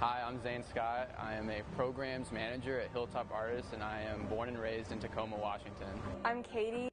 Hi, I'm Zane Scott. I am a programs manager at Hilltop Artists, and I am born and raised in Tacoma, Washington. I'm Katie.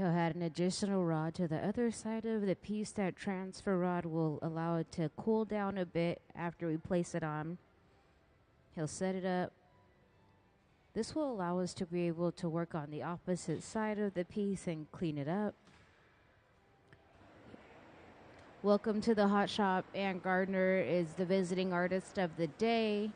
He'll add an additional rod to the other side of the piece. That transfer rod will allow it to cool down a bit after we place it on. He'll set it up. This will allow us to be able to work on the opposite side of the piece and clean it up. Welcome to the Hot Shop. Ann Gardner is the visiting artist of the day.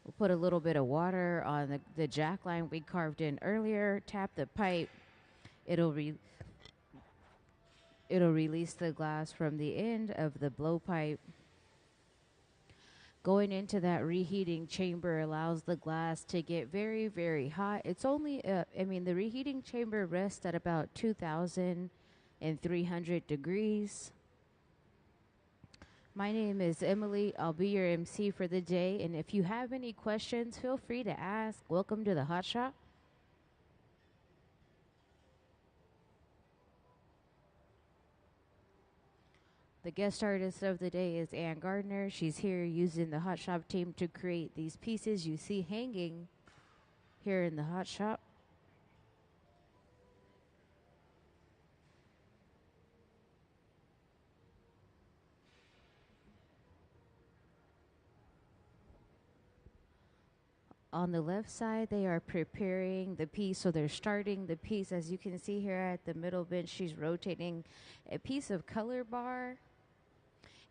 We'll put a little bit of water on the jack line we carved in earlier. Tap the pipe. It'll release the glass from the end of the blowpipe. Going into that reheating chamber allows the glass to get very, very hot. It's only, the reheating chamber rests at about 2,300 degrees. My name is Emily. I'll be your MC for the day. And if you have any questions, feel free to ask. Welcome to the Hot Shop. The guest artist of the day is Ann Gardner. She's here using the Hot Shop team to create these pieces you see hanging here in the Hot Shop. On the left side, they are preparing the piece, so they're starting the piece. As you can see here at the middle bench, she's rotating a piece of color bar,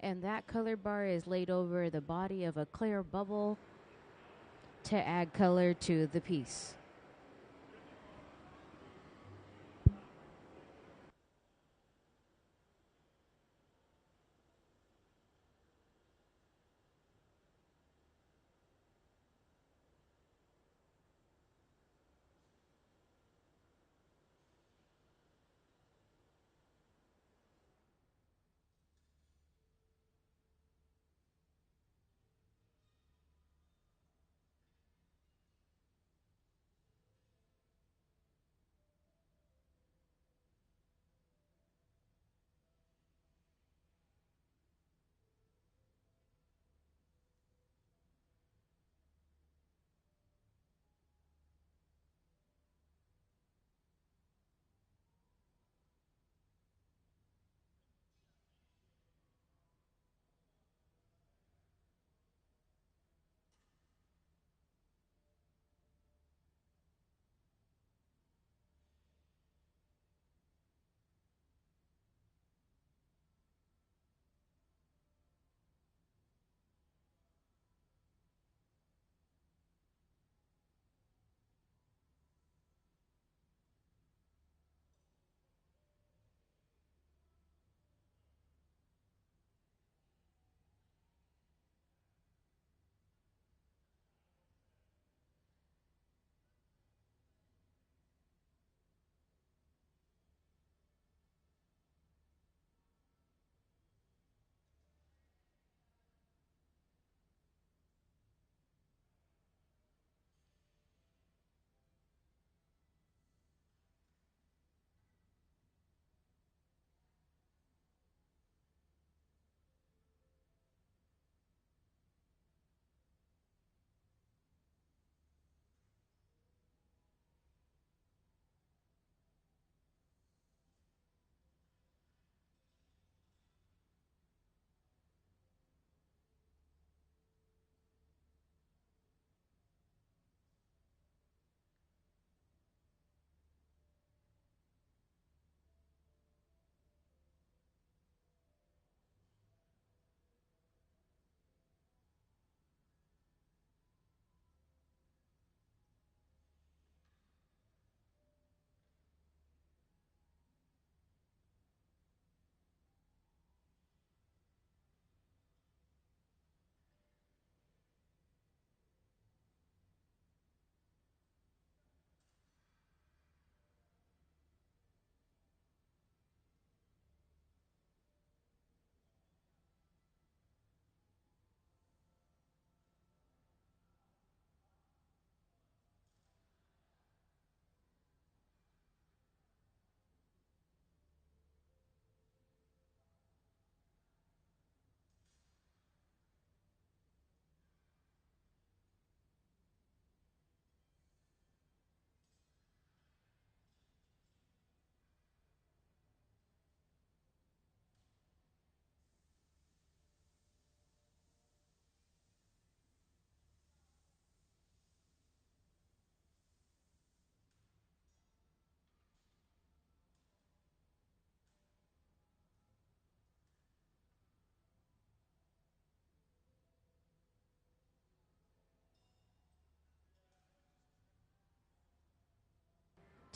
and that color bar is laid over the body of a clear bubble to add color to the piece.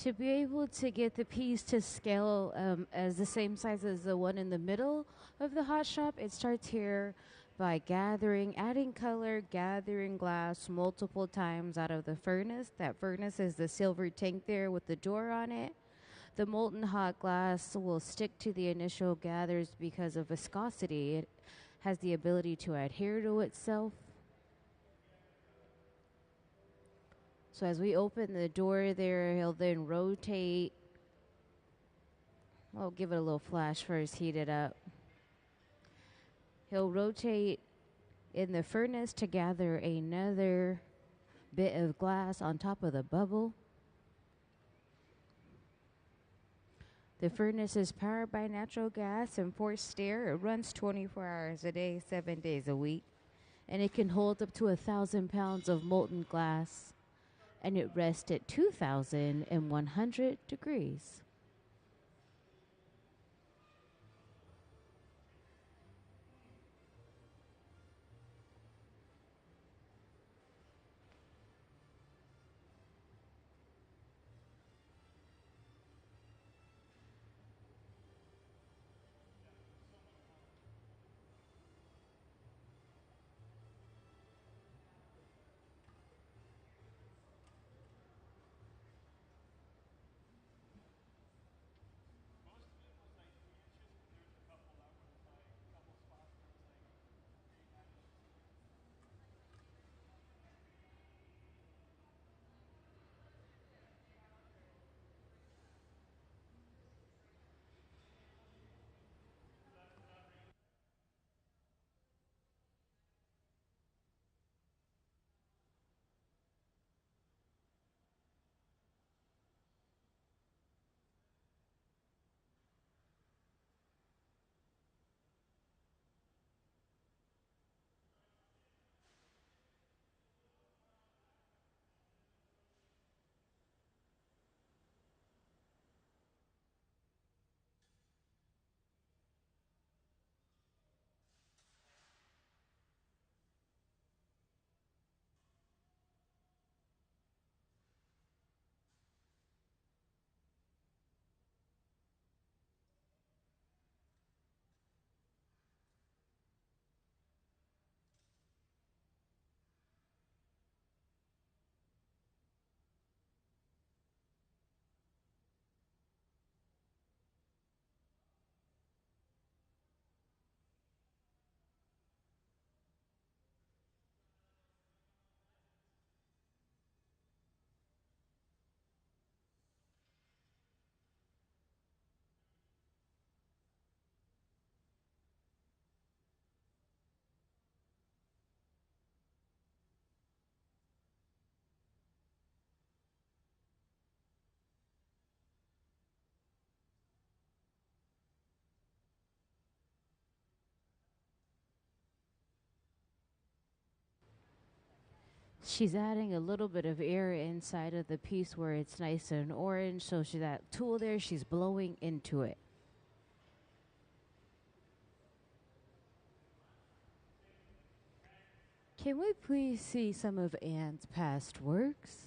To be able to get the piece to scale as the same size as the one in the middle of the hot shop, it starts here by adding color, gathering glass multiple times out of the furnace. That furnace is the silver tank there with the door on it. The molten hot glass will stick to the initial gathers because of viscosity. It has the ability to adhere to itself. So as we open the door there, he'll then rotate. I'll give it a little flash first, heat it up. He'll rotate in the furnace to gather another bit of glass on top of the bubble. The furnace is powered by natural gas and forced air. It runs 24 hours a day, 7 days a week. And it can hold up to 1,000 pounds of molten glass. And it rests at 2,100 degrees. She's adding a little bit of air inside of the piece where it's nice and orange. So that tool there, she's blowing into it. Can we please see some of Anne's past works?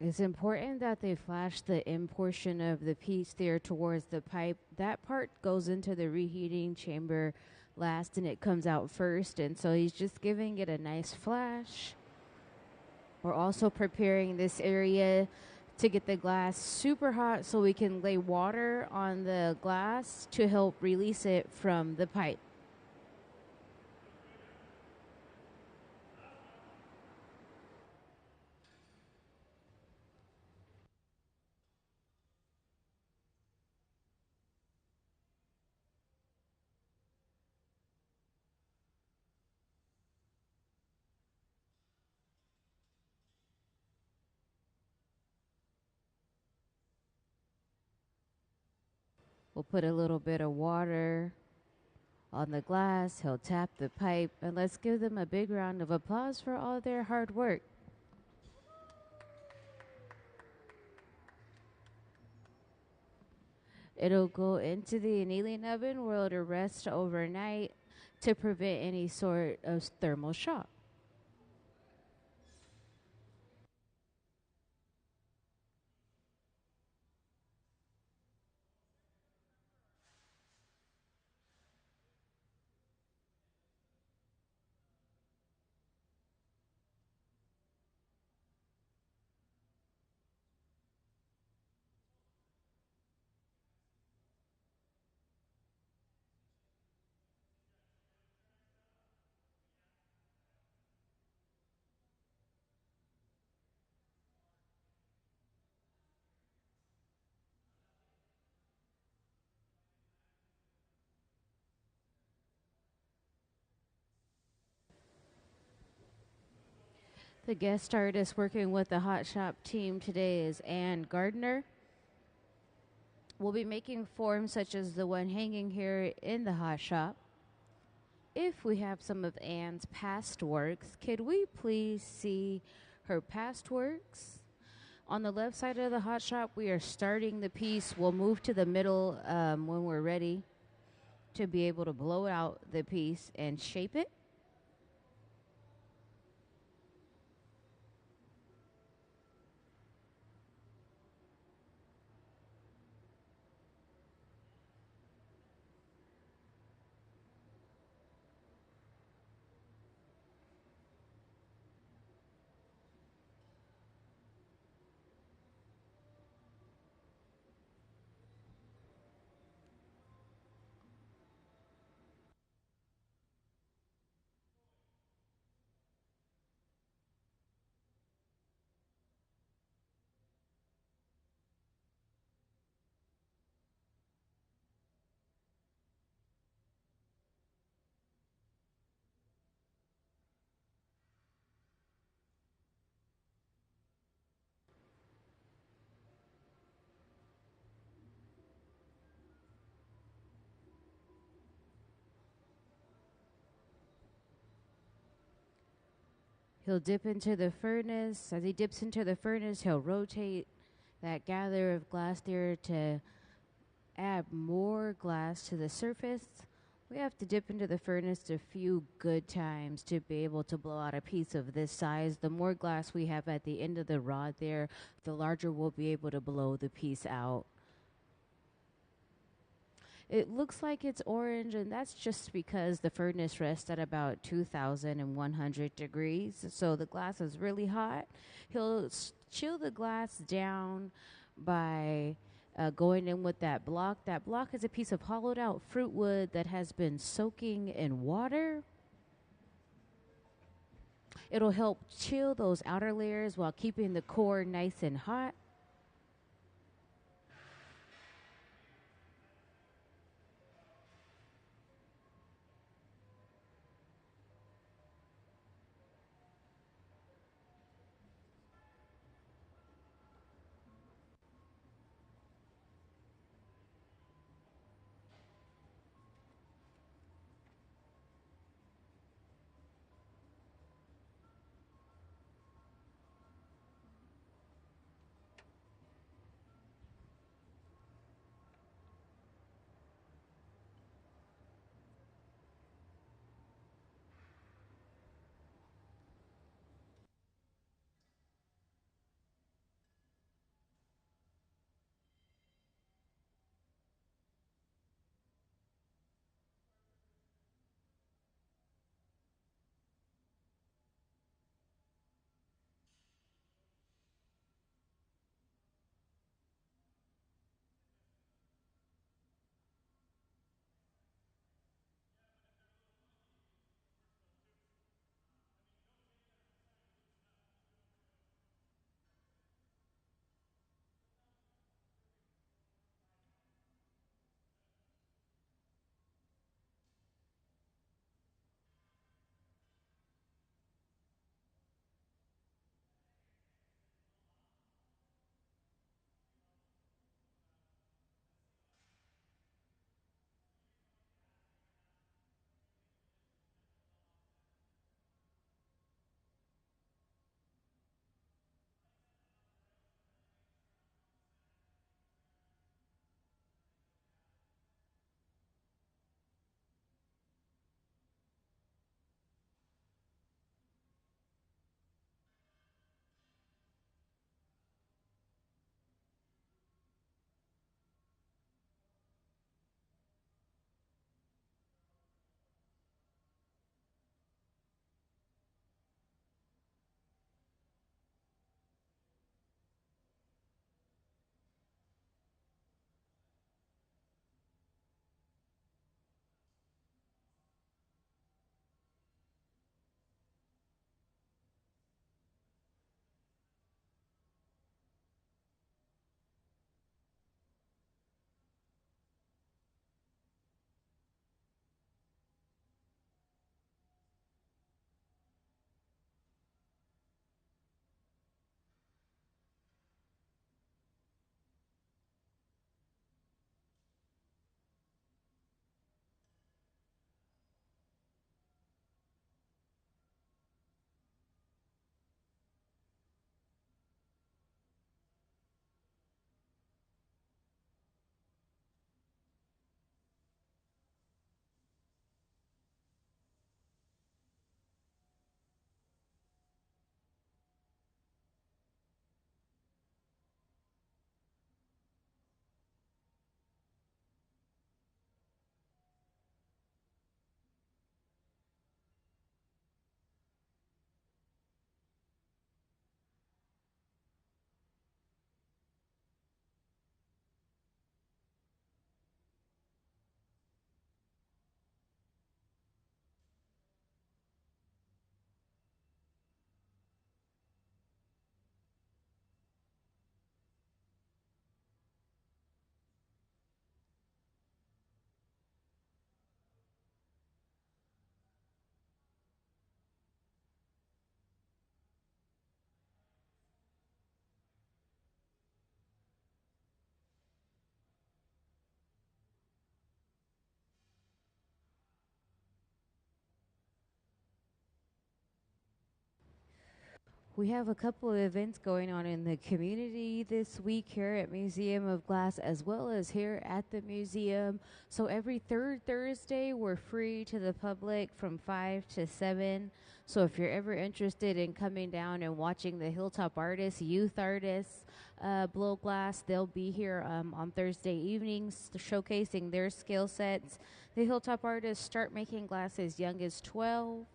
It's important that they flash the in portion of the piece there towards the pipe. That part goes into the reheating chamber last and it comes out first. And so he's just giving it a nice flash. We're also preparing this area to get the glass super hot so we can lay water on the glass to help release it from the pipe. We'll put a little bit of water on the glass. He'll tap the pipe, and let's give them a big round of applause for all their hard work. It'll go into the annealing oven where it'll rest overnight to prevent any sort of thermal shock. The guest artist working with the Hot Shop team today is Ann Gardner. We'll be making forms such as the one hanging here in the Hot Shop. If we have some of Ann's past works, could we please see her past works? On the left side of the Hot Shop, we are starting the piece. We'll move to the middle when we're ready to be able to blow out the piece and shape it. He'll dip into the furnace. As he dips into the furnace, he'll rotate that gather of glass there to add more glass to the surface. We have to dip into the furnace a few good times to be able to blow out a piece of this size. The more glass we have at the end of the rod there, the larger we'll be able to blow the piece out. It looks like it's orange, and that's just because the furnace rests at about 2,100 degrees. So the glass is really hot. He'll chill the glass down by going in with that block. That block is a piece of hollowed out fruit wood that has been soaking in water. It'll help chill those outer layers while keeping the core nice and hot. We have a couple of events going on in the community this week here at Museum of Glass as well as here at the museum. So every third Thursday, we're free to the public from 5 to 7. So if you're ever interested in coming down and watching the Hilltop artists, youth artists, blow glass, they'll be here on Thursday evenings showcasing their skill sets. The Hilltop artists start making glass as young as 12.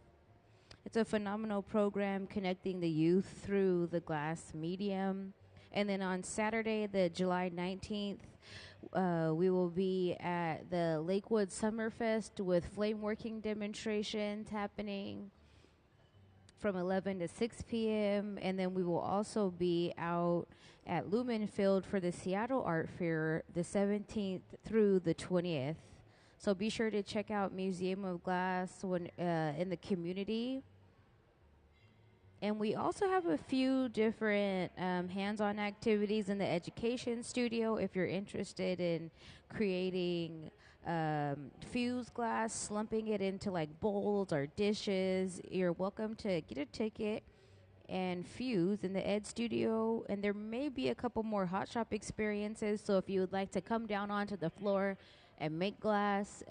It's a phenomenal program connecting the youth through the glass medium. And then on Saturday, the July 19th, we will be at the Lakewood Summerfest with flame working demonstrations happening from 11 to 6 p.m. And then we will also be out at Lumen Field for the Seattle Art Fair the 17th through the 20th. So be sure to check out Museum of Glass when in the community. And we also have a few different hands-on activities in the education studio if you're interested in creating fused glass, slumping it into like bowls or dishes. You're welcome to get a ticket and fuse in the Ed Studio. And there may be a couple more hot shop experiences. So if you would like to come down onto the floor and make glass,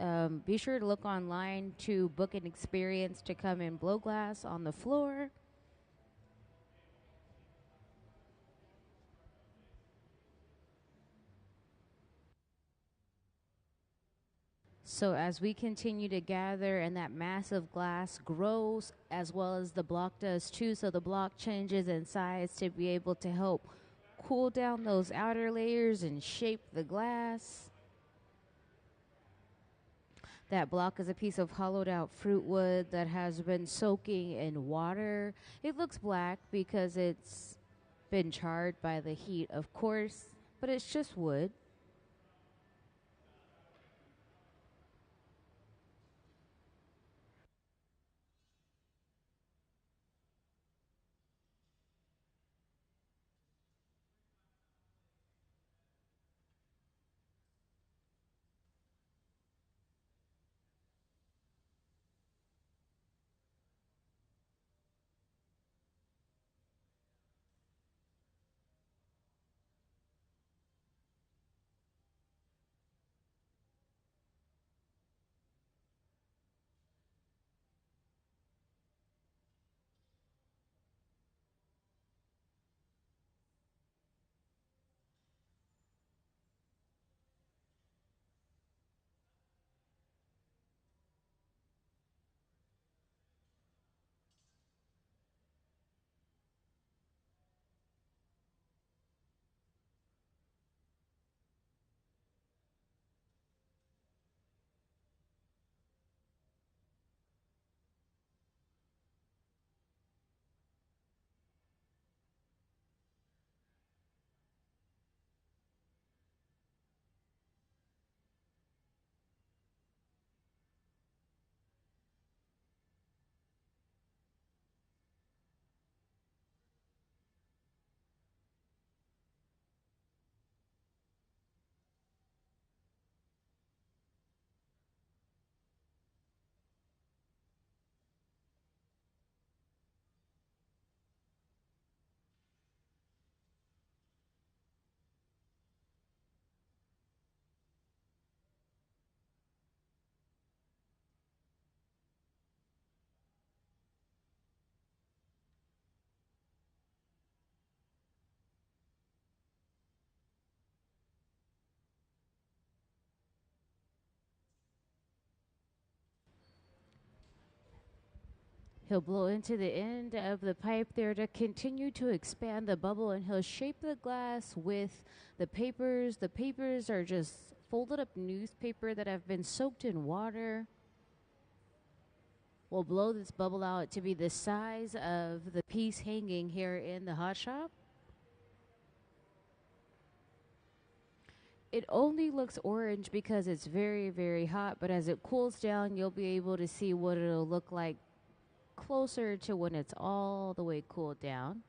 be sure to look online to book an experience to come and blow glass on the floor. So as we continue to gather and that massive glass grows as well as the block does too, so the block changes in size to be able to help cool down those outer layers and shape the glass. That block is a piece of hollowed out fruit wood that has been soaking in water. It looks black because it's been charred by the heat, of course, but it's just wood. He'll blow into the end of the pipe there to continue to expand the bubble, and he'll shape the glass with the papers. The papers are just folded up newspaper that have been soaked in water. We'll blow this bubble out to be the size of the piece hanging here in the hot shop. It only looks orange because it's very, very hot, but as it cools down, you'll be able to see what it'll look like closer to when it's all the way cooled down.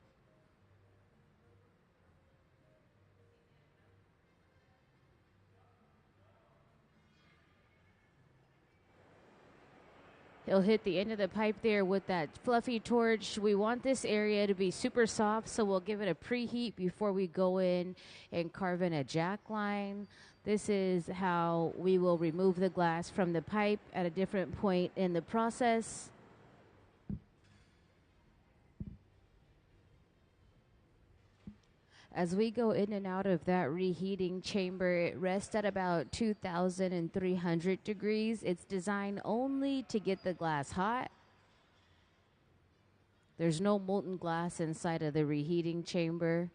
He'll hit the end of the pipe there with that fluffy torch. We want this area to be super soft, so we'll give it a preheat before we go in and carve in a jack line. This is how we will remove the glass from the pipe at a different point in the process. As we go in and out of that reheating chamber, it rests at about 2,300 degrees. It's designed only to get the glass hot. There's no molten glass inside of the reheating chamber.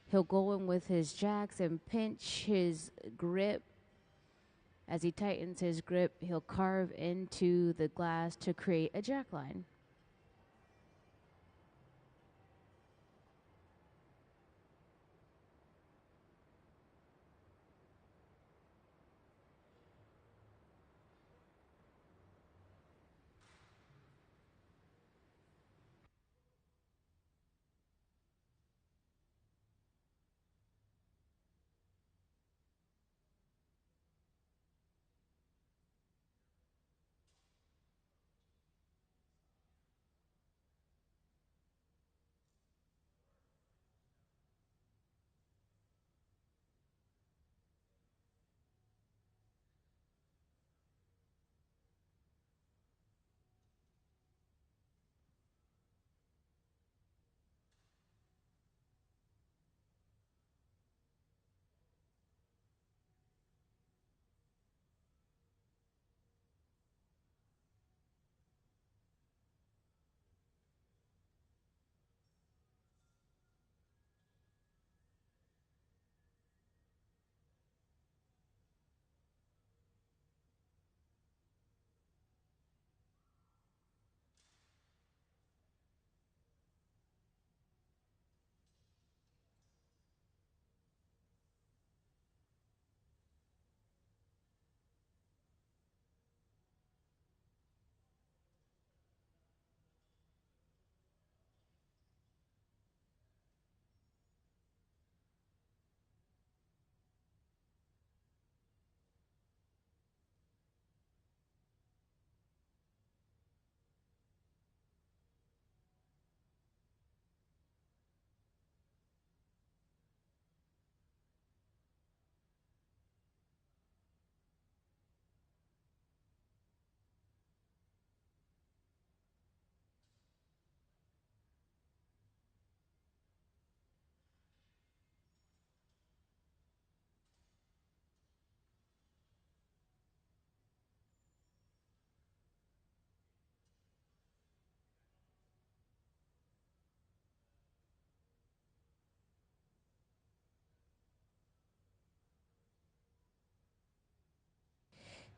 He'll go in with his jacks and pinch his grip. As he tightens his grip, he'll carve into the glass to create a jack line.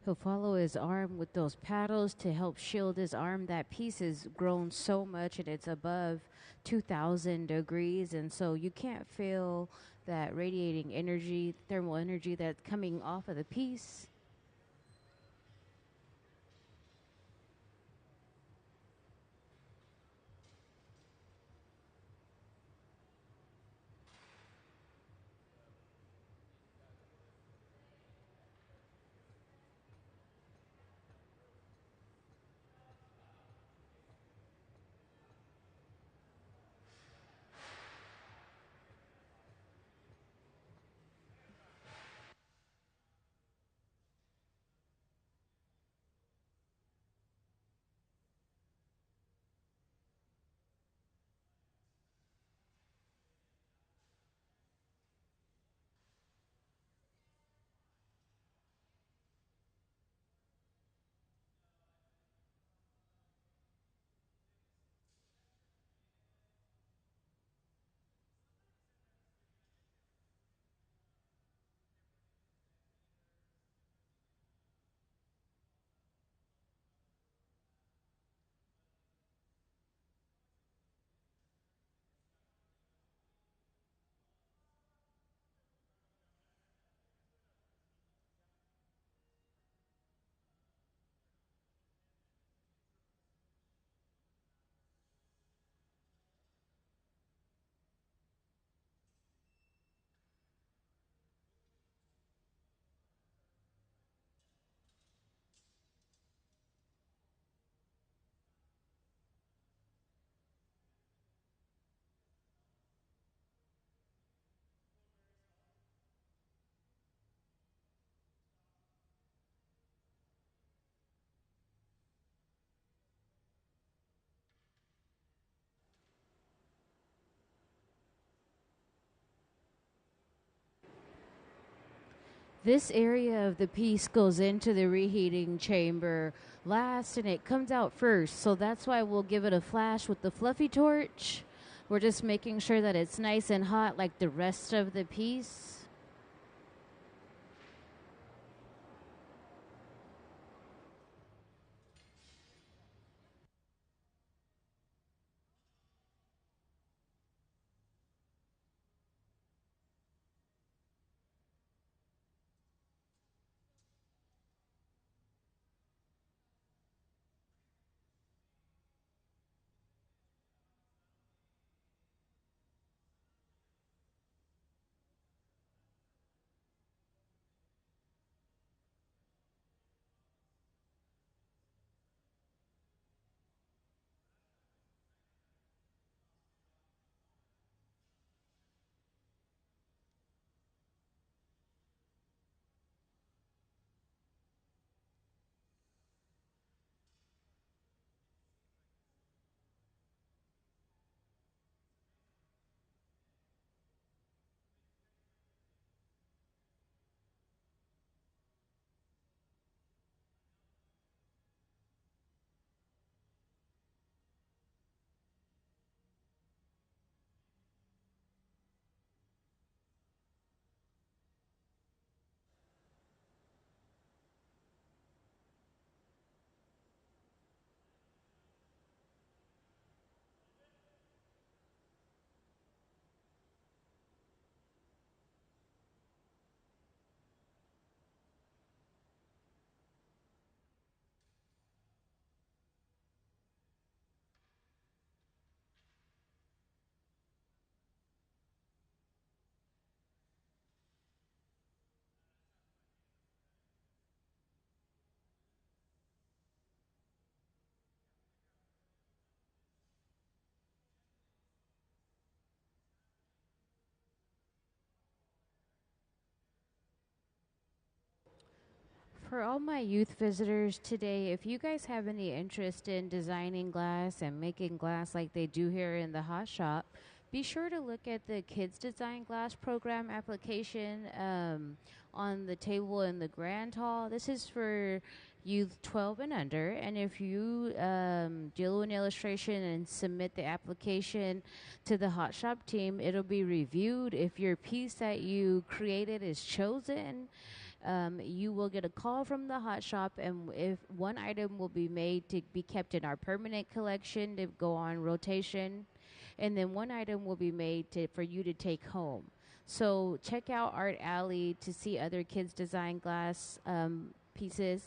He'll follow his arm with those paddles to help shield his arm. That piece has grown so much and it's above 2,000 degrees. And so you can't feel that radiating energy, thermal energy that's coming off of the piece. This area of the piece goes into the reheating chamber last and it comes out first. So that's why we'll give it a flash with the fluffy torch. We're just making sure that it's nice and hot like the rest of the piece. For all my youth visitors today, if you guys have any interest in designing glass and making glass like they do here in the hot shop, be sure to look at the Kids Design Glass Program application on the table in the Grand Hall. This is for youth 12 and under. And if you deal an illustration and submit the application to the hot shop team, it'll be reviewed. If your piece that you created is chosen, you will get a call from the hot shop, and if one item will be made to be kept in our permanent collection to go on rotation, and then one item will be made for you to take home. So check out Art Alley to see other kids design glass pieces.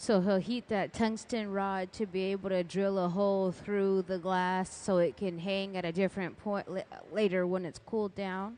So he'll heat that tungsten rod to be able to drill a hole through the glass so it can hang at a different point later when it's cooled down.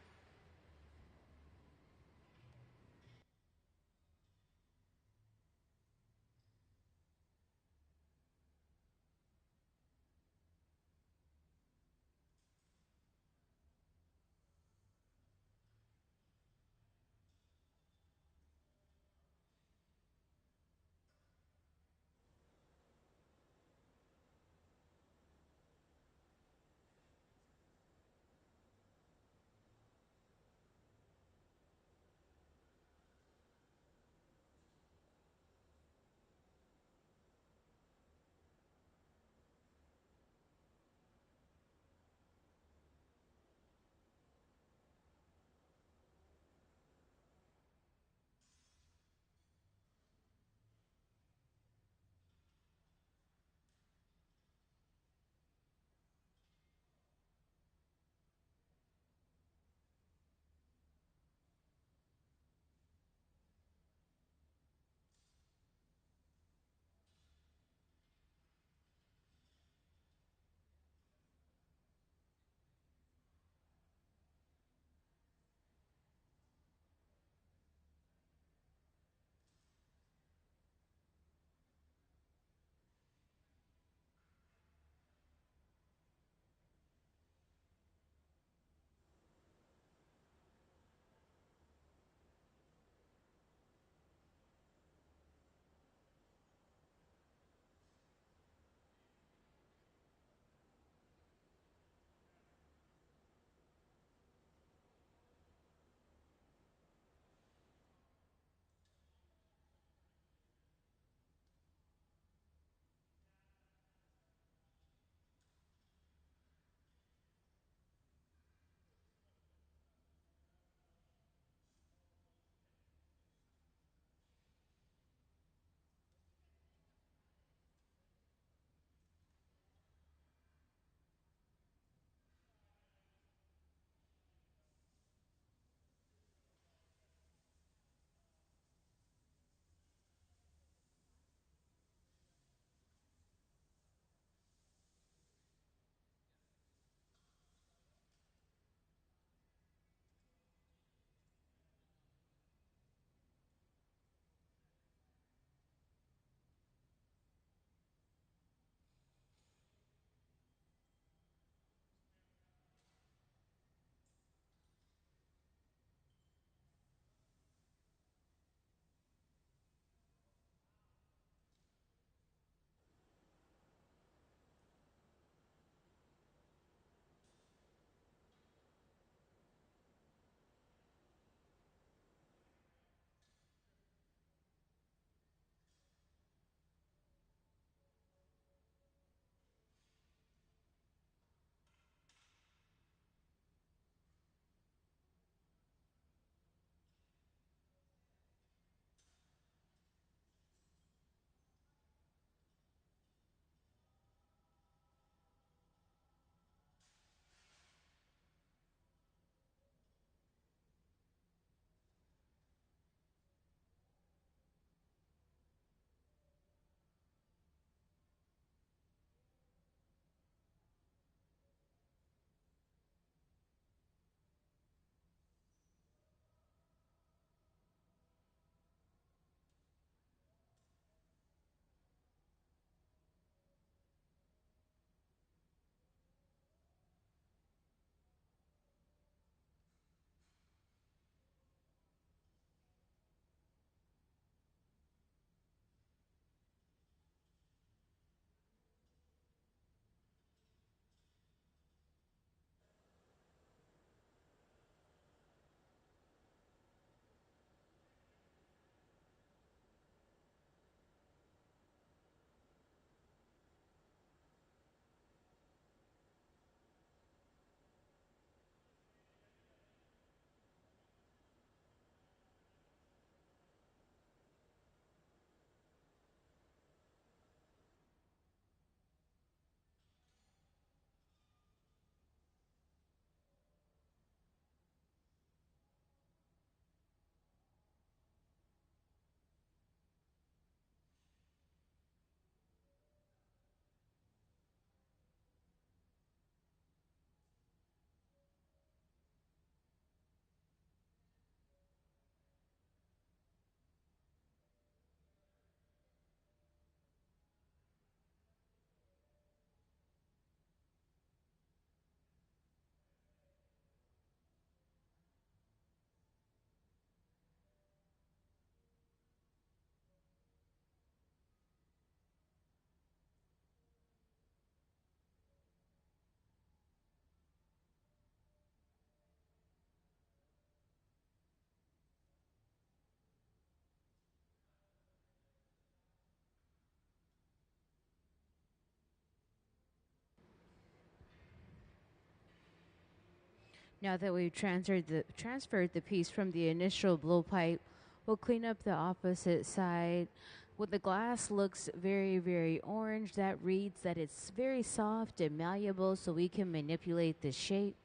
Now that we've transferred the piece from the initial blowpipe, we'll clean up the opposite side. When the glass looks very, very orange, that reads that it's very soft and malleable, so we can manipulate the shape.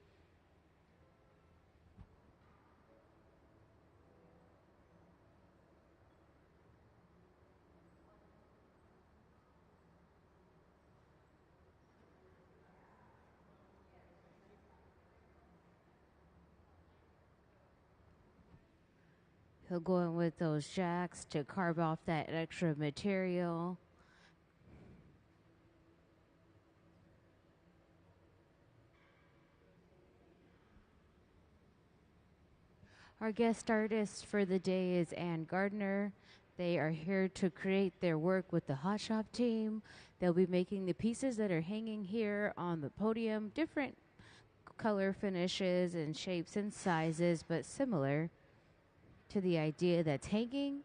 He'll go in with those jacks to carve off that extra material. Our guest artist for the day is Ann Gardner. They are here to create their work with the Hot Shop team. They'll be making the pieces that are hanging here on the podium, different color finishes and shapes and sizes, but similar to the idea that's hanging.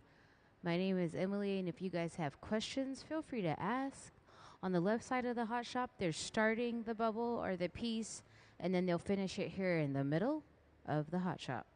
My name is Emily, and if you guys have questions, feel free to ask. On the left side of the Hot Shop, they're starting the bubble or the piece, and then they'll finish it here in the middle of the Hot Shop.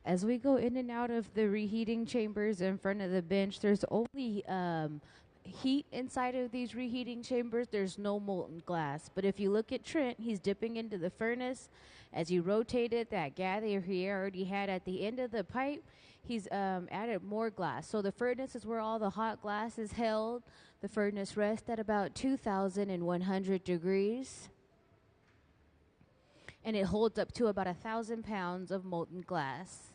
As we go in and out of the reheating chambers in front of the bench, there's only heat inside of these reheating chambers. There's no molten glass. But if you look at Trent, he's dipping into the furnace. As you rotated that gather he already had at the end of the pipe, he's added more glass. So the furnace is where all the hot glass is held. The furnace rests at about 2,100 degrees. And it holds up to about 1,000 pounds of molten glass.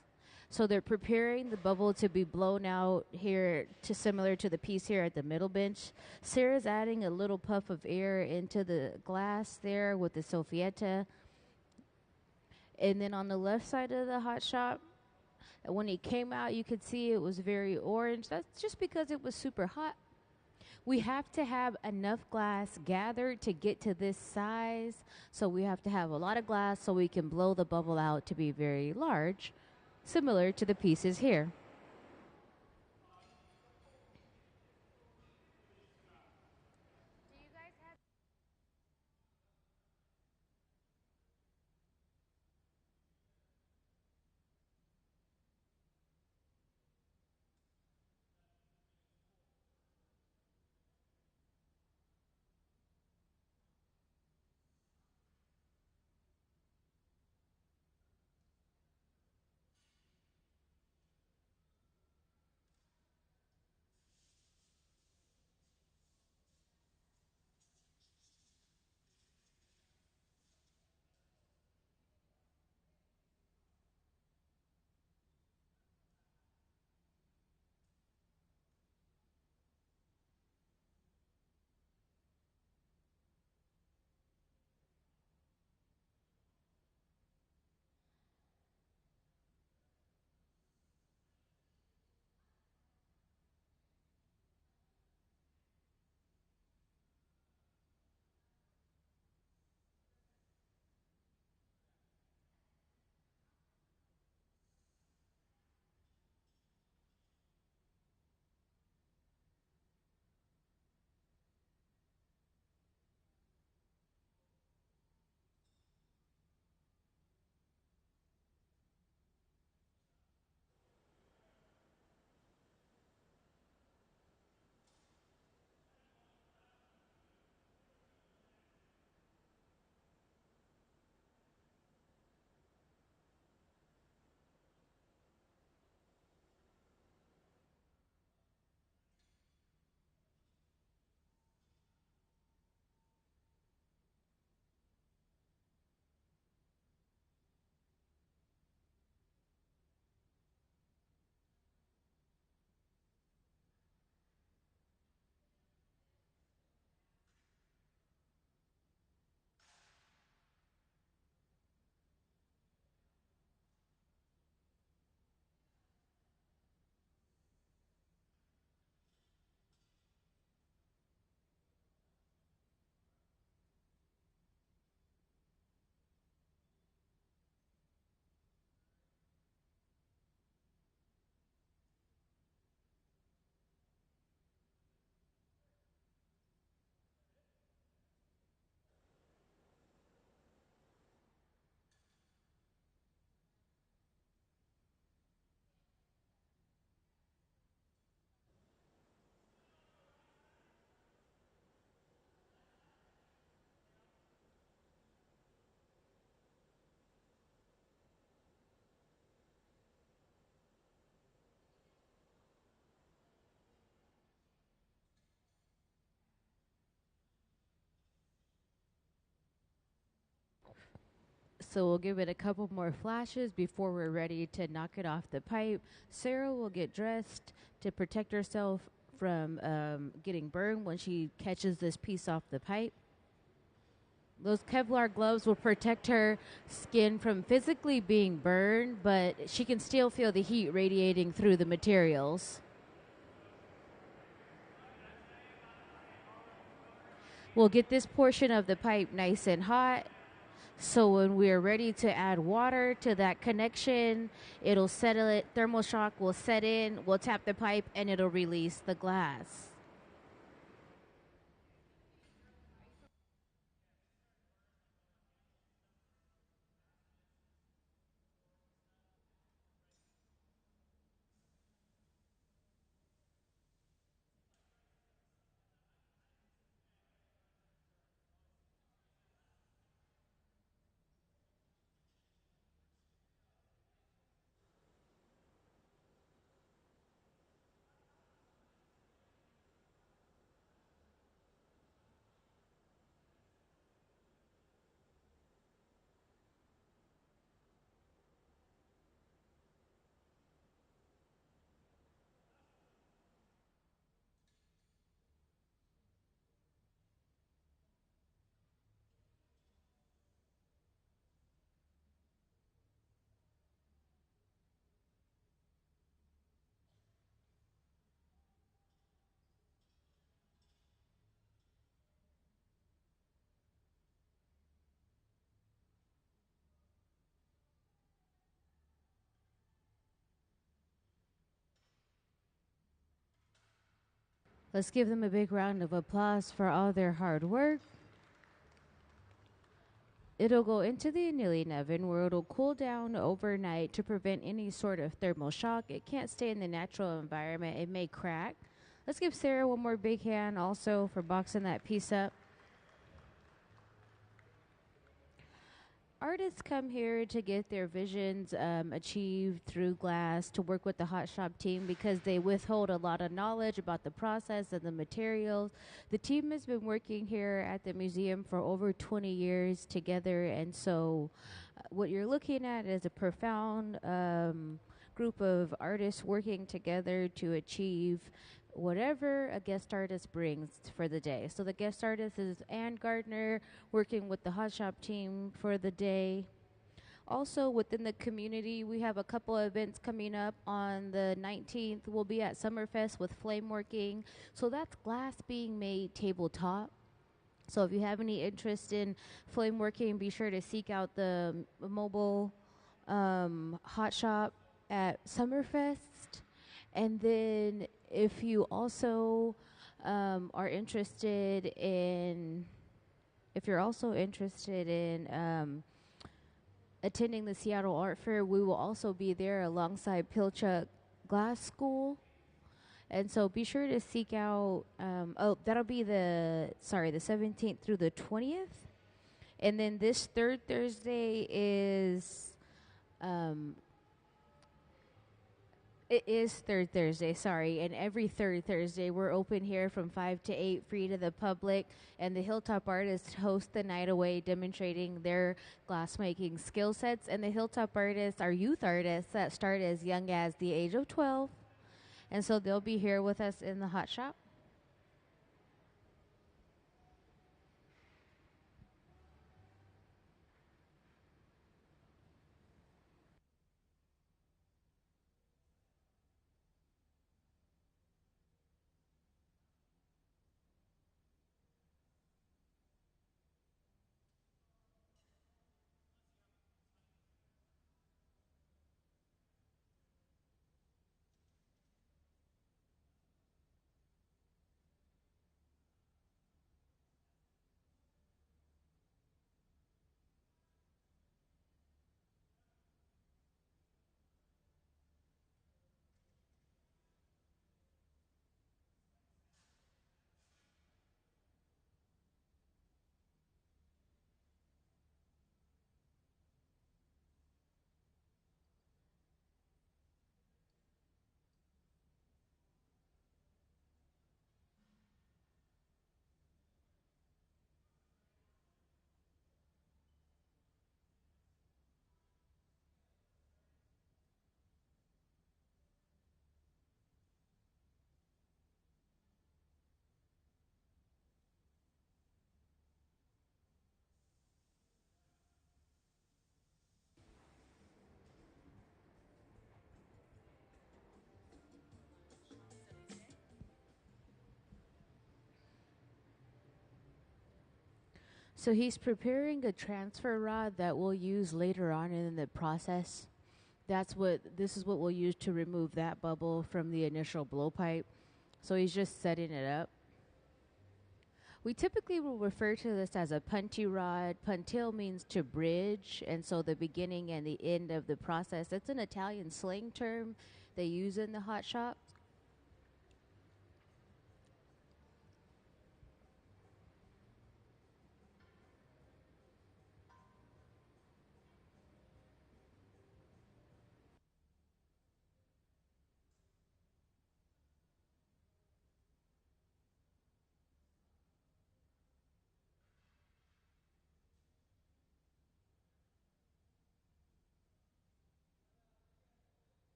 So they're preparing the bubble to be blown out here, to similar to the piece here at the middle bench. Sarah's adding a little puff of air into the glass there with the soffietta. And then on the left side of the hot shop, when it came out, you could see it was very orange. That's just because it was super hot. We have to have enough glass gathered to get to this size. So we have to have a lot of glass so we can blow the bubble out to be very large, similar to the pieces here. So we'll give it a couple more flashes before we're ready to knock it off the pipe. Sarah will get dressed to protect herself from getting burned when she catches this piece off the pipe. Those Kevlar gloves will protect her skin from physically being burned, but she can still feel the heat radiating through the materials. We'll get this portion of the pipe nice and hot. So when we're ready to add water to that connection, it'll settle it. Thermal shock will set in. We'll tap the pipe and it'll release the glass. Let's give them a big round of applause for all their hard work. It'll go into the annealing oven where it'll cool down overnight to prevent any sort of thermal shock. It can't stay in the natural environment, it may crack. Let's give Sarah one more big hand also for boxing that piece up. Artists come here to get their visions achieved through glass, to work with the Hot Shop team because they withhold a lot of knowledge about the process and the materials. The team has been working here at the museum for over 20 years together, and so what you're looking at is a profound group of artists working together to achieve whatever a guest artist brings for the day. So the guest artist is Ann Gardner, working with the Hot Shop team for the day. Also within the community, we have a couple of events coming up. On the 19th, we'll be at Summerfest with flame working. So that's glass being made tabletop. So if you have any interest in flame working, be sure to seek out the mobile hot shop at Summerfest. And then if you also are interested in, if you're also interested in attending the Seattle Art Fair, we will also be there alongside Pilchuck Glass School. And so be sure to seek out, that'll be the 17th through the 20th. And then this third Thursday is, it is third Thursday, sorry. And every third Thursday, we're open here from 5 to 8, free to the public. And the Hilltop Artists host the night away, demonstrating their glassmaking skill sets. And the Hilltop Artists are youth artists that start as young as the age of 12. And so they'll be here with us in the hot shop. So he's preparing a transfer rod that we'll use later on in the process. This is what we'll use to remove that bubble from the initial blowpipe. So he's just setting it up. We typically will refer to this as a puntee rod. Puntile means to bridge, and so the beginning and the end of the process. It's an Italian slang term they use in the hot shop.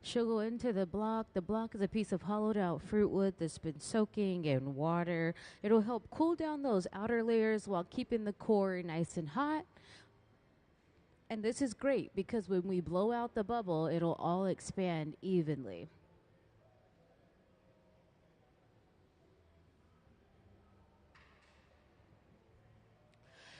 She'll go into the block. The block is a piece of hollowed out fruit wood that's been soaking in water. It'll help cool down those outer layers while keeping the core nice and hot. And this is great because when we blow out the bubble, it'll all expand evenly.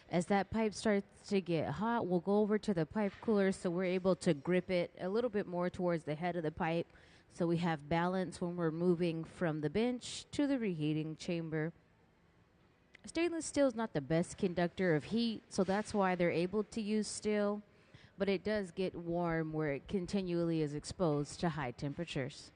As that pipe starts to get hot, we'll go over to the pipe cooler so we're able to grip it a little bit more towards the head of the pipe so we have balance when we're moving from the bench to the reheating chamber. Stainless steel is not the best conductor of heat, so that's why they're able to use steel, but it does get warm where it continually is exposed to high temperatures.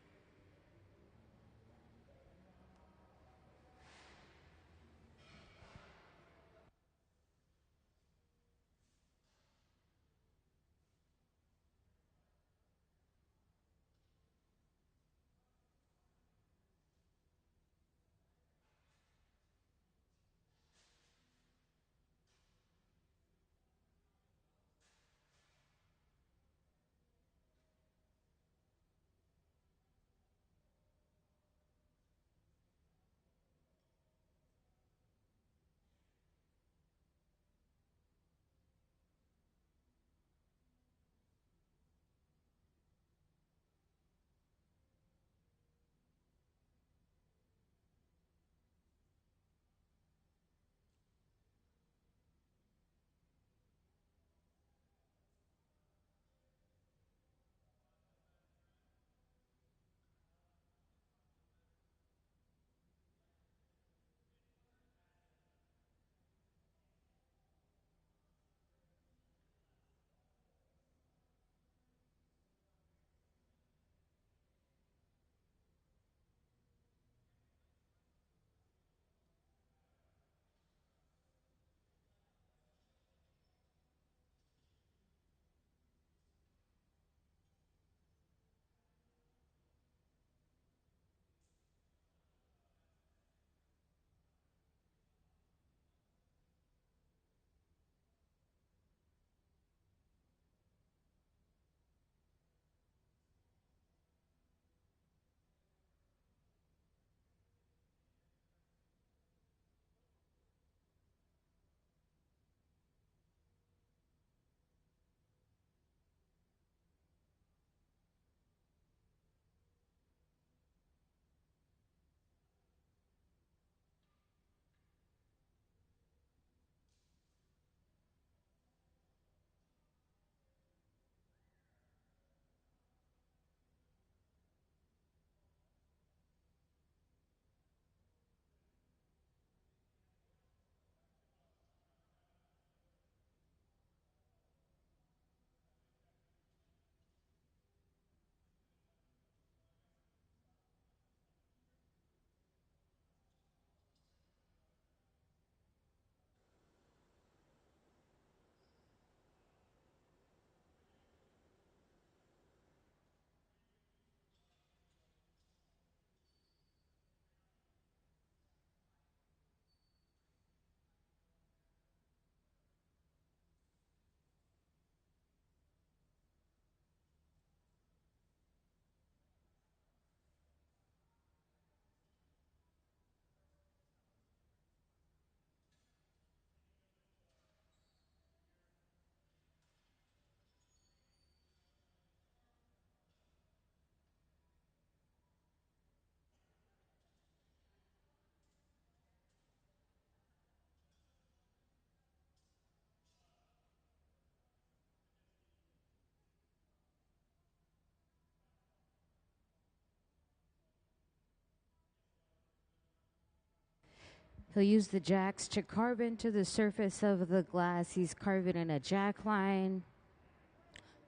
He'll use the jacks to carve into the surface of the glass. He's carving in a jack line.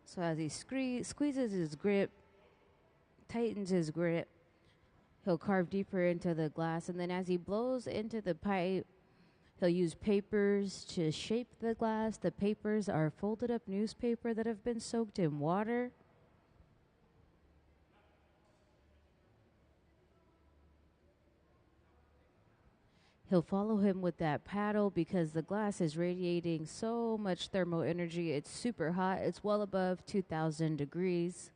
So as he squeezes his grip, tightens his grip, he'll carve deeper into the glass. And then as he blows into the pipe, he'll use papers to shape the glass. The papers are folded up newspaper that have been soaked in water. He'll follow him with that paddle because the glass is radiating so much thermal energy. It's super hot. It's well above 2,000 degrees.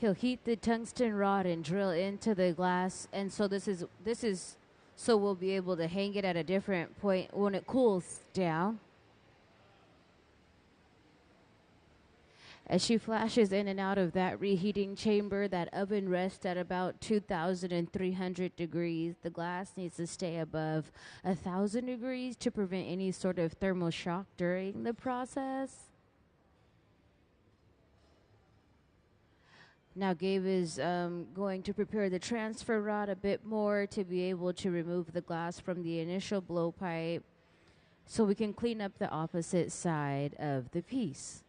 He'll heat the tungsten rod and drill into the glass, and so this is so we'll be able to hang it at a different point when it cools down. As she flashes in and out of that reheating chamber, that oven rests at about 2,300 degrees. The glass needs to stay above 1,000 degrees to prevent any sort of thermal shock during the process. Now Gabe is going to prepare the transfer rod a bit more to be able to remove the glass from the initial blowpipe so we can clean up the opposite side of the piece.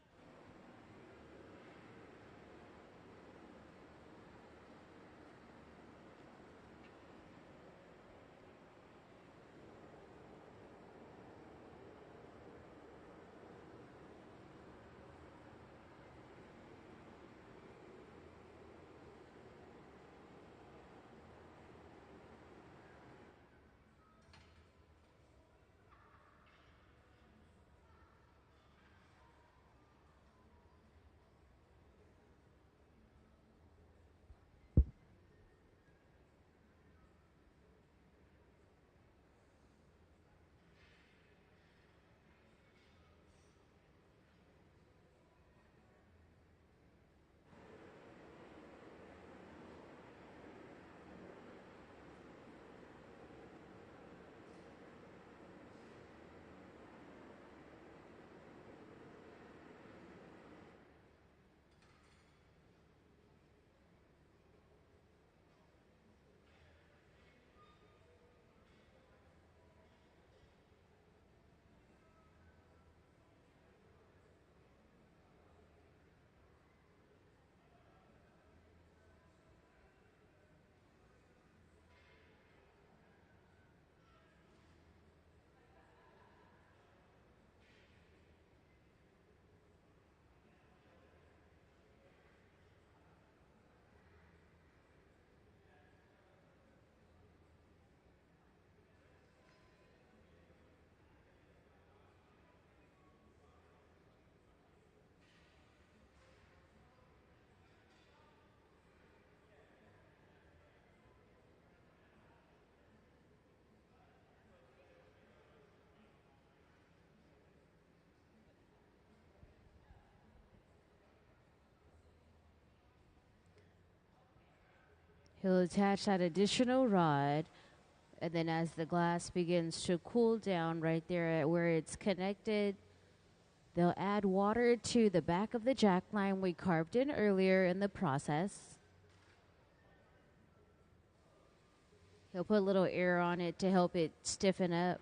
He'll attach that additional rod, and then as the glass begins to cool down right there at where it's connected, they'll add water to the back of the jack line we carved in earlier in the process. He'll put a little air on it to help it stiffen up.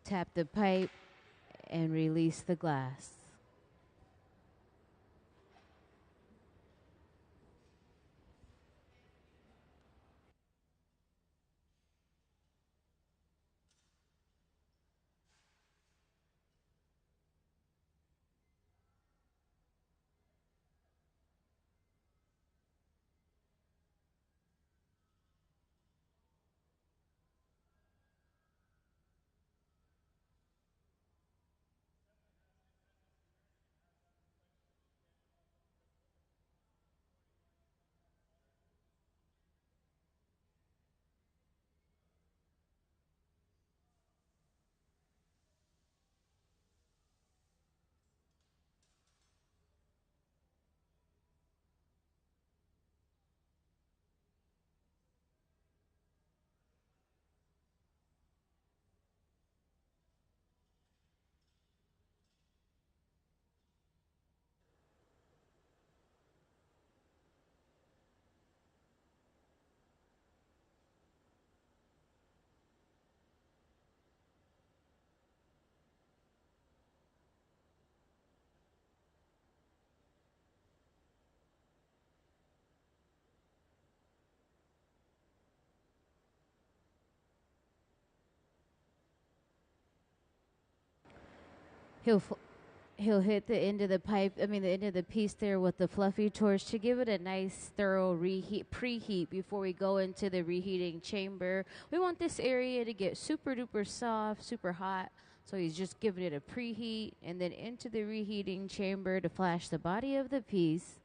Tap the pipe and release the glass. He'll He'll hit the end of the pipe, I mean, the end of the piece there with the fluffy torch to give it a nice, thorough preheat before we go into the reheating chamber. We want this area to get super duper soft, super hot. So he's just giving it a preheat and then into the reheating chamber to flash the body of the piece.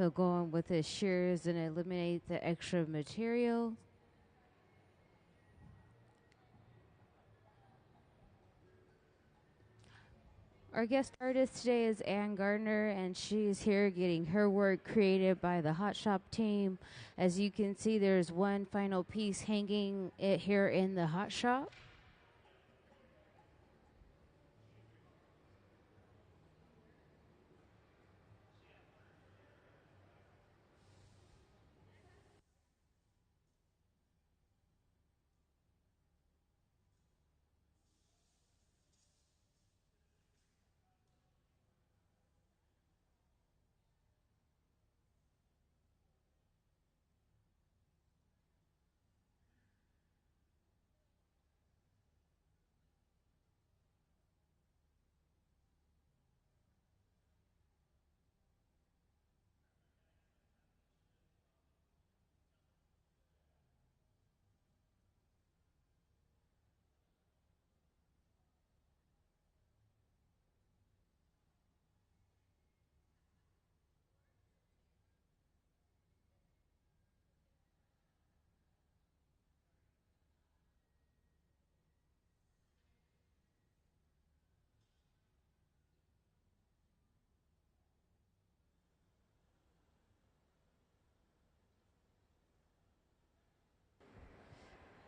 He'll go on with his shears and eliminate the extra material. Our guest artist today is Ann Gardner, and she's here getting her work created by the Hot Shop team. As you can see, there's one final piece hanging it here in the Hot Shop.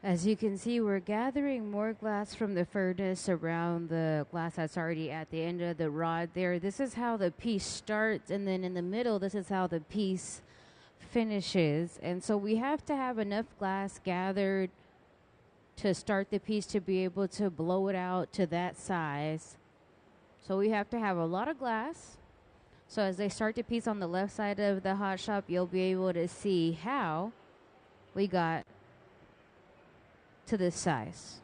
As you can see, we're gathering more glass from the furnace around the glass that's already at the end of the rod there. This is how the piece starts, and then in the middle, this is how the piece finishes. And so we have to have enough glass gathered to start the piece to be able to blow it out to that size. So we have to have a lot of glass. So as they start the piece on the left side of the hot shop, you'll be able to see how we got to this size.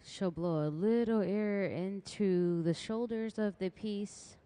She'll blow a little air into the shoulders of the piece.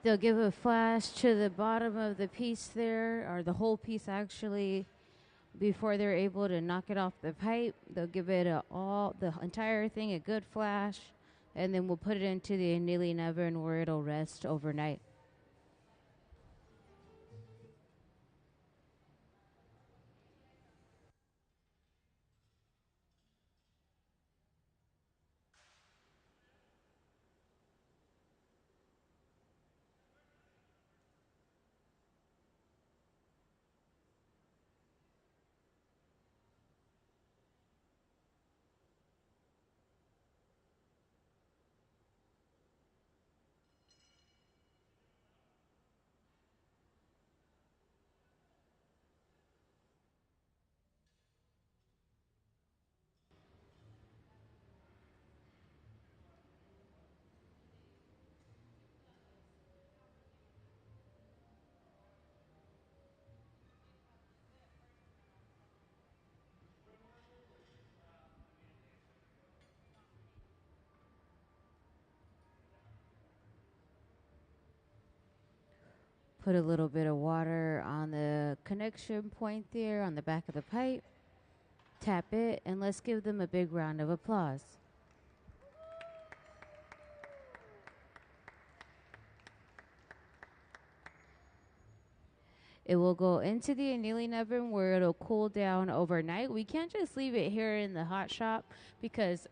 They'll give a flash to the bottom of the piece there, or the whole piece actually, before they're able to knock it off the pipe. They'll give it the entire thing a good flash, and then we'll put it into the annealing oven where it'll rest overnight. Put a little bit of water on the connection point there on the back of the pipe. Tap it, and let's give them a big round of applause. It will go into the annealing oven where it'll cool down overnight. We can't just leave it here in the hot shop because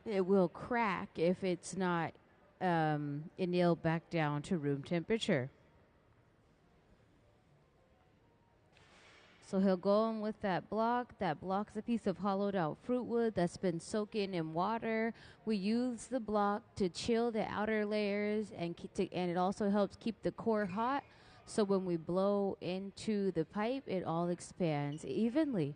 it will crack if it's not annealed back down to room temperature. So he'll go in with that block. That block's a piece of hollowed out fruit wood that's been soaking in water. We use the block to chill the outer layers and it also helps keep the core hot. So when we blow into the pipe, it all expands evenly.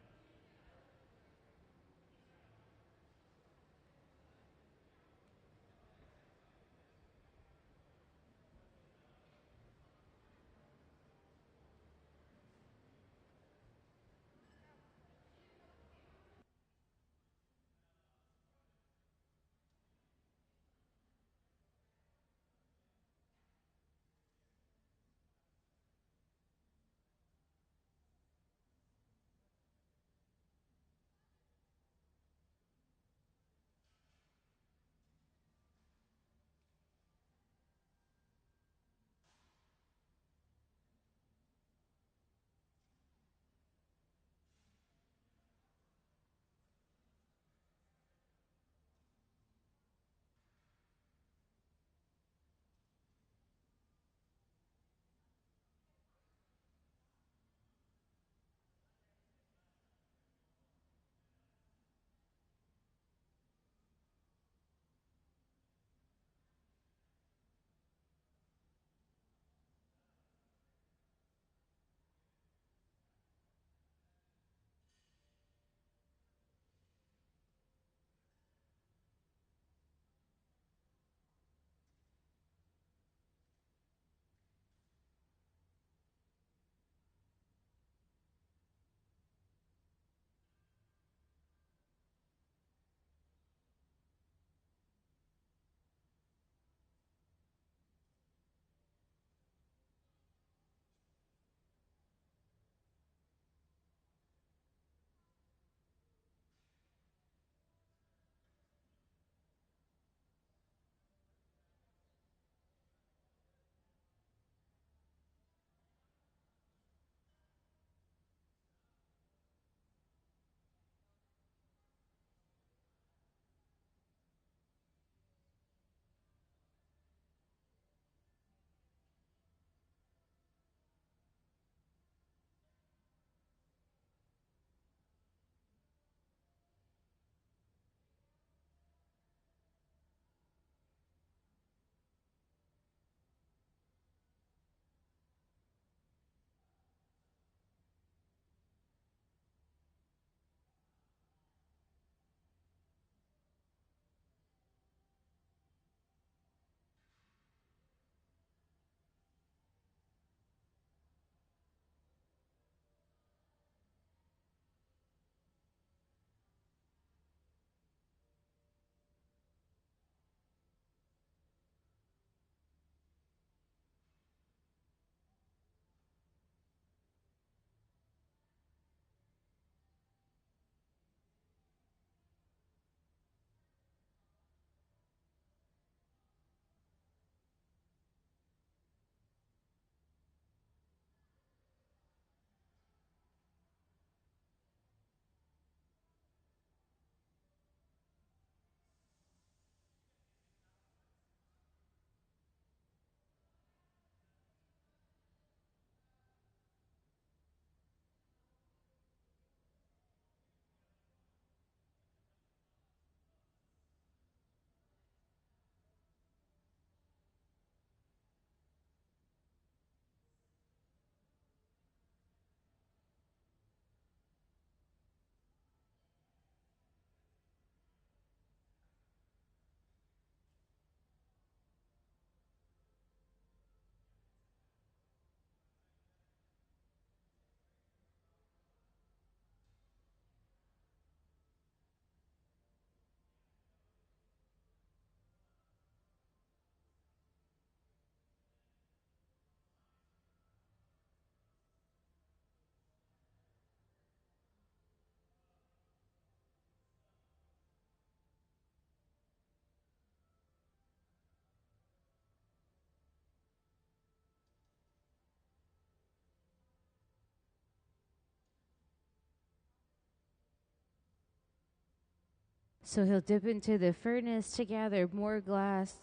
So he'll dip into the furnace to gather more glass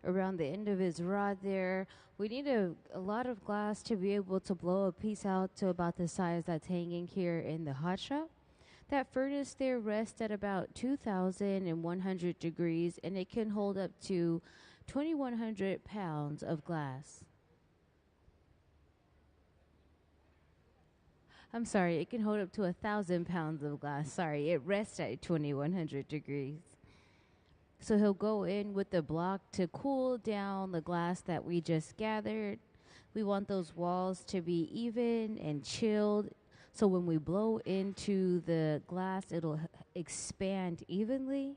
around the end of his rod there. We need a lot of glass to be able to blow a piece out to about the size that's hanging here in the hot shop. That furnace there rests at about 2,100 degrees, and it can hold up to 2,100 pounds of glass. I'm sorry, it can hold up to 1,000 pounds of glass. Sorry, it rests at 2,100 degrees. So he'll go in with the block to cool down the glass that we just gathered. We want those walls to be even and chilled. So when we blow into the glass, it'll expand evenly.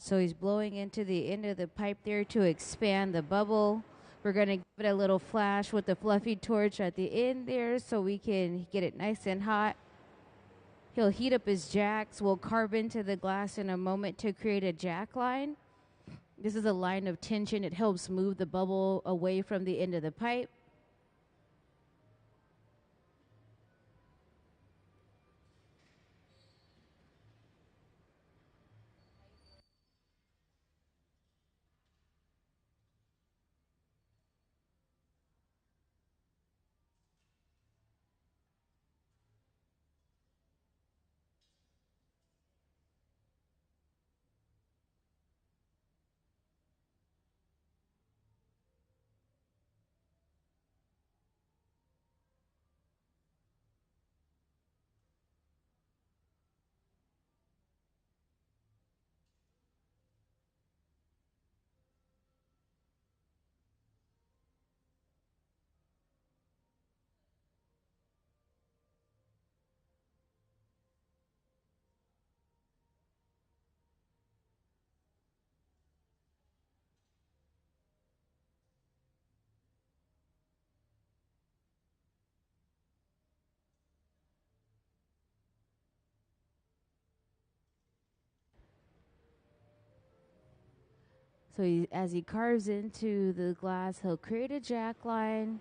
So he's blowing into the end of the pipe there to expand the bubble. We're going to give it a little flash with the fluffy torch at the end there so we can get it nice and hot. He'll heat up his jacks. We'll carve into the glass in a moment to create a jack line. This is a line of tension. It helps move the bubble away from the end of the pipe. So as he carves into the glass, he'll create a jack line.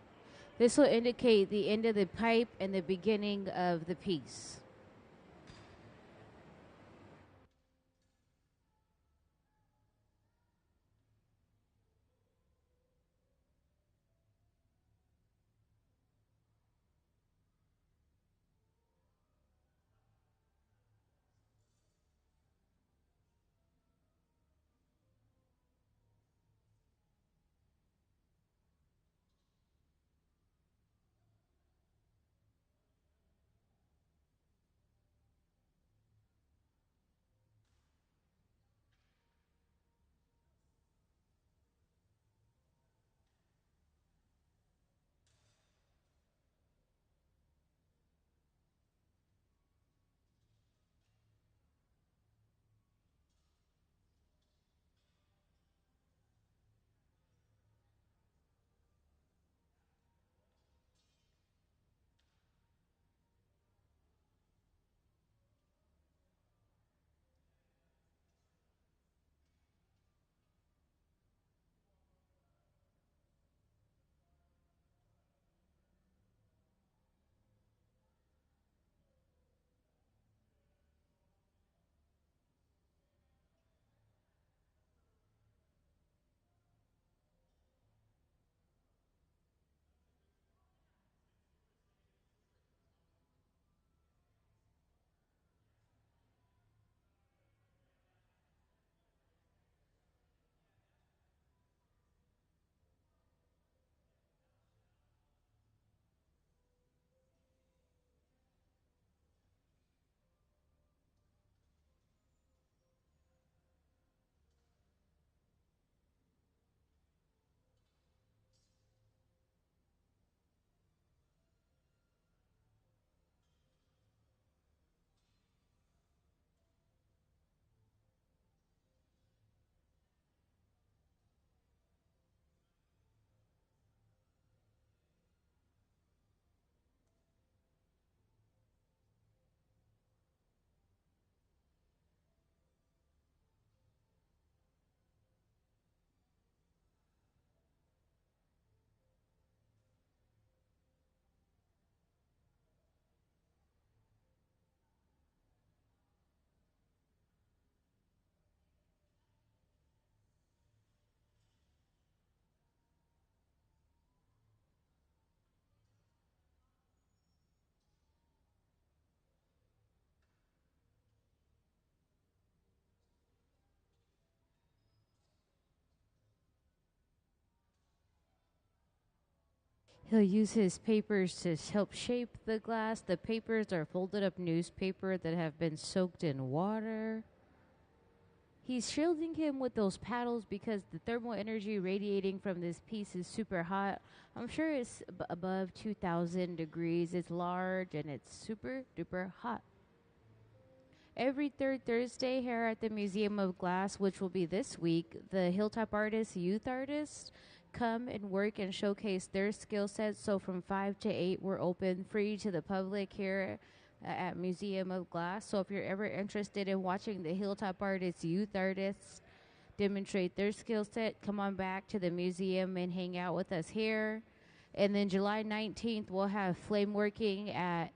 This will indicate the end of the pipe and the beginning of the piece. He'll use his papers to help shape the glass. The papers are folded up newspaper that have been soaked in water. He's shielding him with those paddles because the thermal energy radiating from this piece is super hot. I'm sure it's above 2,000 degrees. It's large and it's super duper hot. Every third Thursday here at the Museum of Glass, which will be this week, the Hilltop Artists, youth artists, come and work and showcase their skill sets. So from 5 to 8, we're open free to the public here at Museum of Glass. So if you're ever interested in watching the Hilltop Artists, youth artists demonstrate their skill set, come on back to the museum and hang out with us here. And then July 19th, we'll have flame working at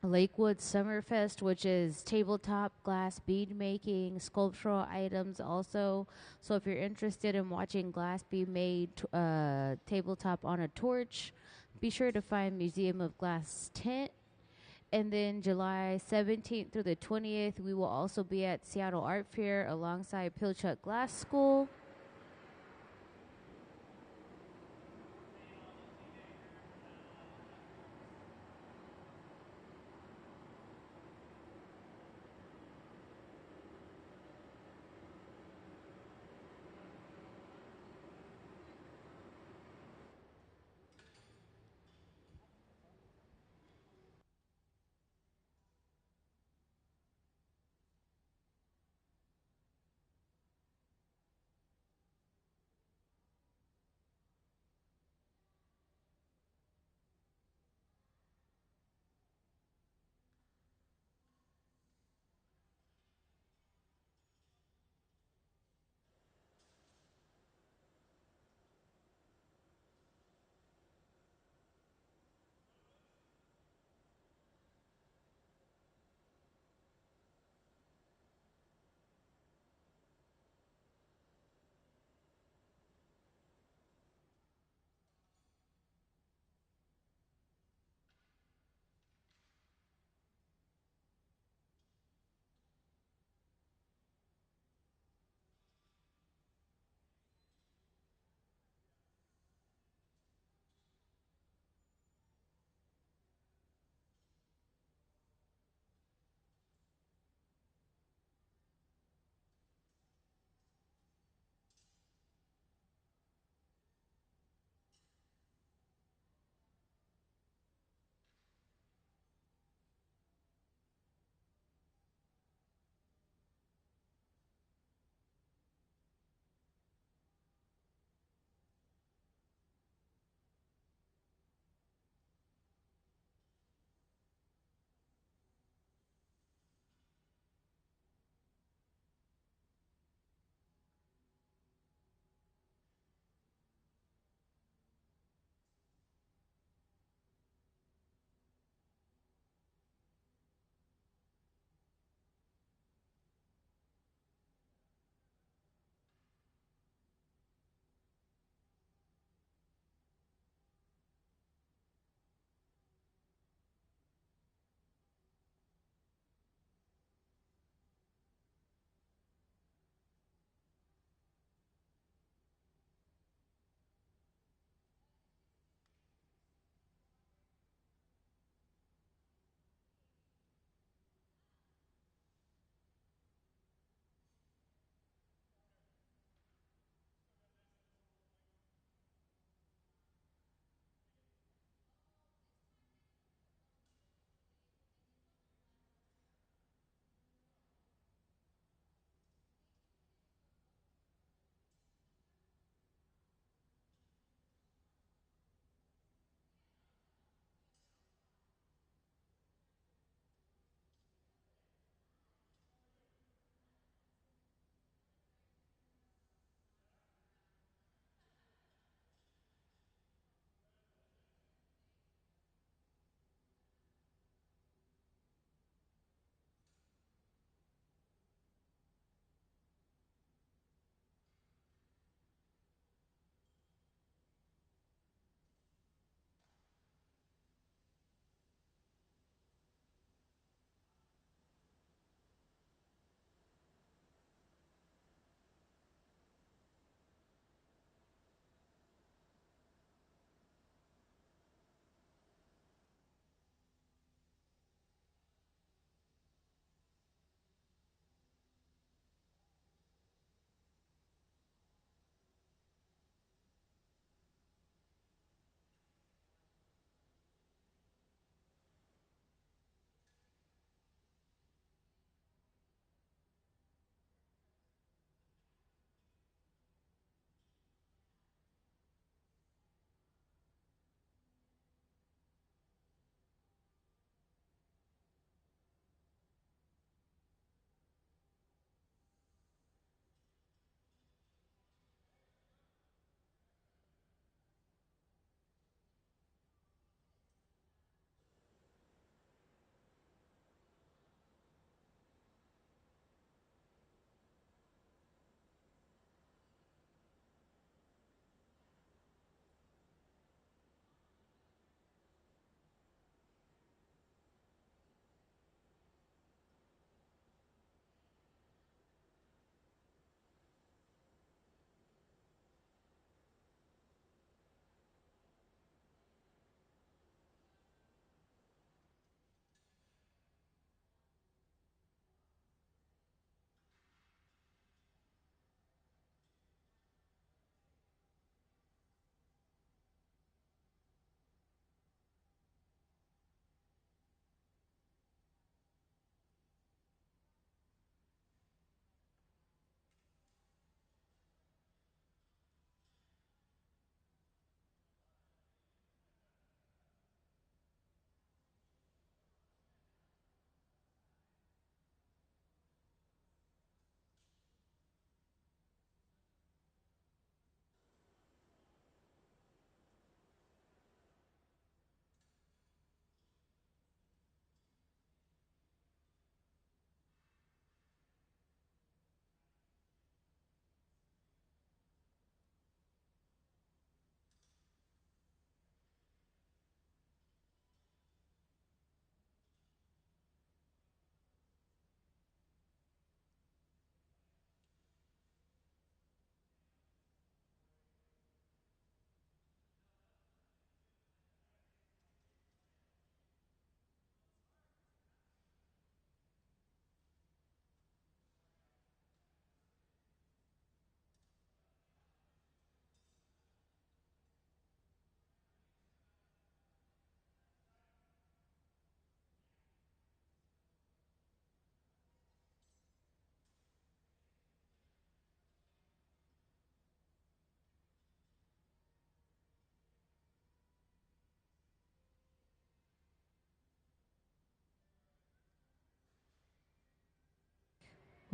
Lakewood Summerfest, which is tabletop glass bead making, sculptural items also. So if you're interested in watching glass bead made tabletop on a torch, be sure to find Museum of Glass tent. And then July 17th through the 20th, we will also be at Seattle Art Fair alongside Pilchuck Glass School.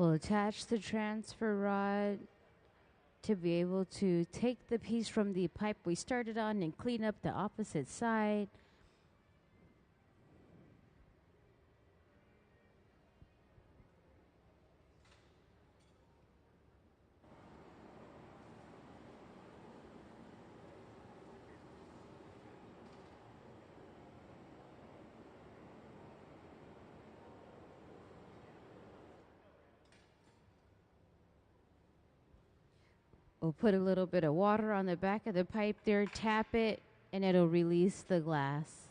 We'll attach the transfer rod to be able to take the piece from the pipe we started on and clean up the opposite side. We'll put a little bit of water on the back of the pipe there, tap it, and it'll release the glass.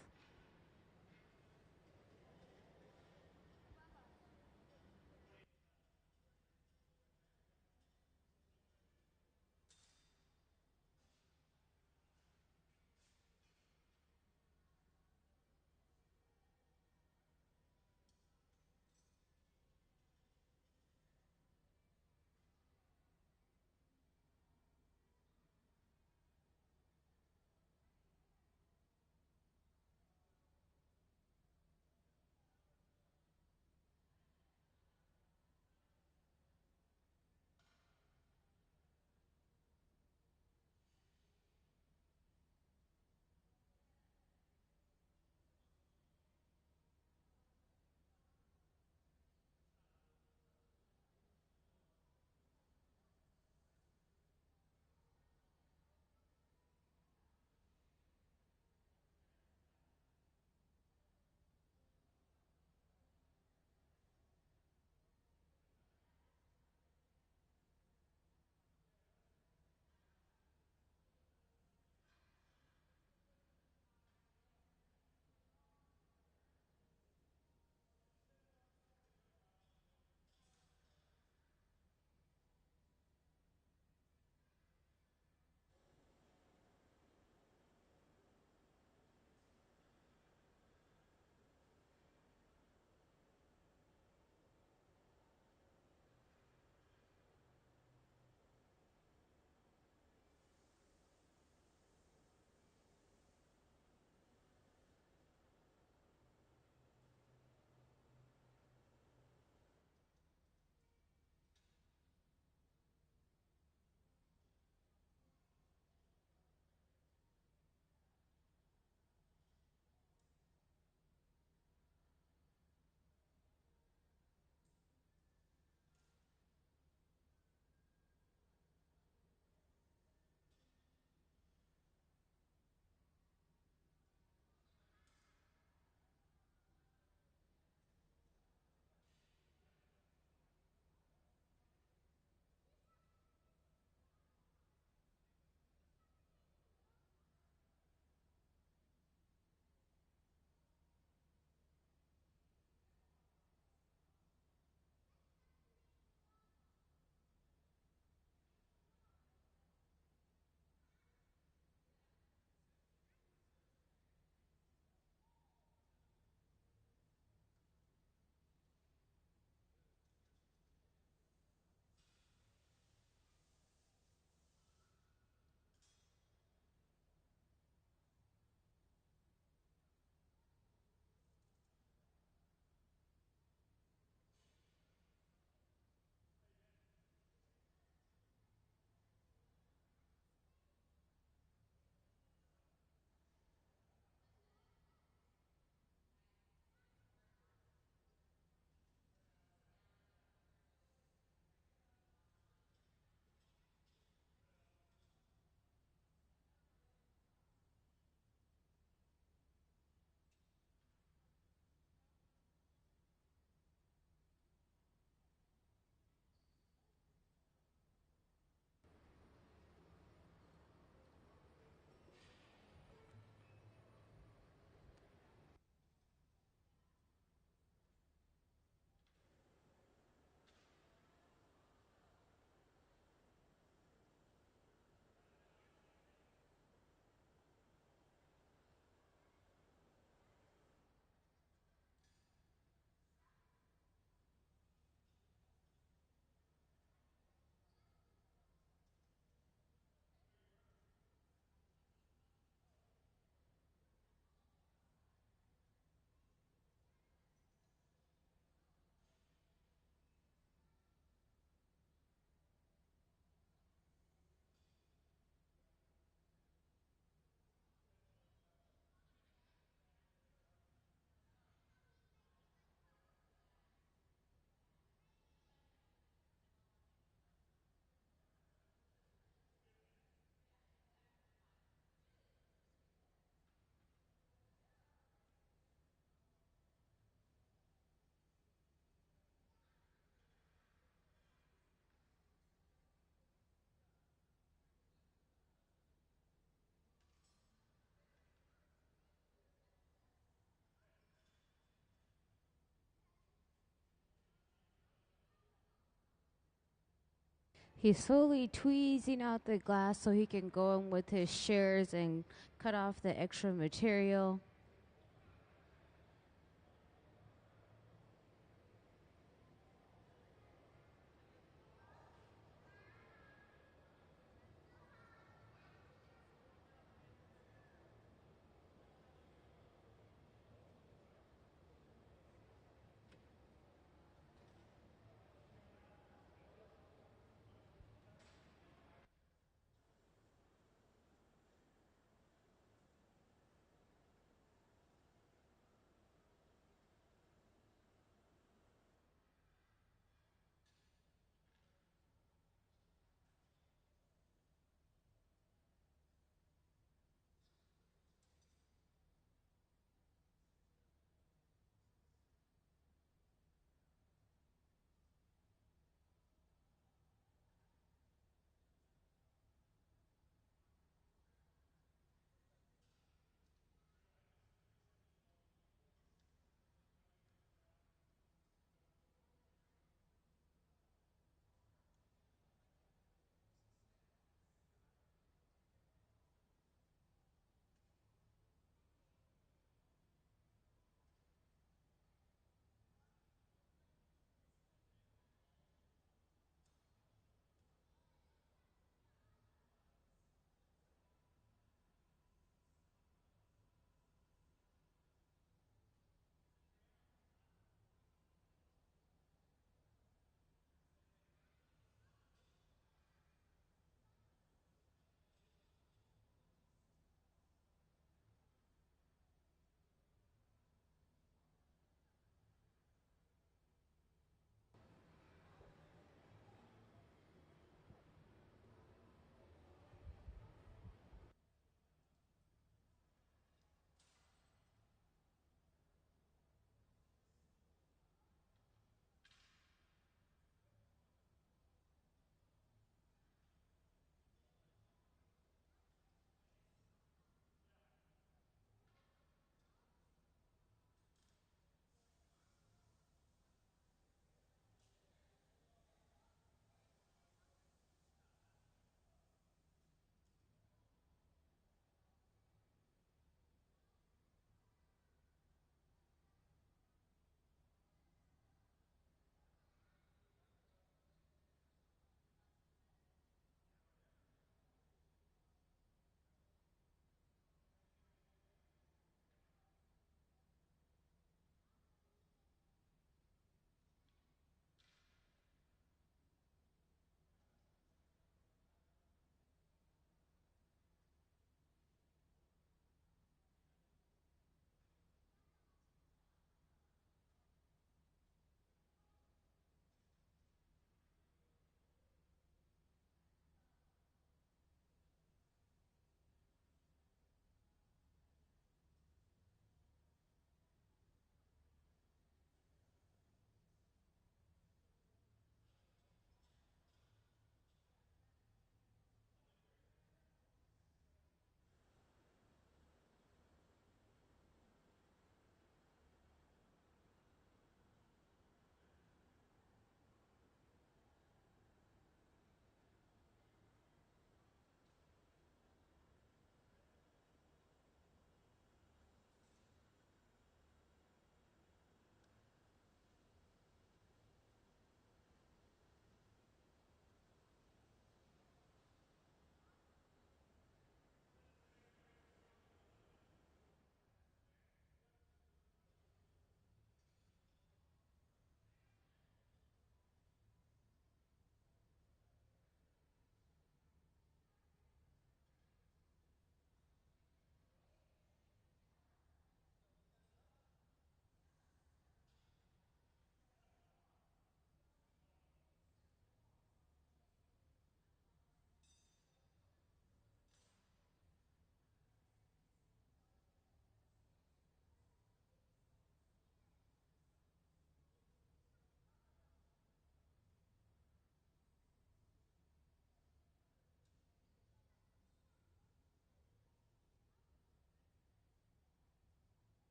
He's slowly tweezing out the glass so he can go in with his shears and cut off the extra material.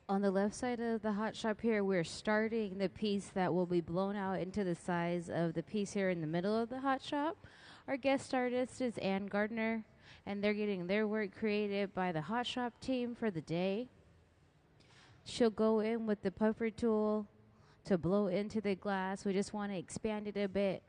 On the left side of the hot shop here, we're starting the piece that will be blown out into the size of the piece here in the middle of the hot shop. Our guest artist is Ann Gardner, and they're getting their work created by the hot shop team for the day. She'll go in with the puffer tool to blow into the glass. We just want to expand it a bit.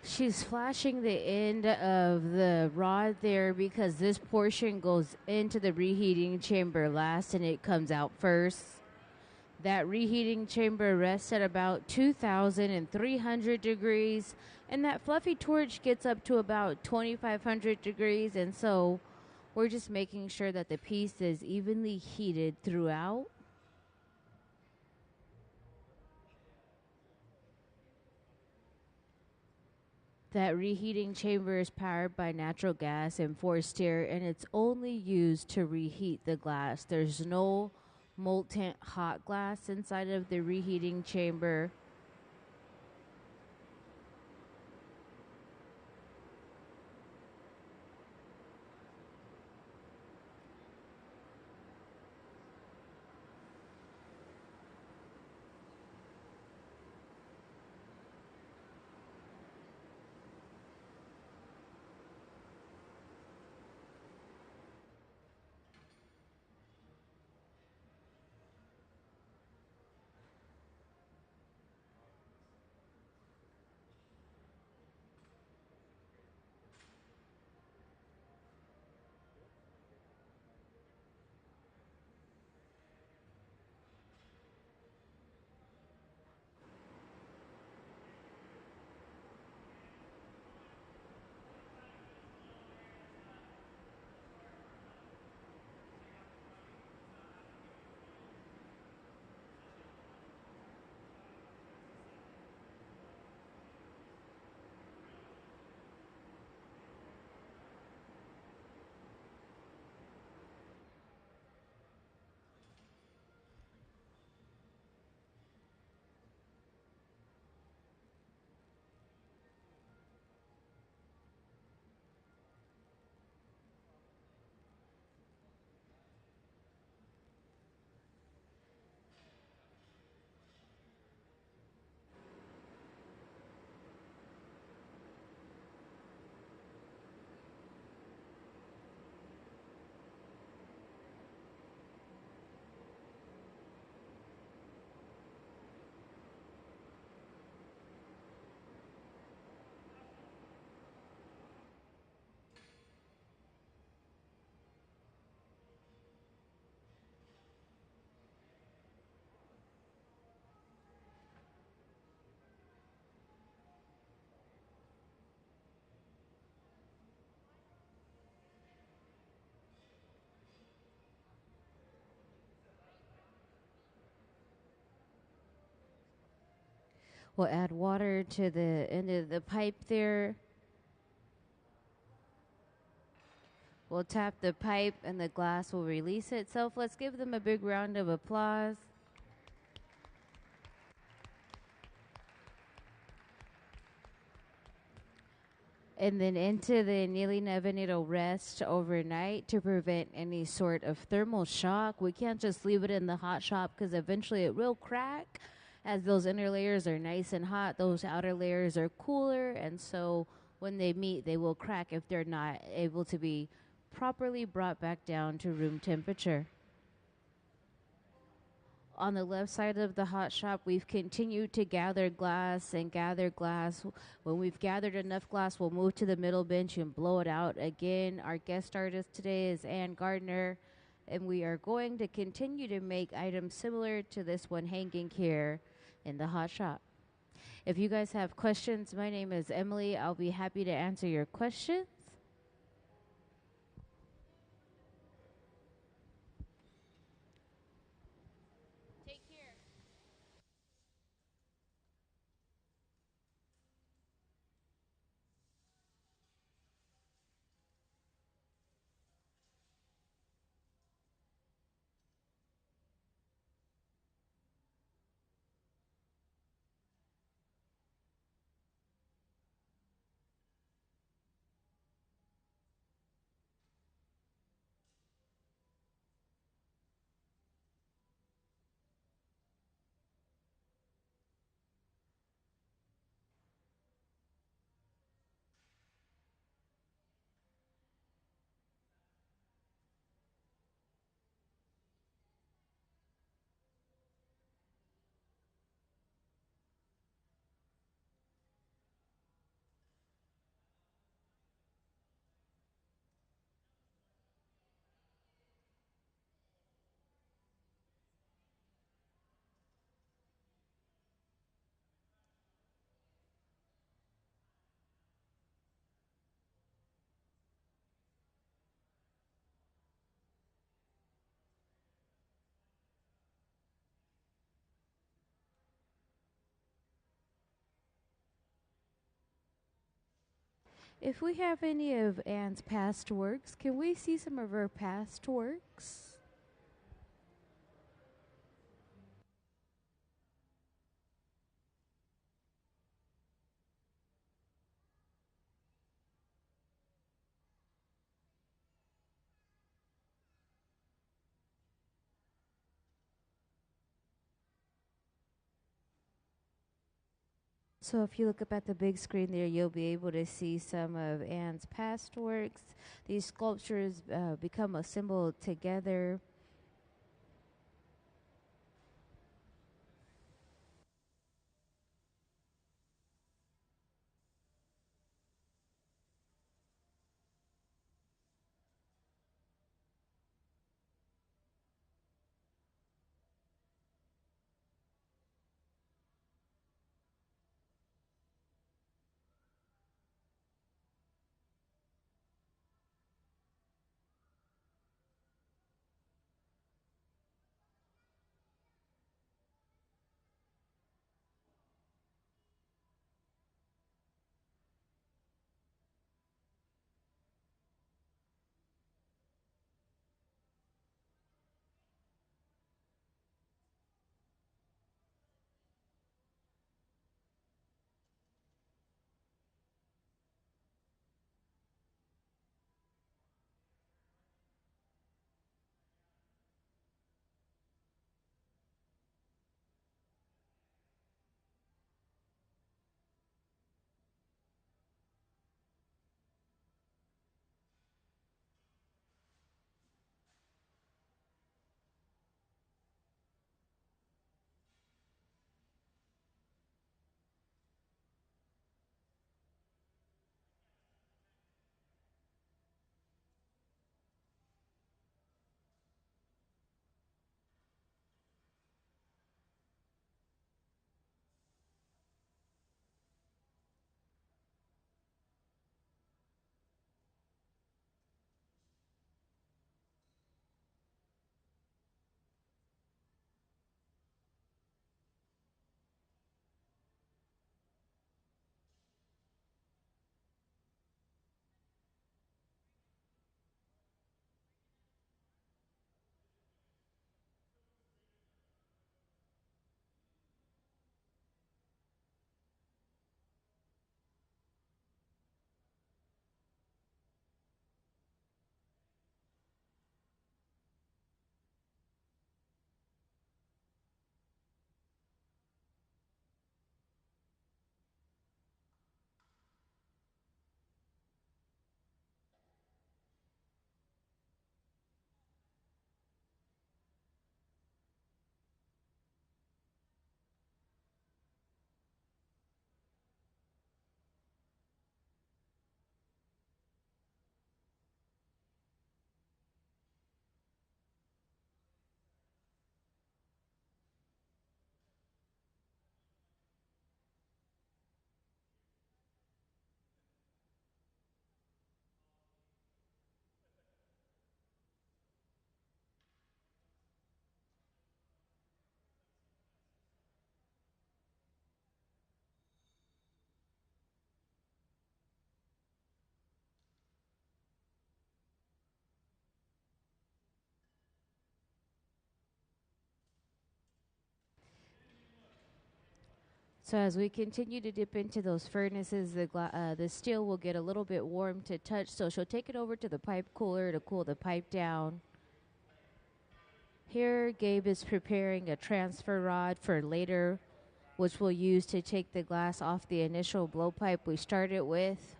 She's flashing the end of the rod there because this portion goes into the reheating chamber last and it comes out first. That reheating chamber rests at about 2,300 degrees, and that fluffy torch gets up to about 2,500 degrees, and so we're just making sure that the piece is evenly heated throughout. That reheating chamber is powered by natural gas and forced air, and it's only used to reheat the glass. There's no molten hot glass inside of the reheating chamber. We'll add water to the end of the pipe there. We'll tap the pipe and the glass will release itself. Let's give them a big round of applause. And then into the annealing oven, it'll rest overnight to prevent any sort of thermal shock. We can't just leave it in the hot shop because eventually it will crack. As those inner layers are nice and hot, those outer layers are cooler, and so when they meet, they will crack if they're not able to be properly brought back down to room temperature. On the left side of the hot shop, we've continued to gather glass and gather glass. When we've gathered enough glass, we'll move to the middle bench and blow it out again. Our guest artist today is Ann Gardner, and we are going to continue to make items similar to this one hanging here in the hot shop. If you guys have questions, my name is Emily. I'll be happy to answer your questions. If we have any of Anne's past works, can we see some of her past works? So if you look up at the big screen there, you'll be able to see some of Anne's past works. These sculptures become assembled together. So as we continue to dip into those furnaces, the steel will get a little bit warm to touch. So she'll take it over to the pipe cooler to cool the pipe down. Here, Gabe is preparing a transfer rod for later, which we'll use to take the glass off the initial blowpipe we started with.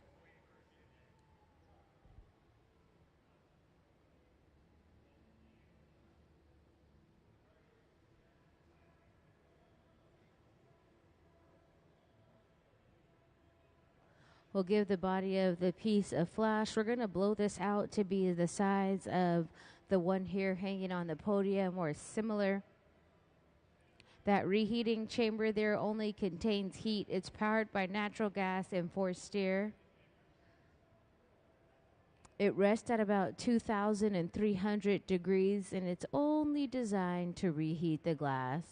We'll give the body of the piece a flash. We're going to blow this out to be the size of the one here hanging on the podium or similar. That reheating chamber there only contains heat. It's powered by natural gas and forced air. It rests at about 2,300 degrees, and it's only designed to reheat the glass.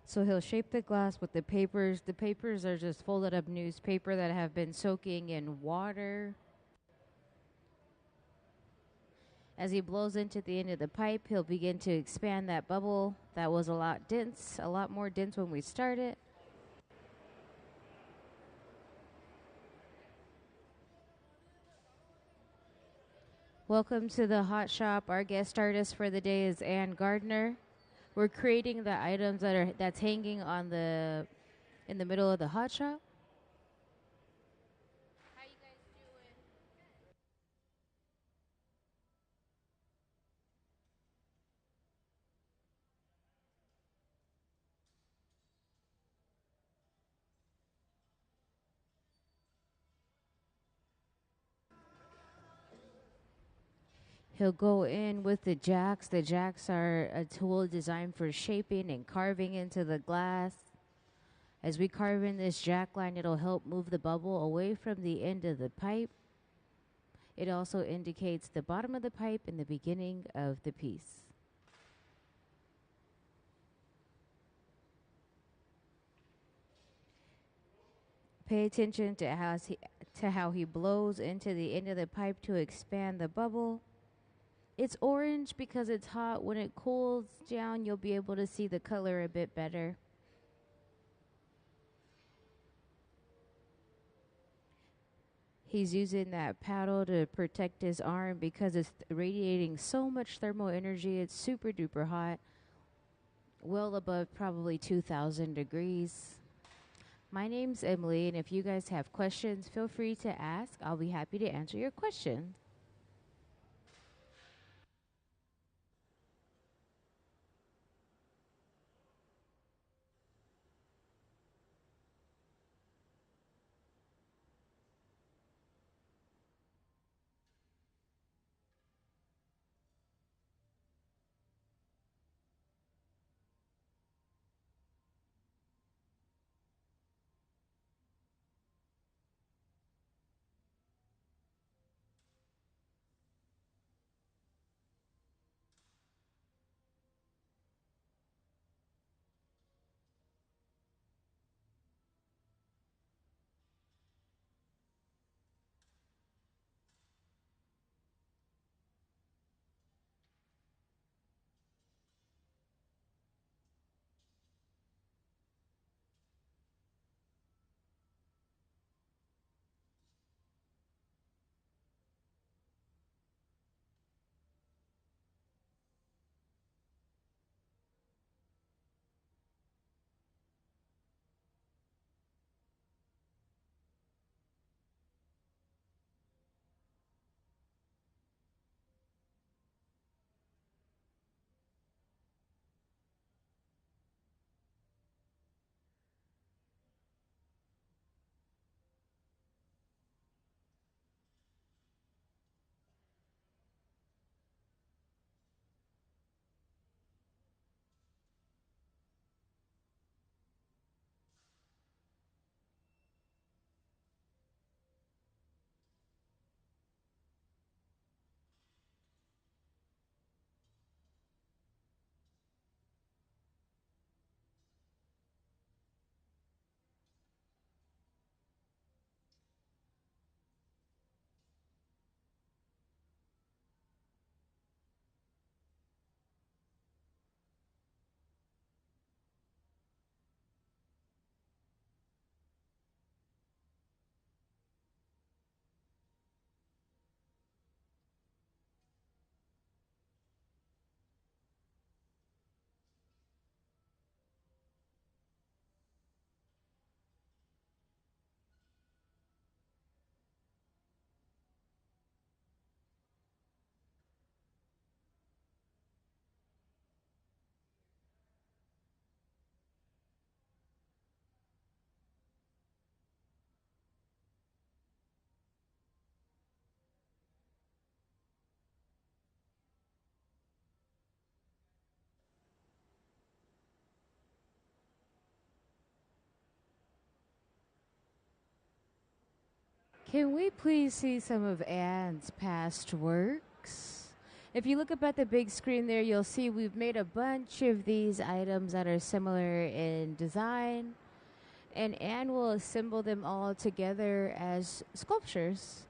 So he'll shape the glass with the papers. The papers are just folded up newspaper that have been soaking in water. As he blows into the end of the pipe, he'll begin to expand that bubble. That was a lot more dense when we started. Welcome to the hot shop. Our guest artist for the day is Ann Gardner. We're creating the items that's hanging on in the middle of the hot shop. How you guys doing? He'll go in with the jacks. The jacks are a tool designed for shaping and carving into the glass. As we carve in this jack line, it'll help move the bubble away from the end of the pipe. It also indicates the bottom of the pipe and the beginning of the piece. Pay attention to how he blows into the end of the pipe to expand the bubble. It's orange because it's hot. When it cools down, you'll be able to see the color a bit better. He's using that paddle to protect his arm because it's radiating so much thermal energy. It's super duper hot, well above probably 2,000 degrees. My name's Emily, and if you guys have questions, feel free to ask. I'll be happy to answer your question. Can we please see some of Anne's past works? If you look up at the big screen there, you'll see we've made a bunch of these items that are similar in design, and Anne will assemble them all together as sculptures.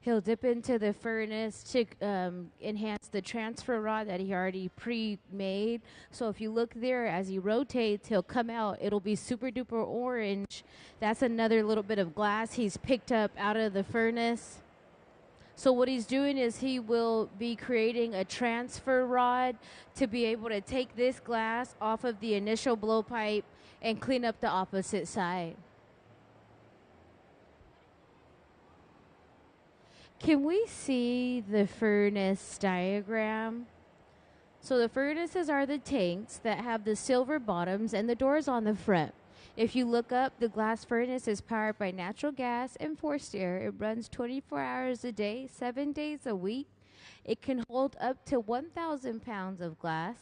He'll dip into the furnace to enhance the transfer rod that he already pre-made. So if you look there, as he rotates, he'll come out. It'll be super duper orange. That's another little bit of glass he's picked up out of the furnace. So what he's doing is he will be creating a transfer rod to be able to take this glass off of the initial blowpipe and clean up the opposite side. Can we see the furnace diagram? So the furnaces are the tanks that have the silver bottoms and the doors on the front. If you look up, the glass furnace is powered by natural gas and forced air. It runs 24 hours a day, 7 days a week. It can hold up to 1,000 pounds of glass,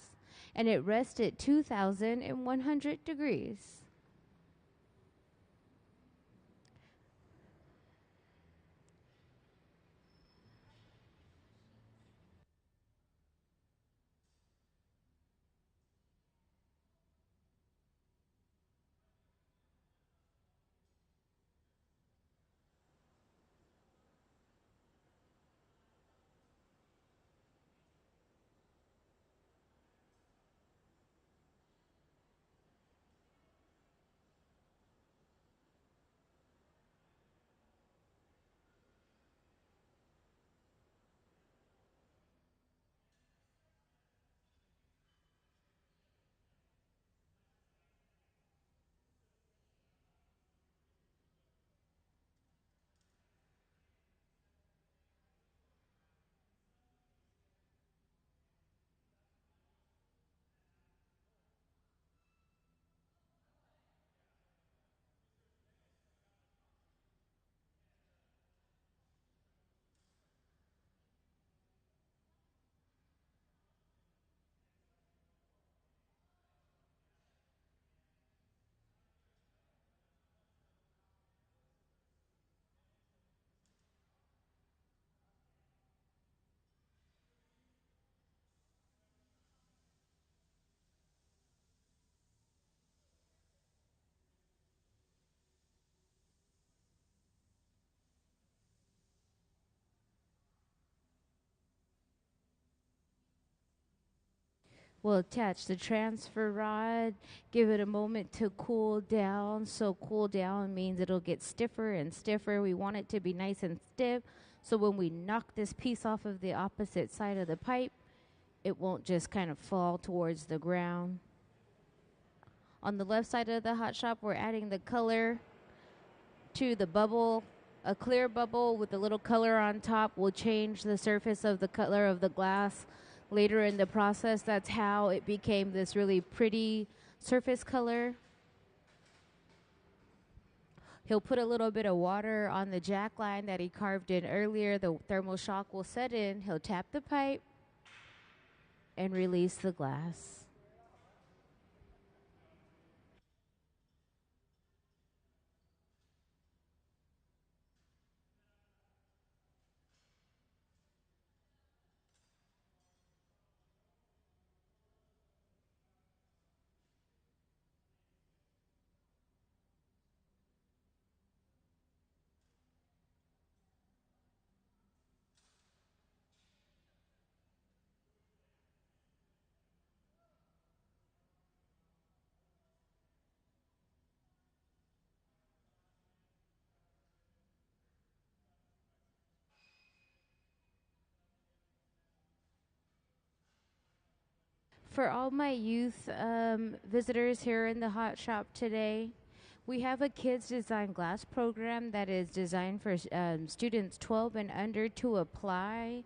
and it rests at 2,100 degrees. We'll attach the transfer rod, give it a moment to cool down. So cool down means it'll get stiffer and stiffer. We want it to be nice and stiff. So when we knock this piece off of the opposite side of the pipe, it won't just kind of fall towards the ground. On the left side of the hot shop, we're adding the color to the bubble. A clear bubble with a little color on top will change the surface of the color of the glass later in the process. That's how it became this really pretty surface color. He'll put a little bit of water on the jack line that he carved in earlier. The thermal shock will set in. He'll tap the pipe and release the glass. For all my youth visitors here in the hot shop today, we have a kids design glass program that is designed for students 12 and under to apply.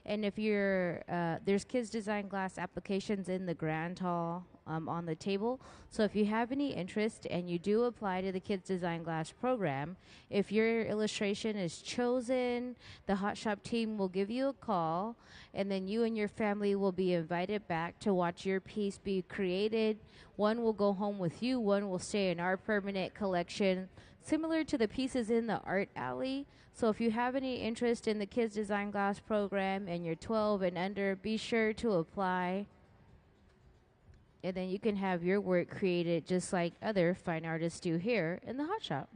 And if you're, there's kids design glass applications in the grand hall on the table. So if you have any interest and you do apply to the kids design glass program, if your illustration is chosen, the hot shop team will give you a call, and then you and your family will be invited back to watch your piece be created. One will go home with you, one will stay in our permanent collection, similar to the pieces in the art alley. So if you have any interest in the Kids Design Glass program and you're 12 and under, be sure to apply. And then you can have your work created just like other fine artists do here in the hot shop.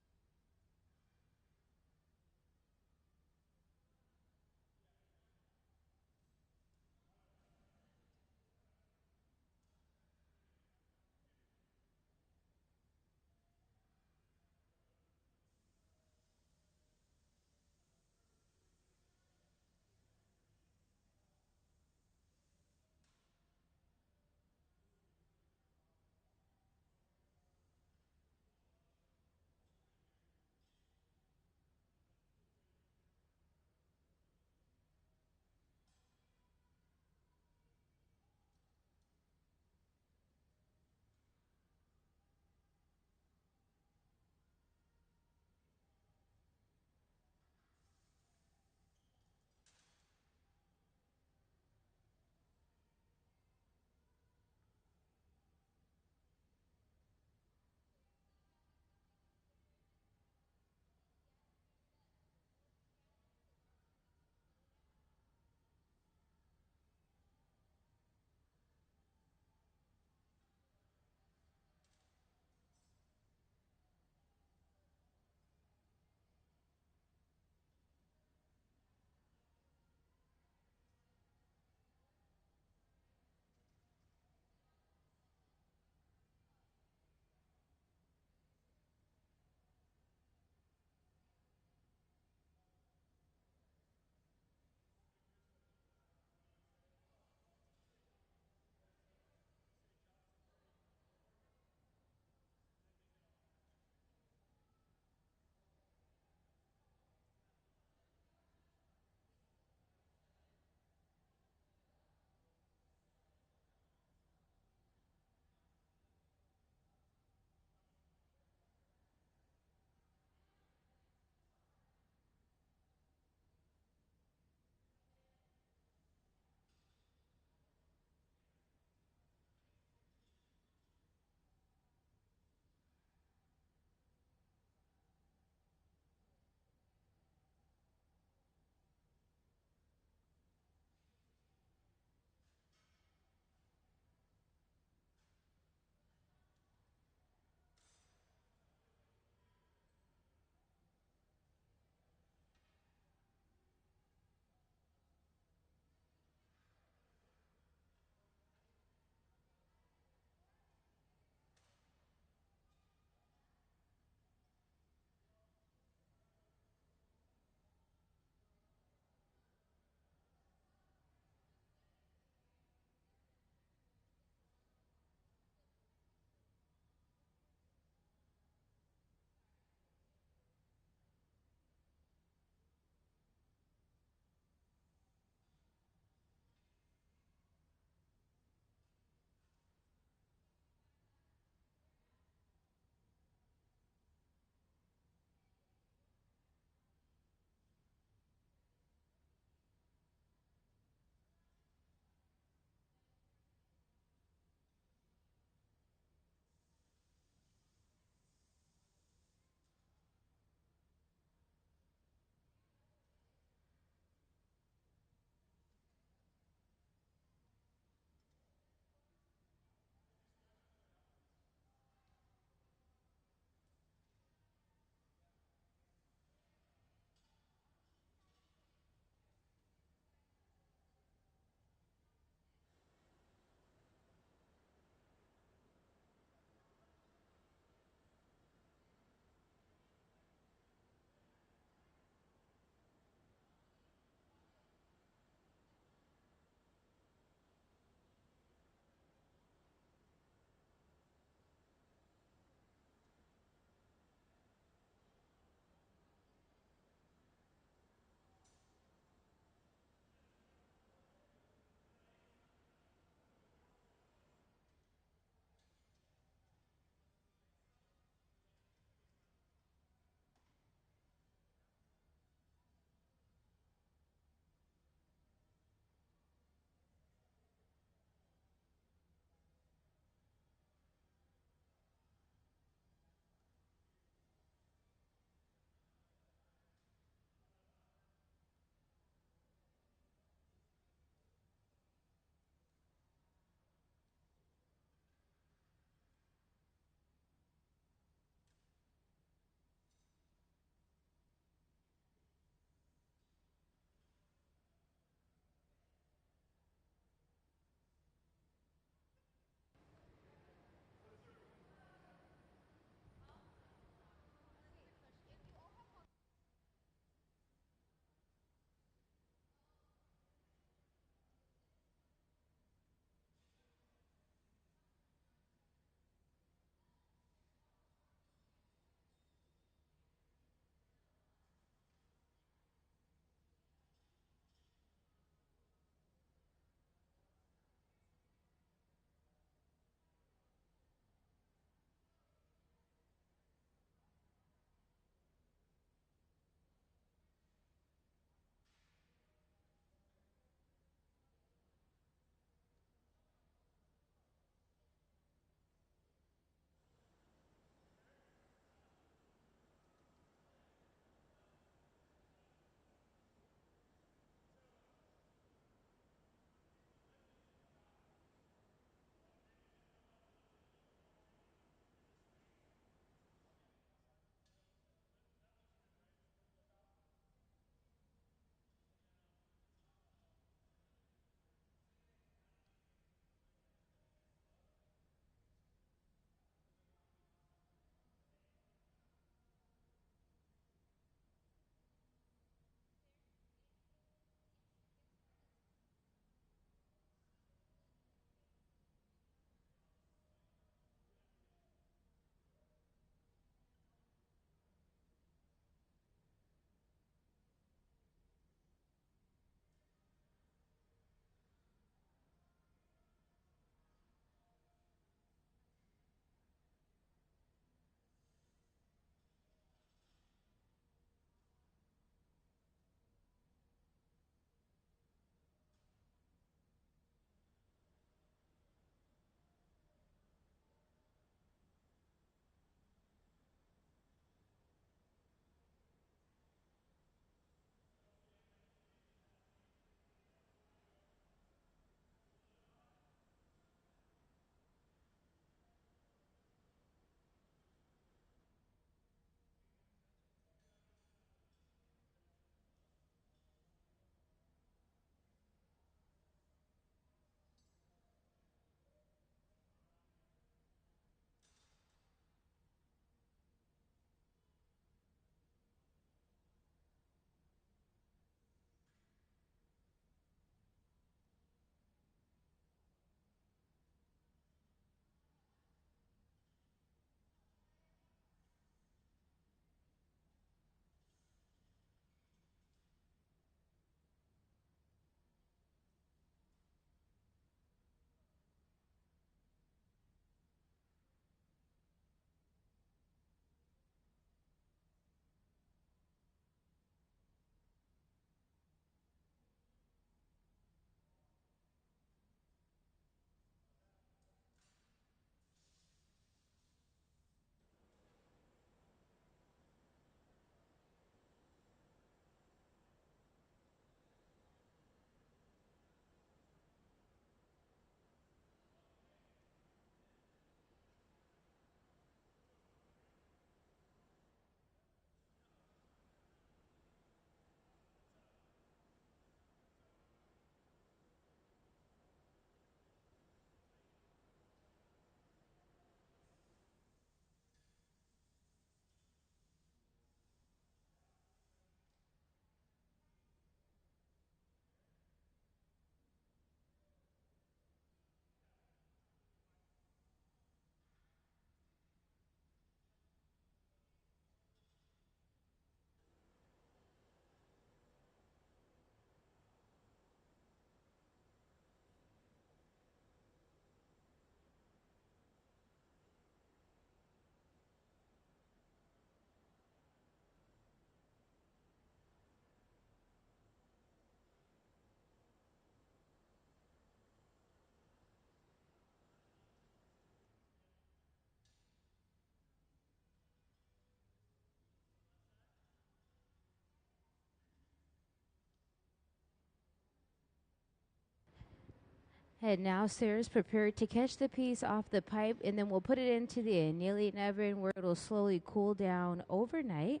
And now Sarah's prepared to catch the piece off the pipe, and then we'll put it into the annealing oven where it'll slowly cool down overnight.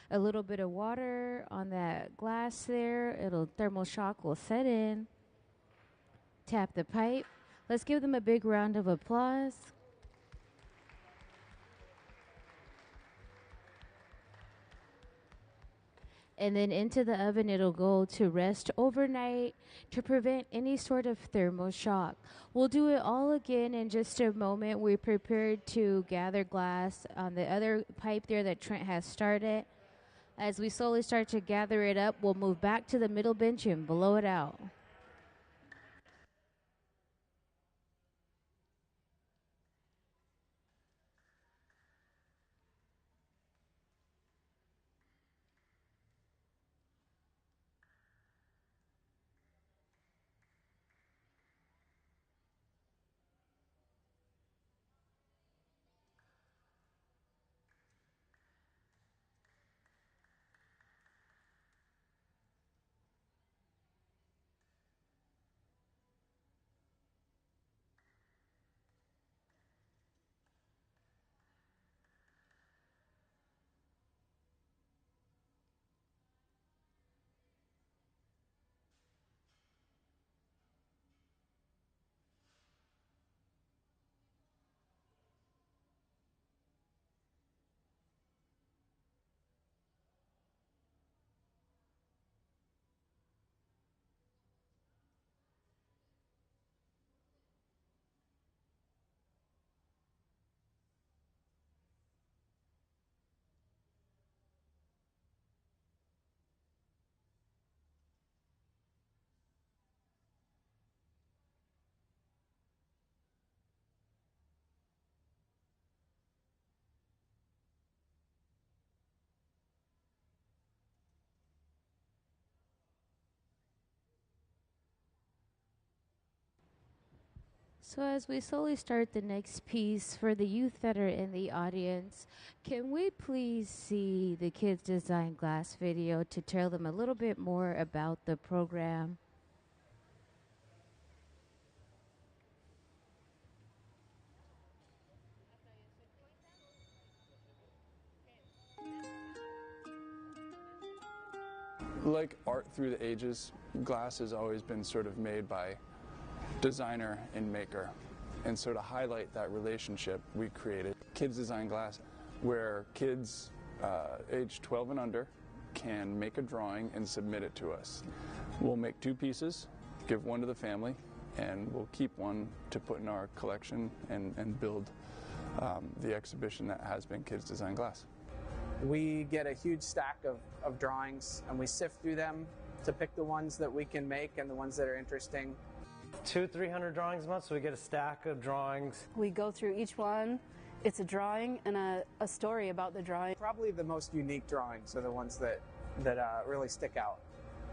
A little bit of water on that glass there, thermal shock will set in. Tap the pipe. Let's give them a big round of applause. And then into the oven it'll go to rest overnight to prevent any sort of thermal shock. We'll do it all again in just a moment. We're prepared to gather glass on the other pipe there that Trent has started. As we slowly start to gather it up, we'll move back to the middle bench and blow it out. So as we slowly start the next piece, for the youth that are in the audience, can we please see the Kids Design Glass video to tell them a little bit more about the program? Like art through the ages, glass has always been sort of made by designer and maker. And so to highlight that relationship, we created Kids Design Glass, where kids age 12 and under can make a drawing and submit it to us. We'll make 2 pieces, give one to the family, and we'll keep one to put in our collection and build the exhibition that has been Kids Design Glass. We get a huge stack of drawings, and we sift through them to pick the ones that we can make and the ones that are interesting. 200-300 drawings a month, so we get a stack of drawings. We go through each one. It's a drawing and a story about the drawing. Probably the most unique drawings are the ones that really stick out.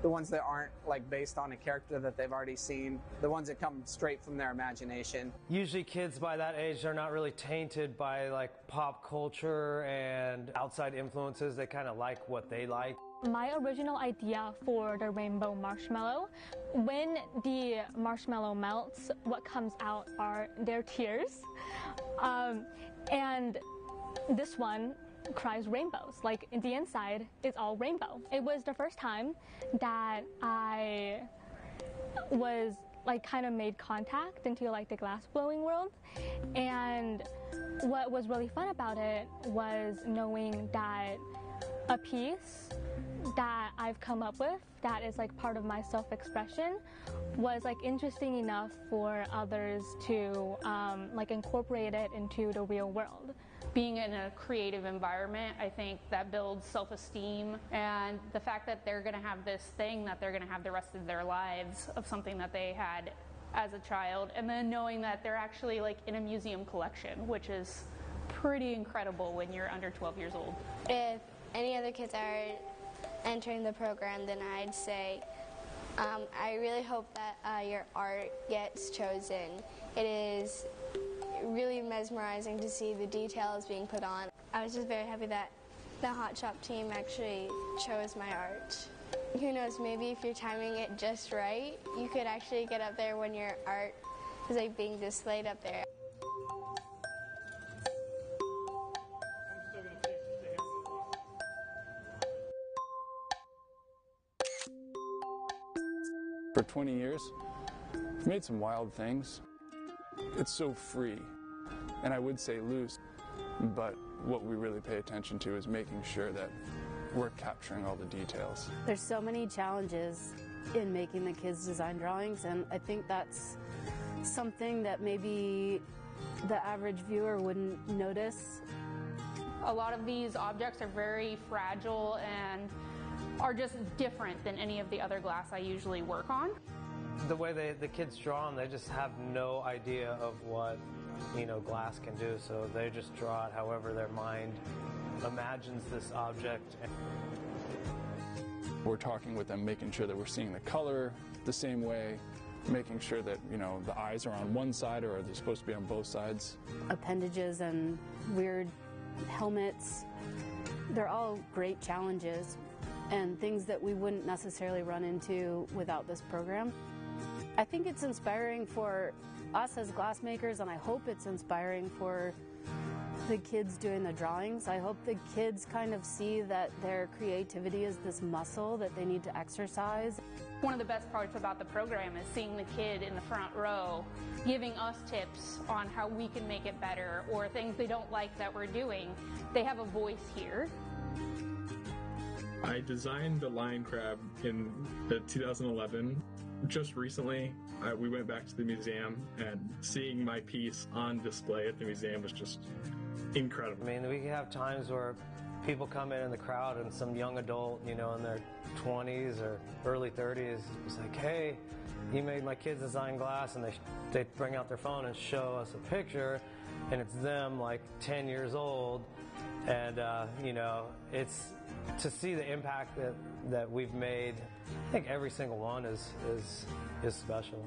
The ones that aren't like based on a character that they've already seen. The ones that come straight from their imagination. Usually kids by that age are not really tainted by like pop culture and outside influences. They kind of like what they like. My original idea for the rainbow marshmallow, when the marshmallow melts, what comes out are their tears. And this one cries rainbows. Like the inside is all rainbow. It was the first time that I was like kind of made contact into like the glass blowing world. And what was really fun about it was knowing that a piece that I've come up with that is like part of my self-expression was like interesting enough for others to like incorporate it into the real world. Being in a creative environment, I think that builds self-esteem, and the fact that they're going to have this thing that they're going to have the rest of their lives of something that they had as a child, and then knowing that they're actually like in a museum collection, which is pretty incredible when you're under 12 years old. If any other kids are entering the program, then I'd say I really hope that your art gets chosen. It is really mesmerizing to see the details being put on. I was just very happy that the Hot Shop team actually chose my art. who knows, maybe if you're timing it just right, you could actually get up there when your art is like being displayed up there. For 20 years, I've made some wild things. It's so free, and I would say loose, but what we really pay attention to is making sure that we're capturing all the details. There's so many challenges in making the kids' design drawings, and I think that's something that maybe the average viewer wouldn't notice. A lot of these objects are very fragile and are just different than any of the other glass I usually work on. The way the kids draw them, they just have no idea of what, glass can do, so they just draw it however their mind imagines this object. We're talking with them, making sure that we're seeing the color the same way, making sure that, the eyes are on one side or are they supposed to be on both sides. Appendages and weird helmets, they're all great challenges and things that we wouldn't necessarily run into without this program. I think it's inspiring for us as glassmakers, and I hope it's inspiring for the kids doing the drawings. I hope the kids kind of see that their creativity is this muscle that they need to exercise. One of the best parts about the program is seeing the kid in the front row giving us tips on how we can make it better or things they don't like that we're doing. They have a voice here. I designed the lion crab in 2011. Just recently, we went back to the museum, and seeing my piece on display at the museum was just incredible. I mean, we have times where people come in the crowd and some young adult, in their 20s or early 30s, is like, hey, he made my kids design glass, and they bring out their phone and show us a picture, and it's them like 10 years old, and it's to see the impact that we've made. I think every single one is special.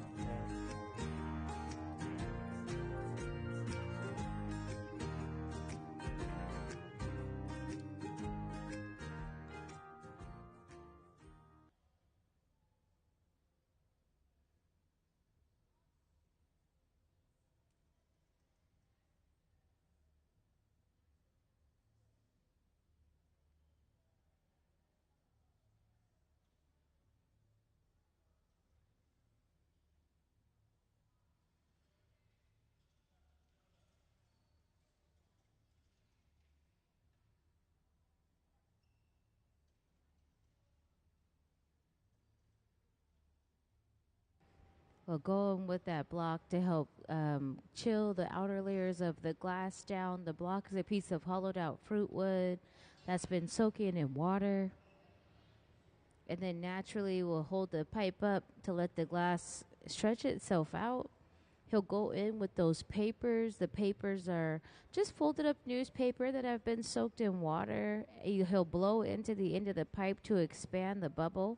We'll go in with that block to help chill the outer layers of the glass down. The block is a piece of hollowed out fruit wood that's been soaking in water. And then naturally we'll hold the pipe up to let the glass stretch itself out. He'll go in with those papers. The papers are just folded up newspaper that have been soaked in water. He'll blow into the end of the pipe to expand the bubble.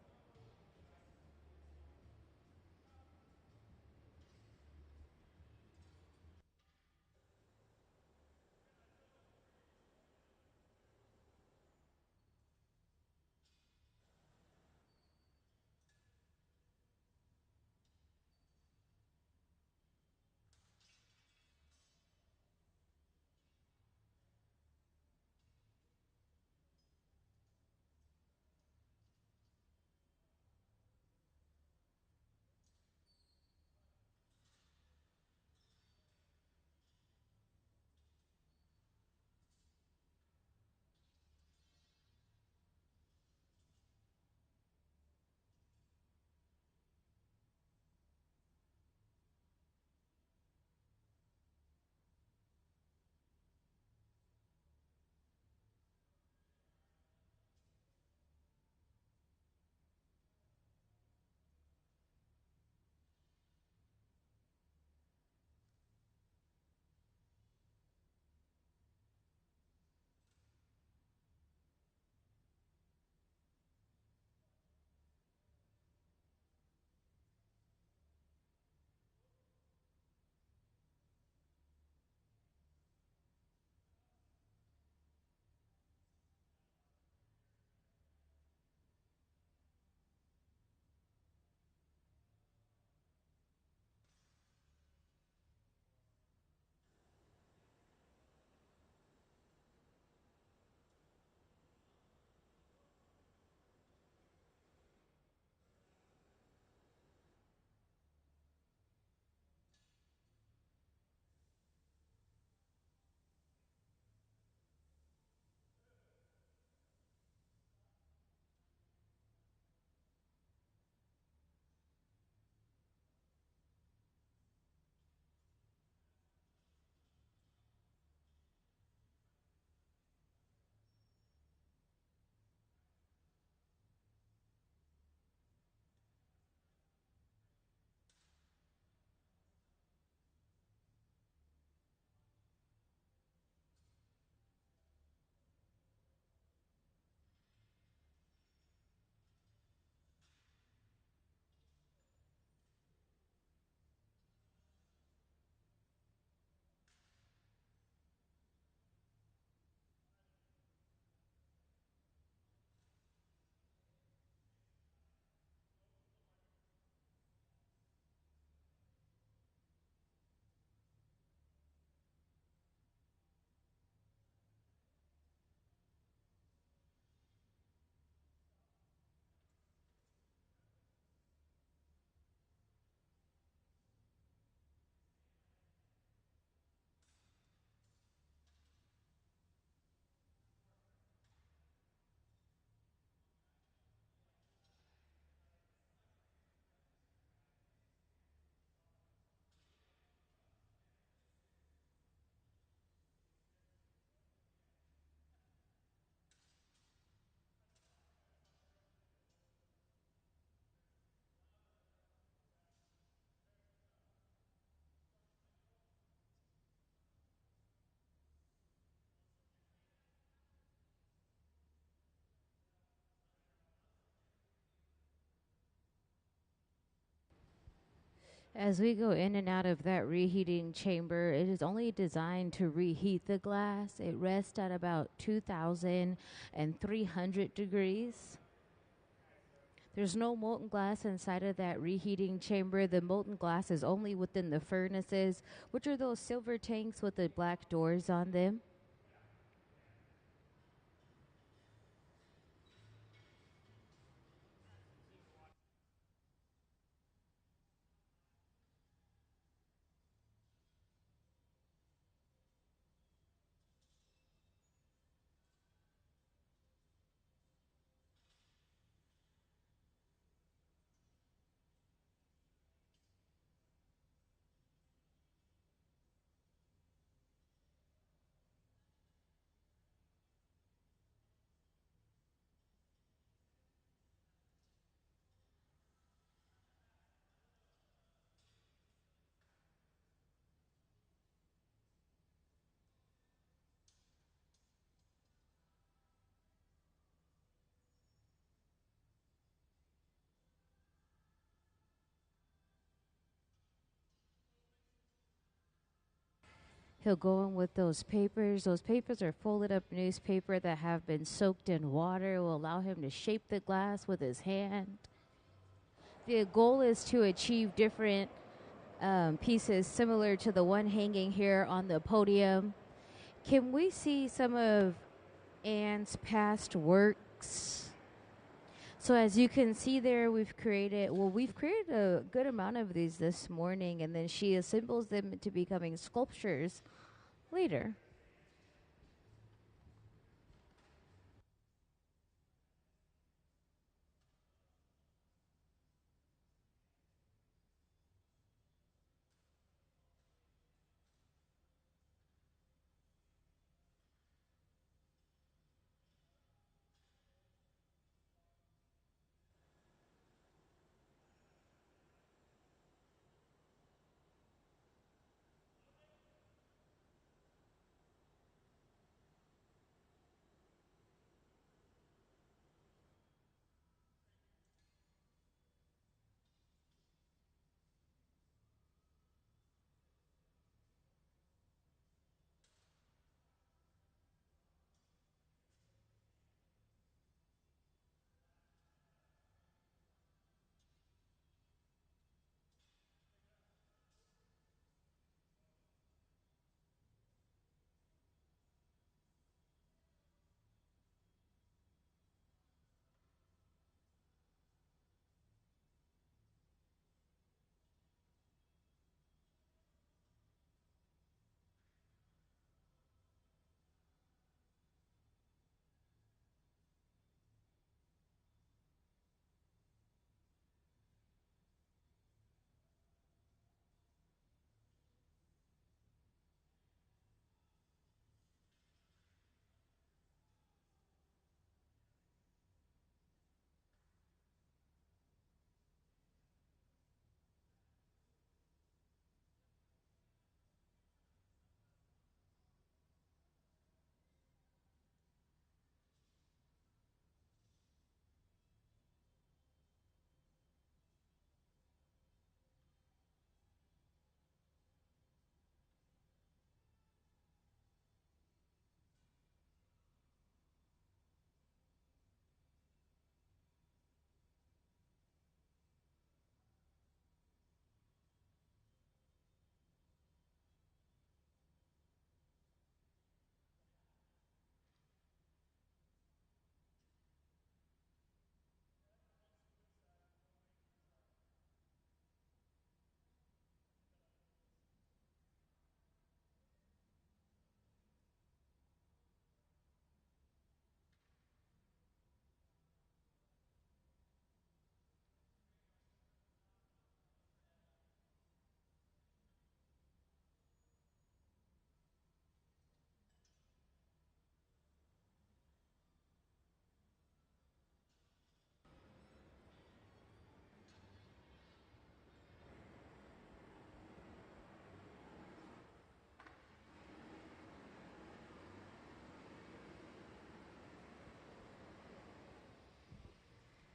As we go in and out of that reheating chamber, it is only designed to reheat the glass. It rests at about 2,300 degrees. There's no molten glass inside of that reheating chamber. The molten glass is only within the furnaces, which are those silver tanks with the black doors on them. He'll go in with those papers. Those papers are folded up newspaper that have been soaked in water. It will allow him to shape the glass with his hand. The goal is to achieve different pieces similar to the one hanging here on the podium. Can we see some of Anne's past works? So as you can see there, we've created a good amount of these this morning, and then she assembles them into becoming sculptures later.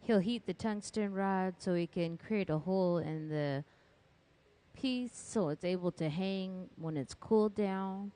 He'll heat the tungsten rod so he can create a hole in the piece so it's able to hang when it's cooled down.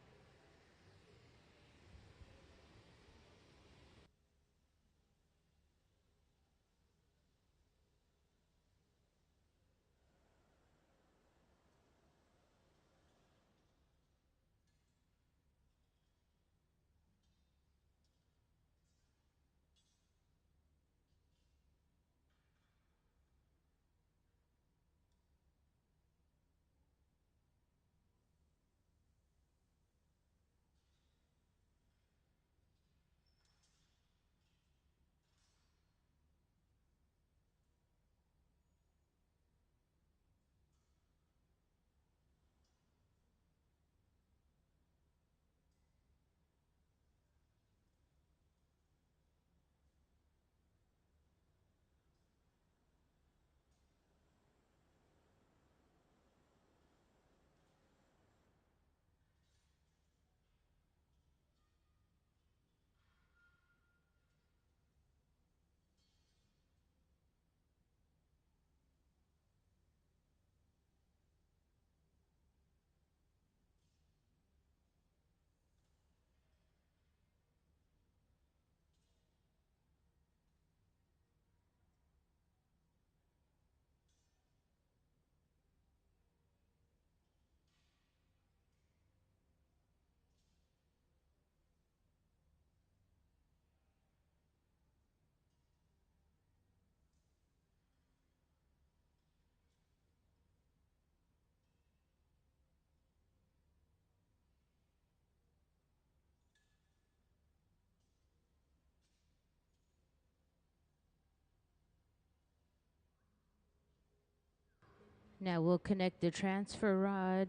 Now we'll connect the transfer rod.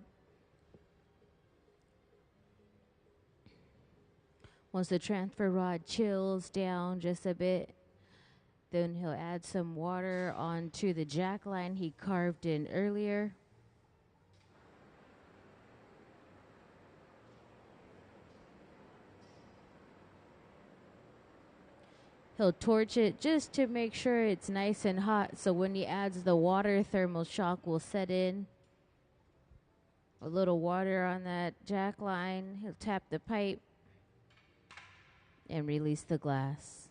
Once the transfer rod chills down just a bit, then he'll add some water onto the jack line he carved in earlier. He'll torch it just to make sure it's nice and hot, so when he adds the water, thermal shock will set in. A little water on that jack line. He'll tap the pipe and release the glass.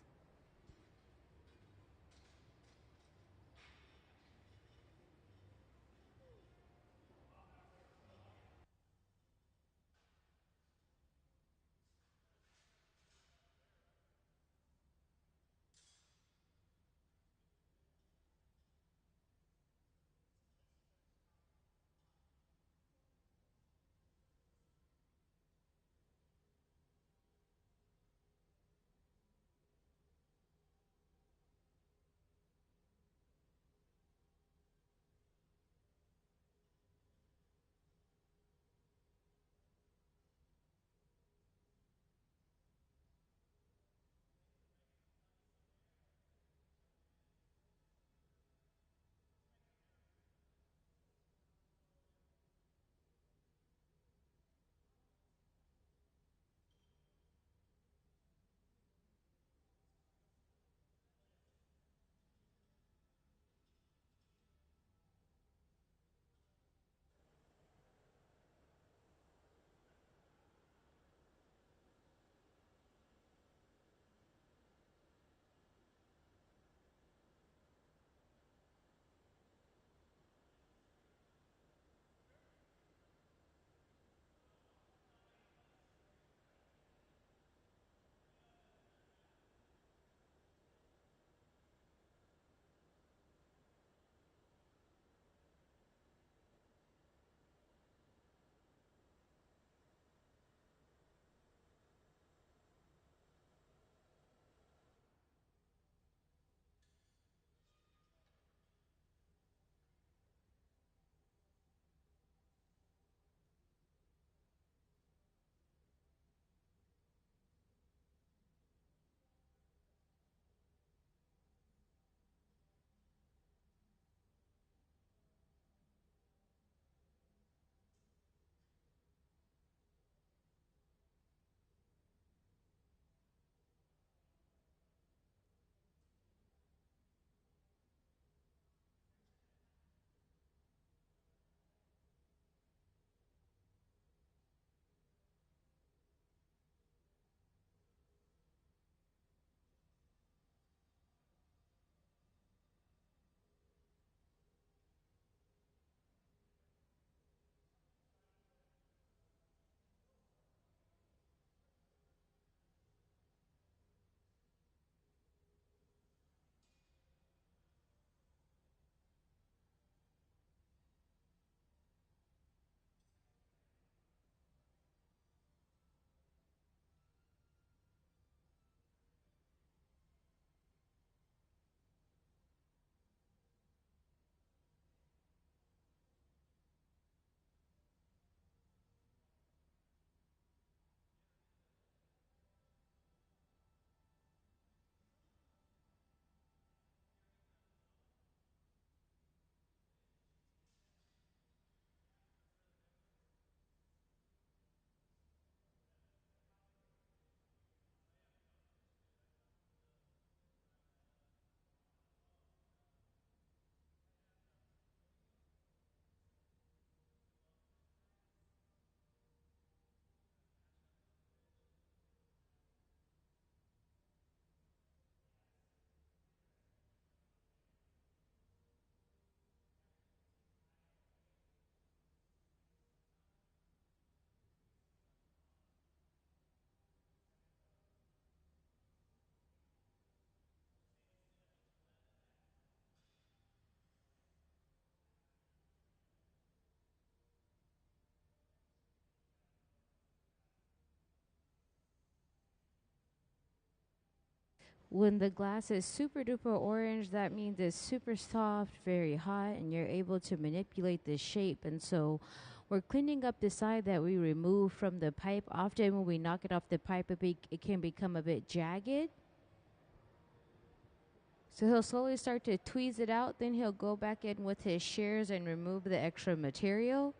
When the glass is super duper orange, that means it's super soft, very hot, and you're able to manipulate the shape. And so we're cleaning up the side that we removed from the pipe. Often when we knock it off the pipe, it can become a bit jagged. So he'll slowly start to tweeze it out. Then he'll go back in with his shears and remove the extra material.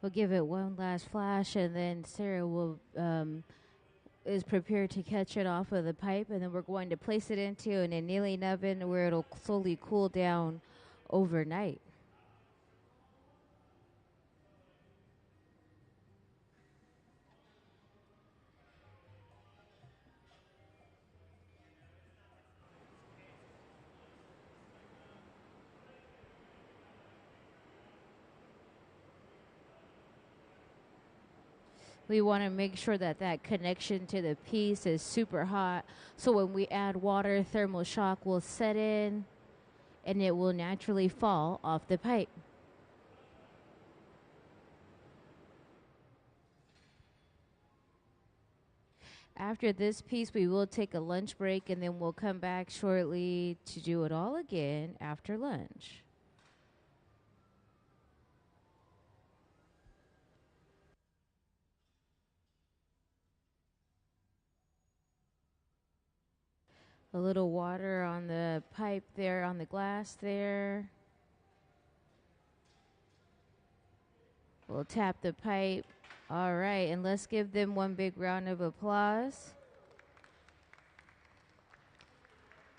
We'll give it one last flash, and then Sarah will is prepared to catch it off of the pipe, and then we're going to place it into an annealing oven where it'll slowly cool down overnight. We want to make sure that that connection to the piece is super hot. So when we add water, thermal shock will set in and it will naturally fall off the pipe. After this piece, we will take a lunch break and then we'll come back shortly to do it all again after lunch. A little water on the pipe there, on the glass there. We'll tap the pipe. All right, and let's give them one big round of applause.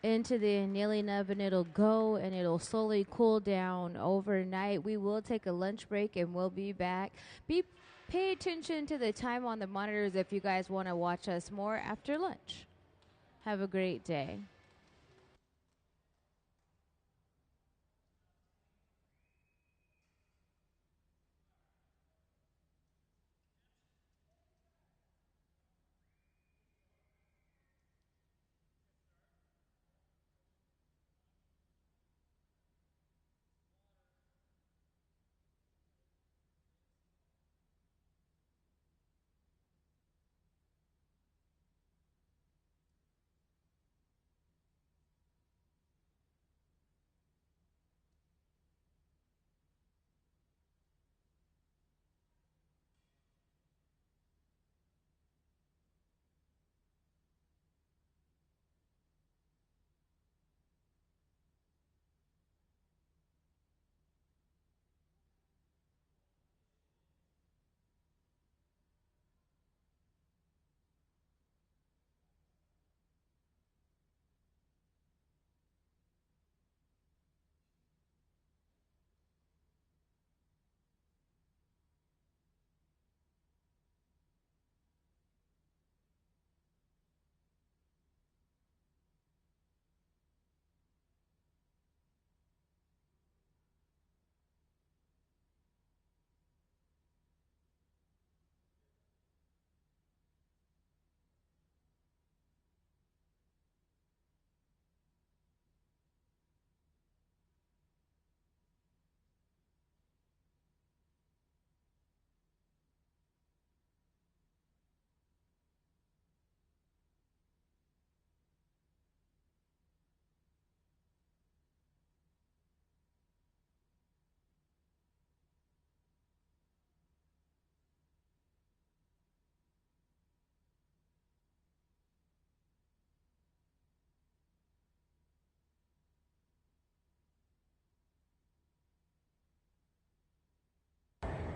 Into the annealing oven it'll go, and it'll slowly cool down overnight. We will take a lunch break, and we'll be back. Pay attention to the time on the monitors if you guys want to watch us more after lunch. Have a great day.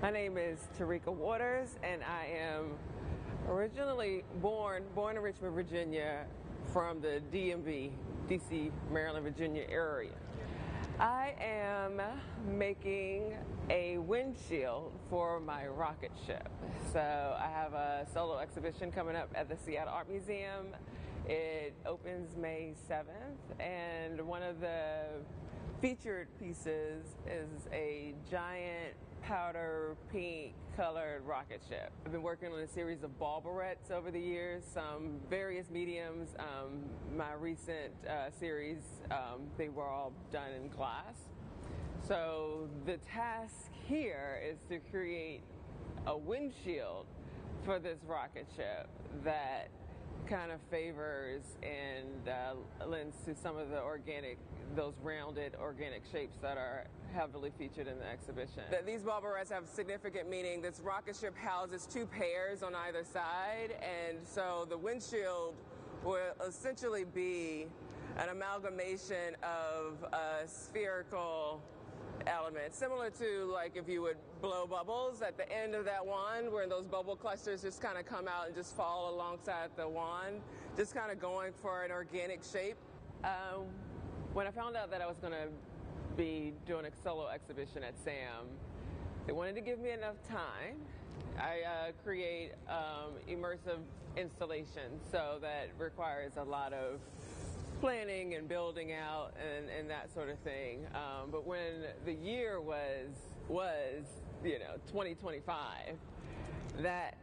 My name is Tarika Waters, and I am originally born in Richmond, Virginia, from the DMV, DC, Maryland, Virginia area. I am making a windshield for my rocket ship. So I have a solo exhibition coming up at the Seattle Art Museum. It opens May 7th, and one of the featured pieces is a giant powder pink colored rocket ship. I've been working on a series of ball barrettes over the years, some various mediums. My recent series, they were all done in glass. So the task here is to create a windshield for this rocket ship that kind of favors and lends to some of the those rounded organic shapes that are heavily featured in the exhibition. These ball barrettes have significant meaning. This rocket ship houses two pairs on either side, and so the windshield will essentially be an amalgamation of a spherical element, similar to like if you would blow bubbles at the end of that wand, where those bubble clusters just kind of come out and just fall alongside the wand, just kind of going for an organic shape. When I found out that I was going to be doing a solo exhibition at SAM, they wanted to give me enough time. I create immersive installations, so that requires a lot of planning and building out and that sort of thing. But when the year was 2025, that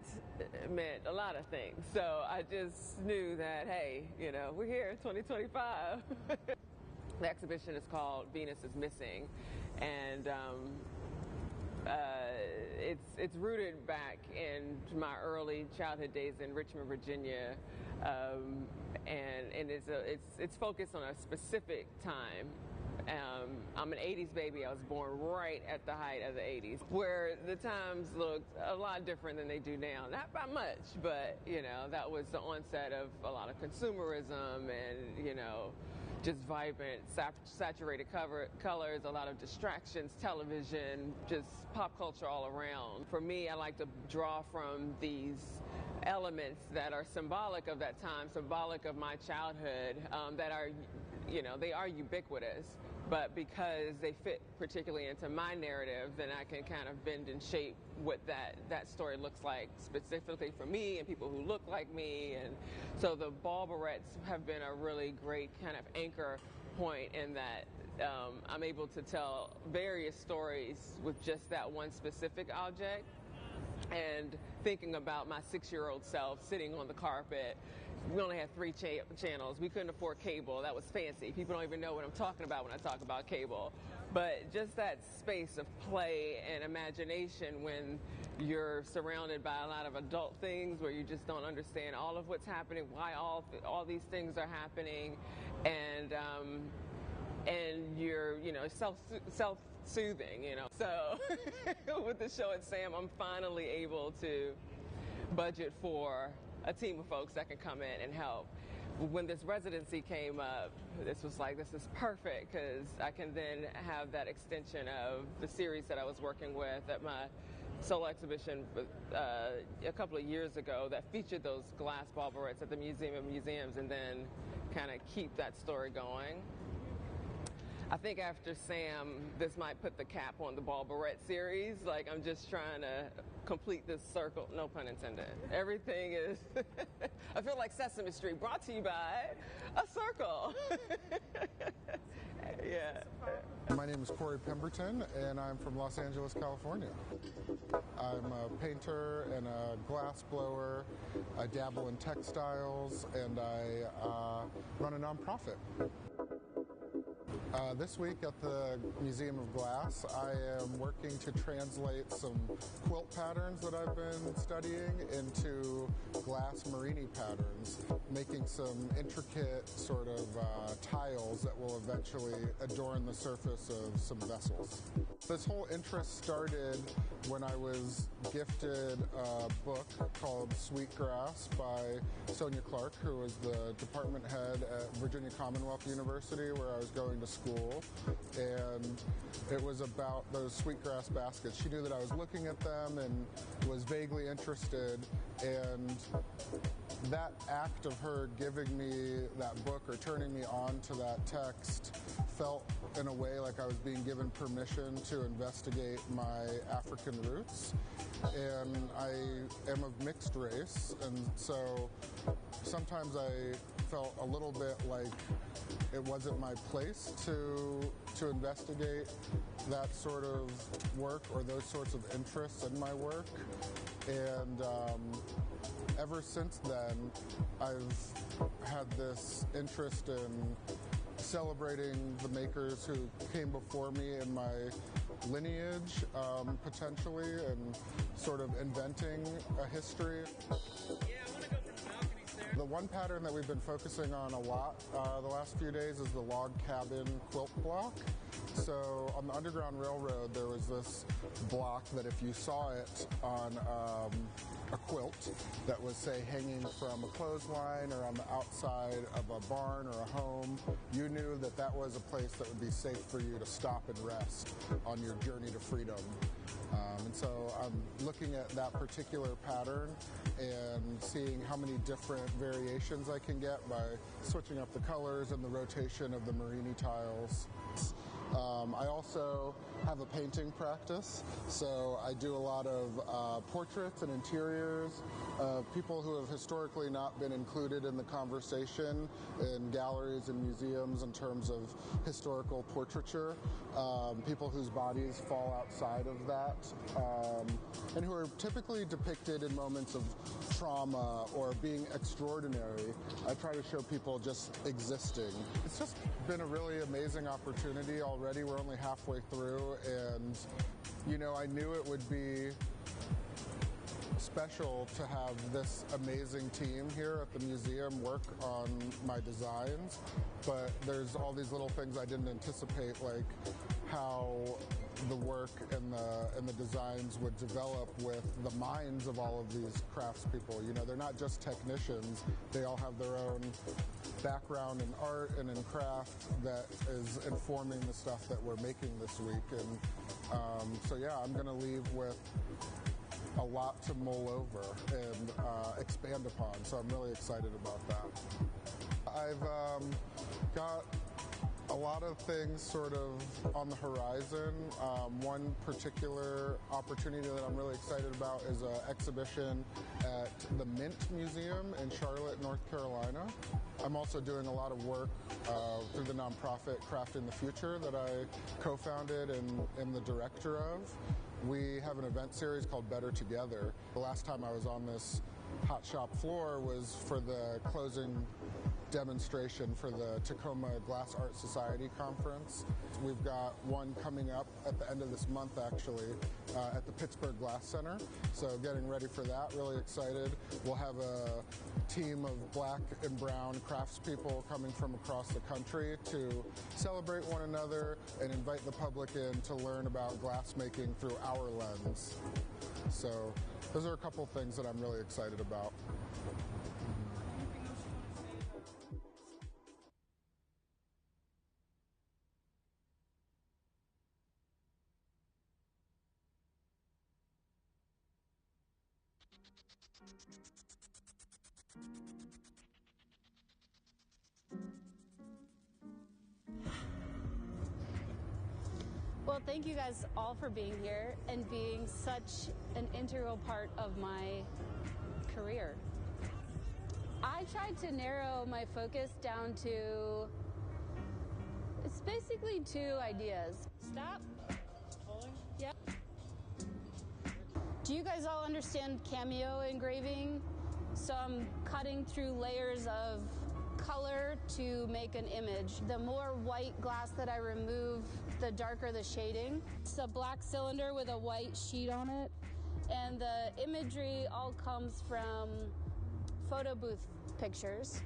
meant a lot of things. So I just knew that, hey, we're here, 2025. The exhibition is called Venus is Missing, and it's rooted back in my early childhood days in Richmond, Virginia, and it's focused on a specific time. I'm an 80s baby. I was born right at the height of the 80s, where the times looked a lot different than they do now. Not by much, but that was the onset of a lot of consumerism and just vibrant, saturated colors, a lot of distractions, television, just pop culture all around. For me, I like to draw from these elements that are symbolic of that time, symbolic of my childhood, that are, they are ubiquitous, but because they fit particularly into my narrative, then I can kind of bend and shape what that story looks like specifically for me and people who look like me. And so the ball barrettes have been a really great kind of anchor point in that I'm able to tell various stories with just that one specific object. And thinking about my 6-year-old self sitting on the carpet, we only had 3 channels. We couldn't afford cable. That was fancy. People don't even know what I'm talking about when I talk about cable. But just that space of play and imagination when you're surrounded by a lot of adult things where you just don't understand all of what's happening, why all these things are happening, and you're self-soothing, So with the show at SAM, I'm finally able to budget for a team of folks that can come in and help. When this residency came up, this was like, this is perfect, because I can then have that extension of the series that I was working with at my solo exhibition a couple of years ago that featured those glass ball barrettes at the Museum of Museums, and then kind of keep that story going. I think after SAM, this might put the cap on the ball barrette series. Like, I'm just trying to complete this circle, no pun intended. Everything is, I feel like Sesame Street, brought to you by a circle. Yeah. My name is Corey Pemberton, and I'm from Los Angeles, California. I'm a painter and a glass blower. I dabble in textiles, and I run a nonprofit. This week at the Museum of Glass, I am working to translate some quilt patterns that I've been studying into glass Marini patterns, making some intricate sort of tiles that will eventually adorn the surface of some vessels. This whole interest started when I was gifted a book called Sweetgrass by Sonia Clark, who was the department head at Virginia Commonwealth University, where I was going to school, and it was about those sweetgrass baskets. She knew that I was looking at them and was vaguely interested, and that act of her giving me that book or turning me on to that text felt in a way like I was being given permission to investigate my African roots. And I am of mixed race, and so sometimes I felt a little bit like it wasn't my place to investigate that sort of work or those sorts of interests in my work. And ever since then, I've had this interest in celebrating the makers who came before me in my lineage, potentially, and sort of inventing a history. The one pattern that we've been focusing on a lot the last few days is the log cabin quilt block. So on the Underground Railroad, there was this block that if you saw it on a quilt that was, say, hanging from a clothesline or on the outside of a barn or a home, you knew that that was a place that would be safe for you to stop and rest on your journey to freedom. And so I'm looking at that particular pattern and seeing how many different variations I can get by switching up the colors and the rotation of the Marini tiles. I also have a painting practice, so I do a lot of portraits and interiors of people who have historically not been included in the conversation in galleries and museums in terms of historical portraiture, people whose bodies fall outside of that, and who are typically depicted in moments of trauma or being extraordinary. I try to show people just existing. It's just been a really amazing opportunity already. We're only halfway through, and you know, I knew it would be special to have this amazing team here at the museum work on my designs, but there's all these little things I didn't anticipate, like how the work and the designs would develop with the minds of all of these craftspeople. You know, they're not just technicians, they all have their own background in art and in craft that is informing the stuff that we're making this week. And so yeah, I'm gonna leave with a lot to mull over and expand upon, so I'm really excited about that. I've got a lot of things sort of on the horizon. One particular opportunity that I'm really excited about is an exhibition at the Mint Museum in Charlotte, North Carolina. I'm also doing a lot of work through the nonprofit Crafting the Future that I co-founded and am the director of. We have an event series called Better Together. The last time I was on this hot shop floor was for the closing demonstration for the Tacoma Glass Art Society conference. We've got one coming up at the end of this month, actually, at the Pittsburgh Glass Center. So getting ready for that, really excited. We'll have a team of black and brown craftspeople coming from across the country to celebrate one another and invite the public in to learn about glassmaking through our lens. So those are a couple things that I'm really excited about. Well, thank you guys all for being here and being such an integral part of my career. I tried to narrow my focus down to, it's basically two ideas. Stop. Yep. Do you guys all understand cameo engraving? So I'm cutting through layers of color to make an image. The more white glass that I remove, the darker the shading. It's a black cylinder with a white sheet on it, and the imagery all comes from photo booth pictures.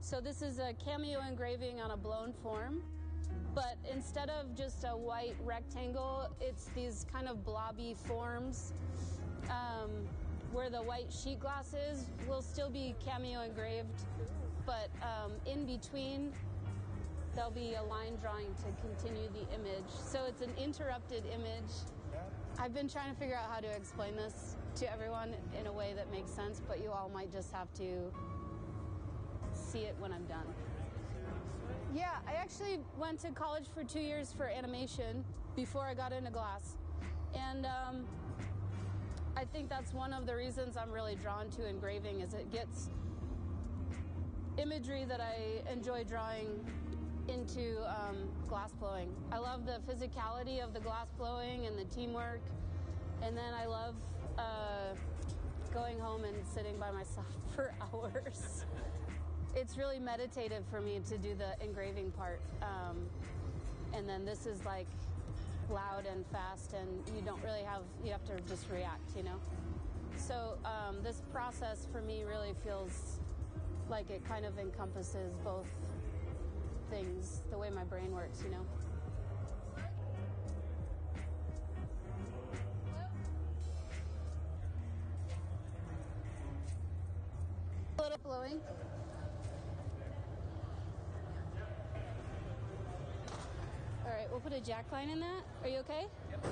So this is a cameo engraving on a blown form, but instead of just a white rectangle, it's these kind of blobby forms. Where the white sheet glass is will still be cameo engraved, but in between there'll be a line drawing to continue the image. So it's an interrupted image. I've been trying to figure out how to explain this to everyone in a way that makes sense, but you all might just have to see it when I'm done. Yeah, I actually went to college for 2 years for animation before I got into glass. And I think that's one of the reasons I'm really drawn to engraving, is it gets imagery that I enjoy drawing into glass blowing. I love the physicality of the glass blowing and the teamwork, and then I love going home and sitting by myself for hours. It's really meditative for me to do the engraving part, and then this is like loud and fast, and you don't really have, you have to just react, you know? So this process for me really feels like it kind of encompasses both things, the way my brain works, you know. A little blowing. All right, we'll put a jack line in that. Are you okay? Yep.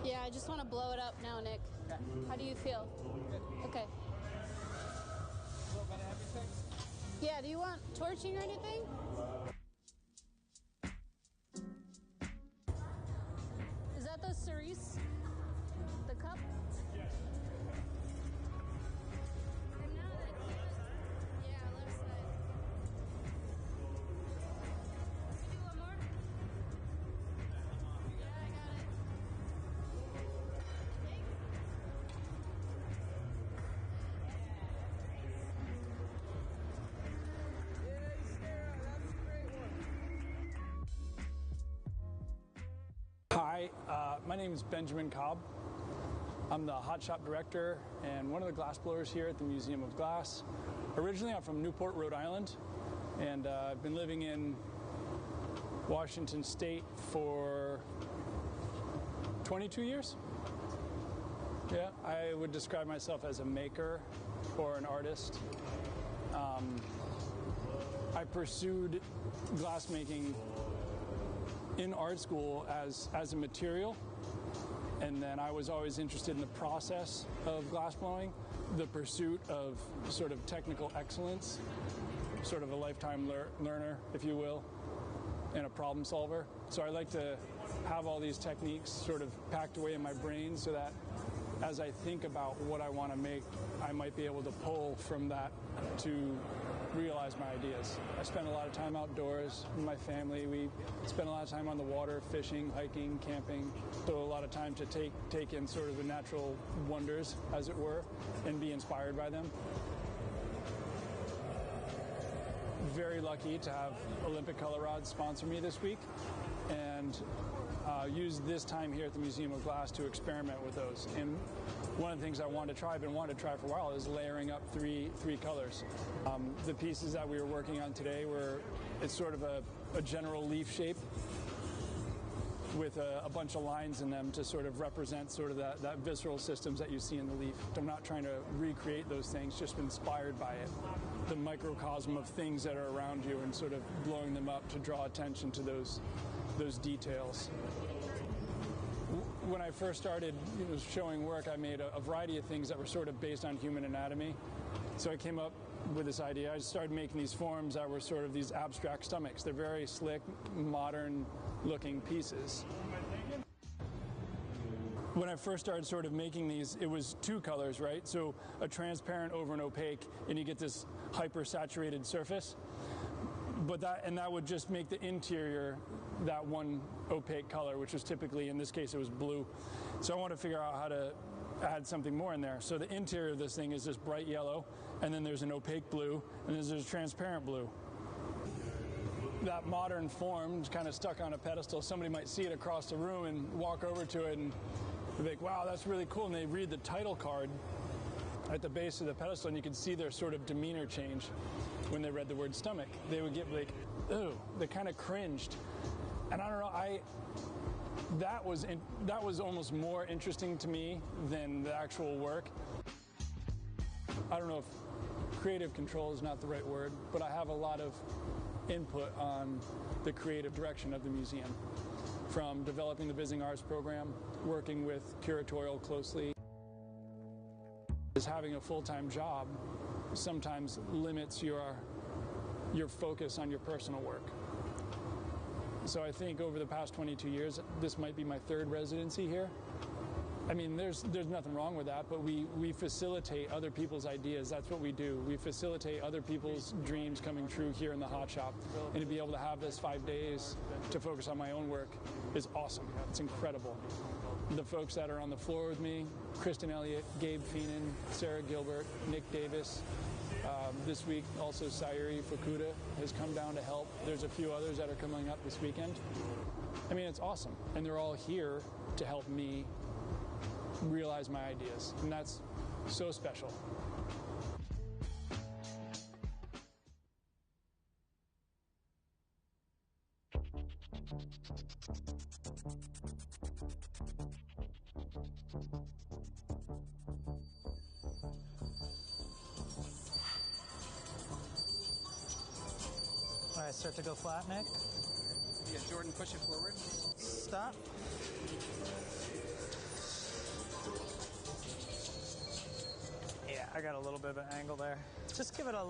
Yeah, I just want to blow it up now, Nick. Okay. How do you feel? Good. Okay. Yeah, do you want torching or anything? Is that the cerise? The cup? Yes. And now that, yeah, left side. Can you do one more? Yeah, I got it. Hi, my name is Benjamin Cobb. I'm the hot shop director and one of the glass blowers here at the Museum of Glass. Originally, I'm from Newport, Rhode Island, and I've been living in Washington State for 22 years. Yeah, I would describe myself as a maker or an artist. I pursued glassmaking in art school as a material, and then I was always interested in the process of glass blowing, the pursuit of sort of technical excellence, sort of a lifetime learner, if you will, and a problem solver. So I like to have all these techniques sort of packed away in my brain so that as I think about what I want to make, I might be able to pull from that to realize my ideas. I spend a lot of time outdoors with my family. We spend a lot of time on the water, fishing, hiking, camping. So a lot of time to take in sort of the natural wonders, as it were, and be inspired by them. Very lucky to have Olympic Color Rods sponsor me this week, and use this time here at the Museum of Glass to experiment with those. And one of the things I've been wanting to try for a while is layering up three colors. The pieces that we were working on today it's sort of a general leaf shape with a bunch of lines in them to sort of represent sort of that visceral systems that you see in the leaf. I'm not trying to recreate those things, just inspired by it. The microcosm of things that are around you and sort of blowing them up to draw attention to those details. When I first started showing work, I made a variety of things that were sort of based on human anatomy. So I came up with this idea. I started making these forms that were sort of these abstract stomachs. They're very slick, modern-looking pieces. When I first started sort of making these, it was two colors, right? So a transparent over an opaque, and you get this hyper-saturated surface. But that would just make the interior that one opaque color, which was typically, in this case, it was blue. So I want to figure out how to add something more in there. So the interior of this thing is this bright yellow, and then there's an opaque blue, and then there's a transparent blue. That modern form is kind of stuck on a pedestal. Somebody might see it across the room and walk over to it and be like, wow, that's really cool. And they read the title card at the base of the pedestal, and you can see their sort of demeanor change when they read the word stomach. They would get like, ooh, they kind of cringed. And I don't know, that was almost more interesting to me than the actual work. I don't know if creative control is not the right word, but I have a lot of input on the creative direction of the museum, from developing the Visiting Arts program, working with curatorial closely. Having a full-time job sometimes limits your focus on your personal work. So I think over the past 22 years, this might be my third residency here. I mean, there's nothing wrong with that, but we facilitate other people's ideas. That's what we do. We facilitate other people's dreams coming true here in the hot shop. And to be able to have this 5 days to focus on my own work is awesome. It's incredible. The folks that are on the floor with me, Kristen Elliott, Gabe Feenan, Sarah Gilbert, Nick Davis, This week, also Sayuri Fukuda has come down to help. There's a few others that are coming up this weekend. I mean, it's awesome. And they're all here to help me realize my ideas. And that's so special. All right, start to go flat, Nick. Yeah, Jordan, push it forward. Stop. Yeah, I got a little bit of an angle there. Just give it a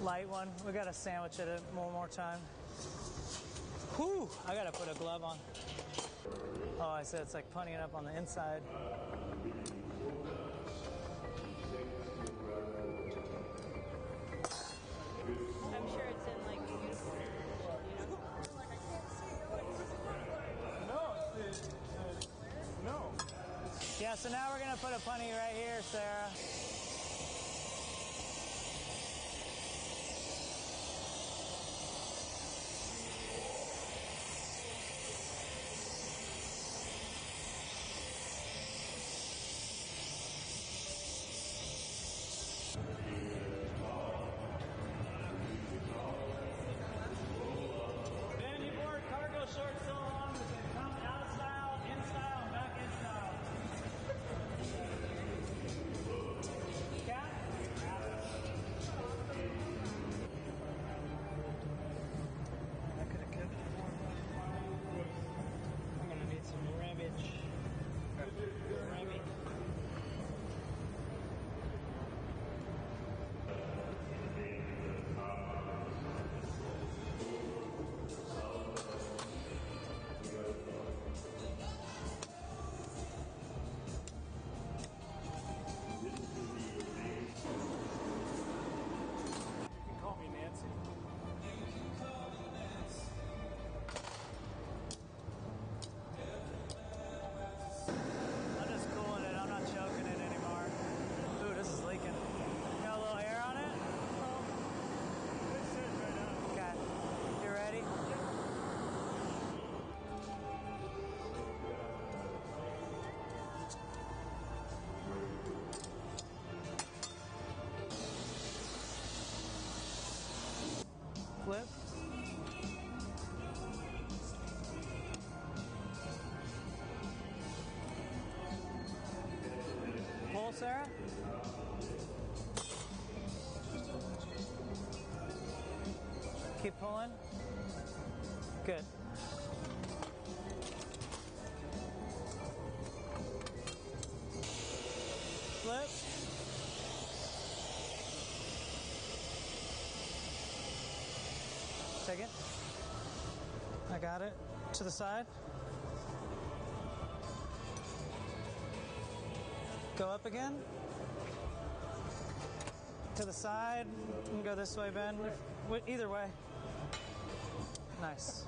light one. We got to sandwich it one more time. Whew, I got to put a glove on. Oh, I said it's like punting it up on the inside. I'm sure it's in like beautiful, No. Yeah, so now we're going to put a punny right here, Sarah. Ben, you wore cargo shorts so long, we can come out of style, in style, and back in style. Cat? I could have kept it more. I'm going to need some rabbage. Rabbit. You can call me Nancy. I'm just cooling it. I'm not choking it anymore. Ooh, this is leaking. Got a little air on it? It's sitting right now. Okay. You ready? Flip. Pull, Sarah. Keep pulling. Good. Flip. Take it. I got it. To the side. Go up again. To the side. You can go this way, Ben. Either way. Nice.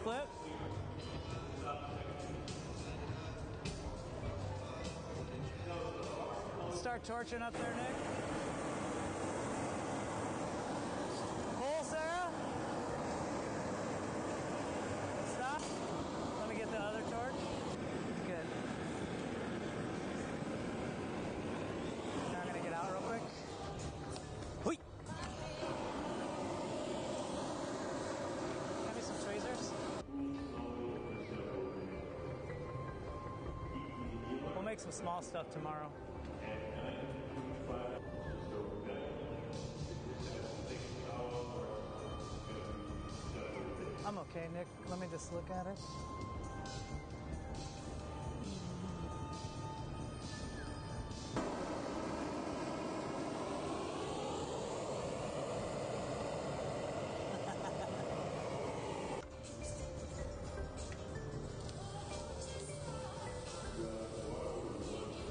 Flip. Start torching up there, Nick. Pull, Sarah. Stop. Let me get the other torch. Good. Now I'm going to get out real quick. Hui. Have me some tweezers. We'll make some small stuff tomorrow. I'm okay, Nick. Let me just look at it.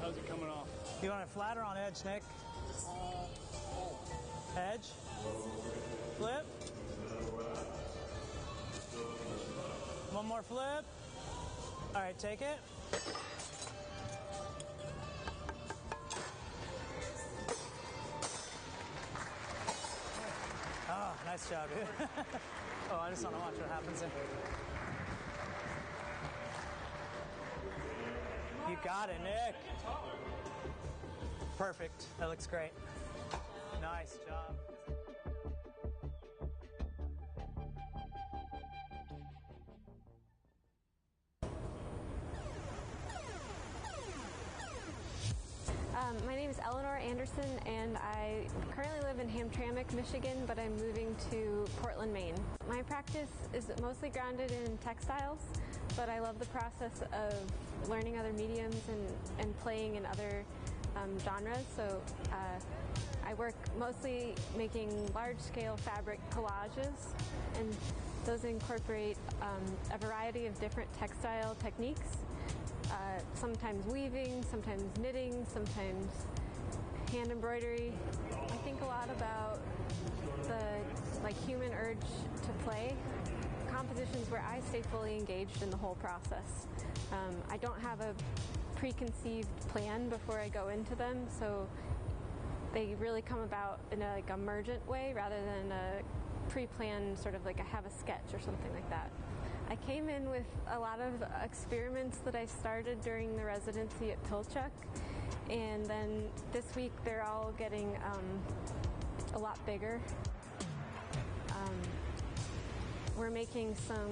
How's it coming off? You want it flat or on edge, Nick? Edge. Flip. One more flip. All right, take it. Nice job, dude. Oh, I just want to watch what happens there. You got it, Nick. Perfect. That looks great. Nice job. My name is Eleanor Anderson, and I currently live in Hamtramck, Michigan, but I'm moving to Portland, Maine. My practice is mostly grounded in textiles, but I love the process of learning other mediums and playing in other genres. So I work mostly making large-scale fabric collages, and those incorporate a variety of different textile techniques. Sometimes weaving, sometimes knitting, sometimes hand embroidery. I think a lot about the human urge to play. Compositions where I stay fully engaged in the whole process. I don't have a preconceived plan before I go into them, so they really come about in a emergent way rather than a pre-planned sort of like I have a sketch or something like that. I came in with a lot of experiments that I started during the residency at Pilchuck, and then this week they're all getting a lot bigger. We're making some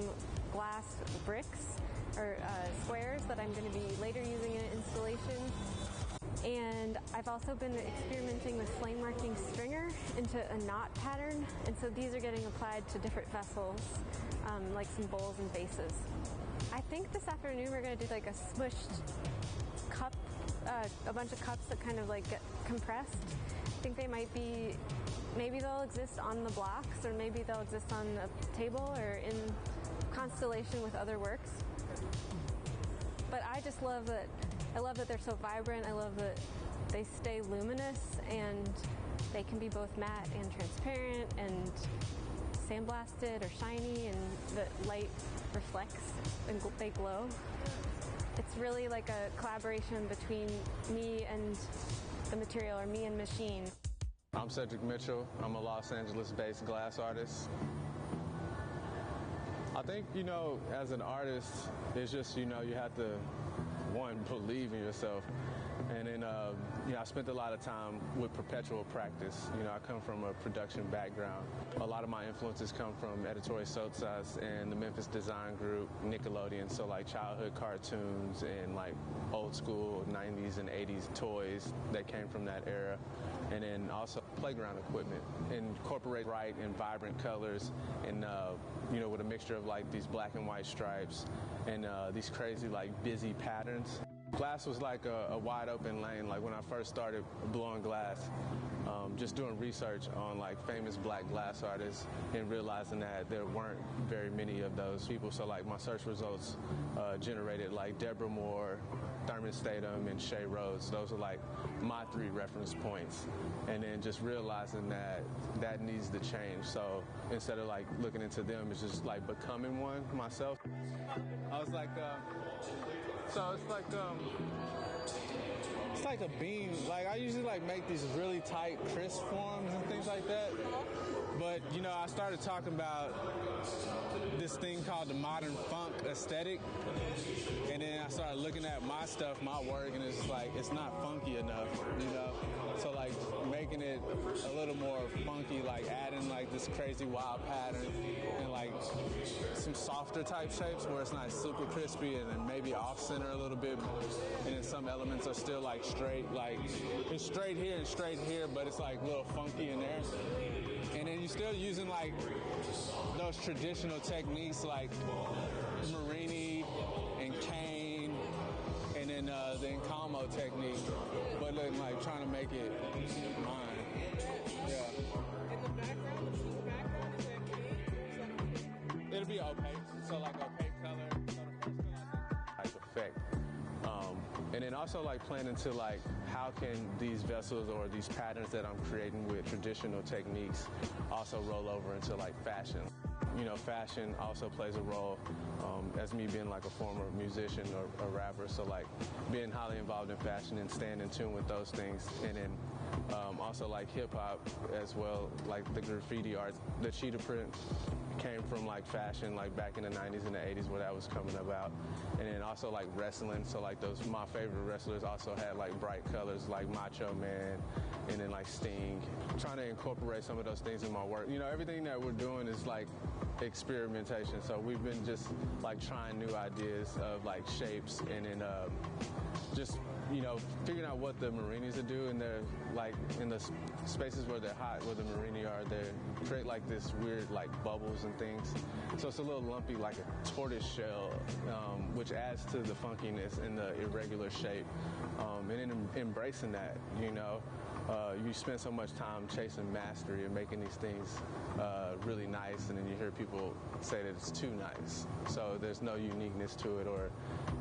glass bricks or squares that I'm going to be later using in an installation. And I've also been experimenting with flame marking stringer into a knot pattern, and so these are getting applied to different vessels, like some bowls and vases. I think this afternoon we're going to do like a smushed cup, a bunch of cups that kind of like get compressed. I think they might be, maybe they'll exist on the blocks, or maybe they'll exist on a table or in constellation with other works. But I just love that. I love that they're so vibrant. I love that they stay luminous, and they can be both matte and transparent and sandblasted or shiny, and the light reflects and they glow. It's really like a collaboration between me and the material, or me and machine. I'm Cedric Mitchell. I'm a Los Angeles-based glass artist. I think, as an artist, it's just, you have to, one, believe in yourself. And then, I spent a lot of time with perpetual practice. I come from a production background. A lot of my influences come from Editorial Sotsas and the Memphis Design Group, Nickelodeon, so like childhood cartoons and like old school 90s and 80s toys that came from that era. And then also playground equipment, incorporate bright and vibrant colors, and with a mixture of like these black and white stripes and these crazy like busy patterns. Glass was like a wide open lane. Like when I first started blowing glass, just doing research on like famous black glass artists and realizing that there weren't very many of those people. So like my search results generated like Deborah Moore, Thurman Statham, and Shay Rhodes. Those are like my 3 reference points. And then just realizing that needs to change. So instead of like looking into them, it's just like becoming one myself. I was like, so it's like a beam. Like I usually like make these really tight, crisp forms and things like that. But I started talking about this thing called the modern funk aesthetic, and then I started looking at my stuff, my work, and it's like it's not funky enough, So like making it a little more funky, like adding like this crazy wild pattern and like some softer type shapes where it's not super crispy, and then maybe off center a little bit, and then some elements are still like straight, like it's straight here and straight here, but it's like a little funky in there. And then you're still using like those traditional techniques like Marini and Kane, and then the Encalmo technique, but like trying to make it mine. Yeah. In the background is It'll be opaque, so like opaque color. So the first thing I think type effect. And then also like planning to like how can these vessels or these patterns that I'm creating with traditional techniques also roll over into like fashion. Fashion also plays a role as me being like a former musician or a rapper. So like being highly involved in fashion and staying in tune with those things, and then Also like hip hop as well, like the graffiti art. The cheetah print came from like fashion, like back in the 90s and the 80s where that was coming about. And then also like wrestling, so like my favorite wrestlers also had like bright colors like Macho Man and then like Sting. Trying to incorporate some of those things in my work. You know, everything that we're doing is like experimentation, so we've been just like trying new ideas of like shapes and then just, you know, figuring out what the Marinis are doing. And they're like in the spaces where they're hot, where the Marini are, they create like this weird like bubbles and things. So it's a little lumpy, like a tortoise shell, which adds to the funkiness and the irregular shape. And then embracing that, you know. You spend so much time chasing mastery and making these things really nice, and then you hear people say that it's too nice. So there's no uniqueness to it, or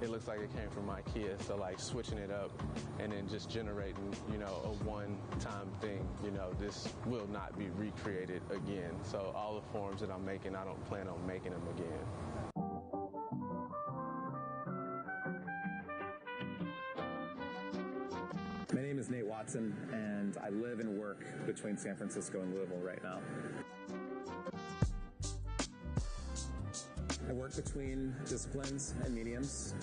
it looks like it came from IKEA. So like switching it up and then just generating, you know, a one-time thing. You know, this will not be recreated again. So all the forms that I'm making, I don't plan on making them again. My name is Nate Watson, and I live and work between San Francisco and Louisville right now. I work between disciplines and mediums.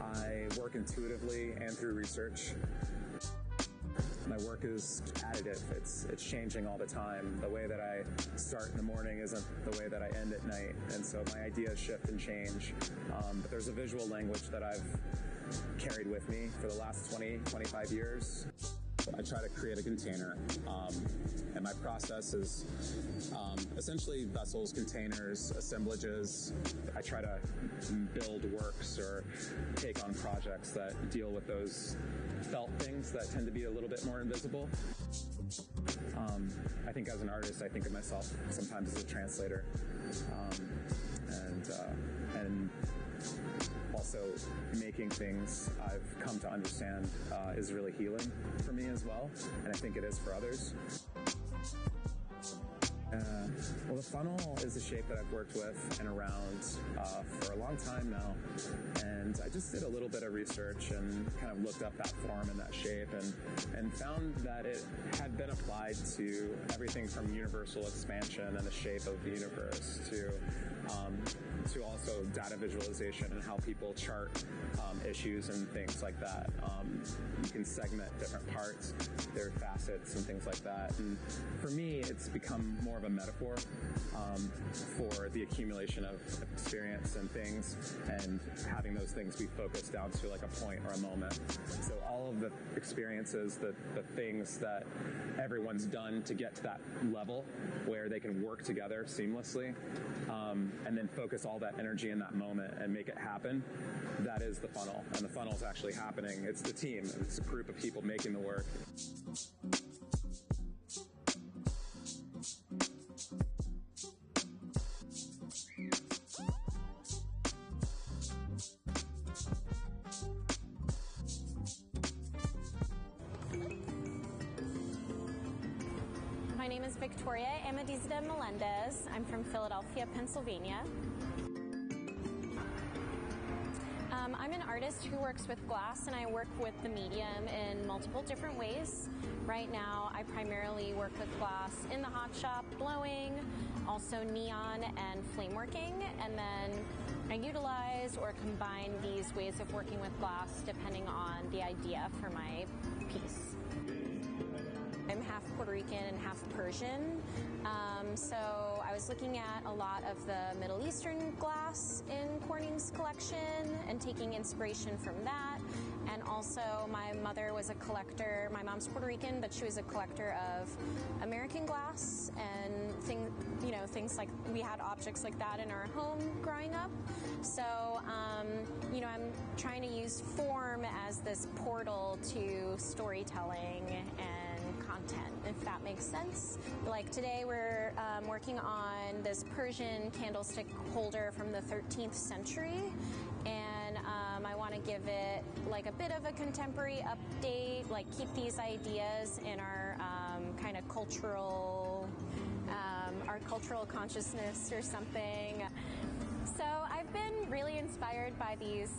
I work intuitively and through research. My work is additive. It's changing all the time. The way that I start in the morning isn't the way that I end at night, and so my ideas shift and change. But there's a visual language that I've carried with me for the last 25 years. I try to create a container, and my process is essentially vessels, containers, assemblages. I try to build works or take on projects that deal with those felt things that tend to be a little bit more invisible. I think as an artist, I think of myself sometimes as a translator, and also making things I've come to understand is really healing for me as well, and I think it is for others. Well, the funnel is a shape that I've worked with and around for a long time now, and I just did a little bit of research and kind of looked up that form and that shape and found that it had been applied to everything from universal expansion and the shape of the universe to also data visualization and how people chart issues and things like that. You can segment different parts, their facets and things like that. And for me, it's become more of a metaphor for the accumulation of experience and things, and having those things be focused down to like a point or a moment. So all of the experiences, the things that everyone's done to get to that level where they can work together seamlessly, and then focus all that energy in that moment and make it happen, that is the funnel. And the funnel is actually happening. It's the team. It's a group of people making the work. My name is Victoria Amadizada Melendez. I'm from Philadelphia, Pennsylvania. I'm an artist who works with glass, and I work with the medium in multiple different ways. Right now, I primarily work with glass in the hot shop, blowing, also neon and flame working, and then I utilize or combine these ways of working with glass depending on the idea for my piece. I'm half Puerto Rican and half Persian, so I was looking at a lot of the Middle Eastern glass in Corning's collection and taking inspiration from that. And also my mother was a collector. My mom's Puerto Rican, but she was a collector of American glass and things like, we had objects like that in our home growing up. So, I'm trying to use form as this portal to storytelling and content, if that makes sense. Like today we're working on this Persian candlestick holder from the 13th century, and I want to give it like a bit of a contemporary update, like keep these ideas in our kind of cultural, our cultural consciousness or something. So I've been really inspired by these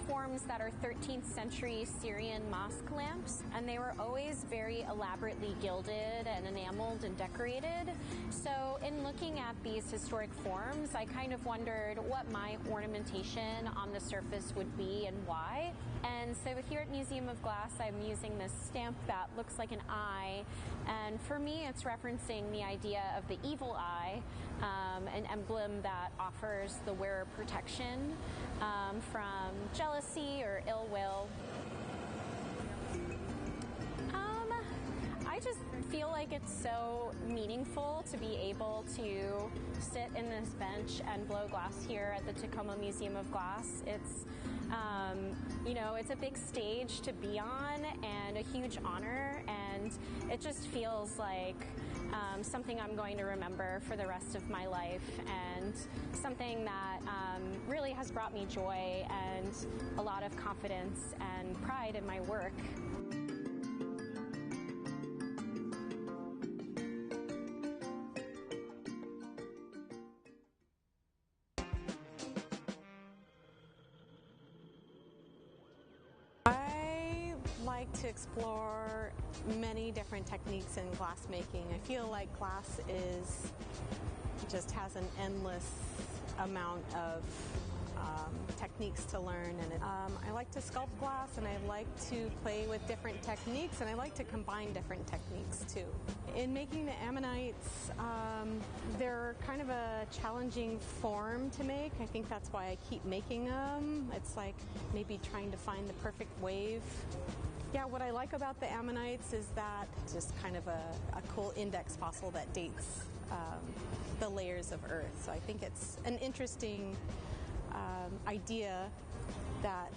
forms that are 13th century Syrian mosque lamps, and they were always very elaborately gilded and enameled and decorated. So in looking at these historic forms, I kind of wondered what my ornamentation on the surface would be and why. And so here at Museum of Glass, I'm using this stamp that looks like an eye, and for me it's referencing the idea of the evil eye, an emblem that offers the wearer protection from jealousy or ill will. I just feel like it's so meaningful to be able to sit in this bench and blow glass here at the Tacoma Museum of Glass. It's it's a big stage to be on and a huge honor, and it just feels like something I'm going to remember for the rest of my life, and something that really has brought me joy and a lot of confidence and pride in my work. I like to explore many different techniques in glass making. I feel like glass just has an endless amount of techniques to learn, and I like to sculpt glass, and I like to play with different techniques, and I like to combine different techniques too. In making the ammonites, they're kind of a challenging form to make. I think that's why I keep making them. It's like maybe trying to find the perfect wave. Yeah, what I like about the ammonites is that it's just kind of a cool index fossil that dates the layers of Earth. So I think it's an interesting idea that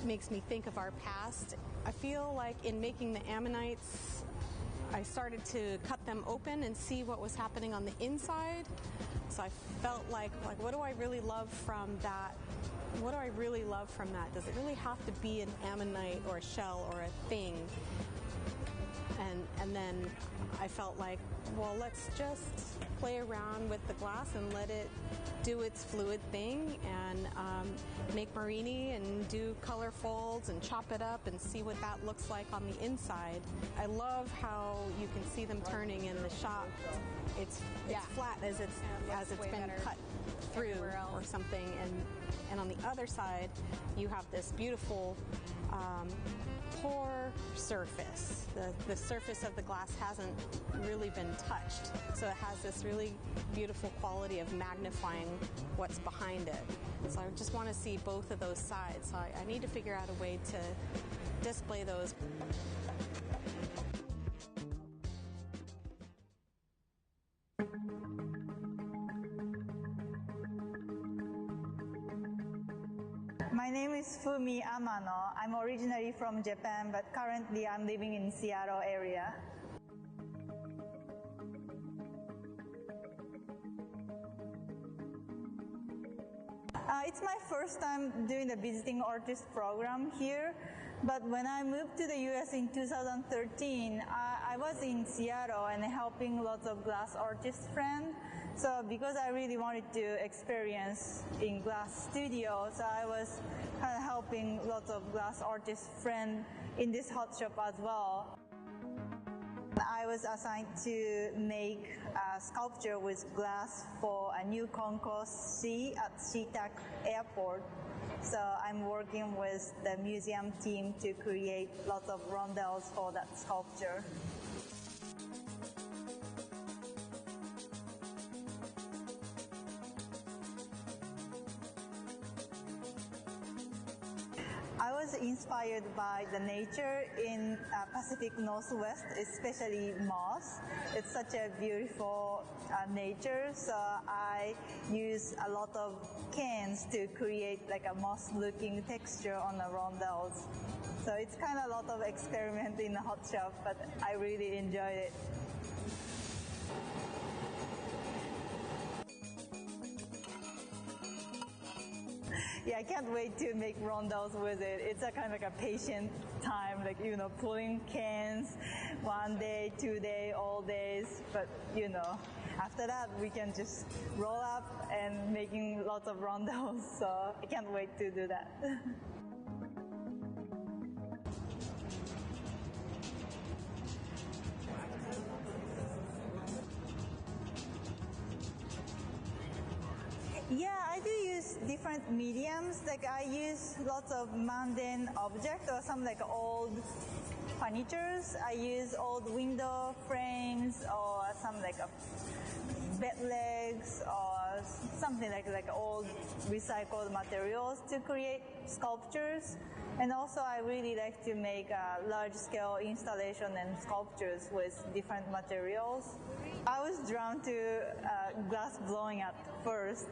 makes me think of our past. I feel like in making the ammonites, I started to cut them open and see what was happening on the inside. So I felt like what do I really love from that? What do I really love from that? Does it really have to be an ammonite or a shell or a thing? And then I felt like, well, let's just play around with the glass and let it do its fluid thing, and make Marini and do color folds and chop it up and see what that looks like on the inside. I love how you can see them turning in the shop. It's flat as it's been cut through or something, and on the other side you have this beautiful pore surface. The surface of the glass hasn't really been touched, so it has this really beautiful quality of magnifying what's behind it. So I just want to see both of those sides. So I need to figure out a way to display those. My name is Fumi Amano. I'm originally from Japan, but currently I'm living in Seattle area. It's my first time doing the visiting artist program here, but when I moved to the US in 2013, I was in Seattle and helping lots of glass artist friends. So because I really wanted to experience in glass studios, I was kind of helping lots of glass artist friends in this hot shop as well. I was assigned to make a sculpture with glass for a new concourse C at SeaTac Airport. So I'm working with the museum team to create lots of rondelles for that sculpture. I was inspired by the nature in Pacific Northwest, especially moss. It's such a beautiful nature, so I use a lot of cans to create like a moss-looking texture on the rondelles. So it's kind of a lot of experiment in the hot shop, but I really enjoyed it. Yeah, I can't wait to make rondelles with it. It's a kind of like a patient time, like, pulling cans 1 day, 2 days, all days. but after that we can just roll up and making lots of rondels. So I can't wait to do that. Yeah, I do use different mediums. Like I use lots of mundane objects or some like old furnitures. I use old window frames or some like bed legs or something like old recycled materials to create sculptures. And also I really like to make large scale installation and sculptures with different materials. I was drawn to glass blowing at first.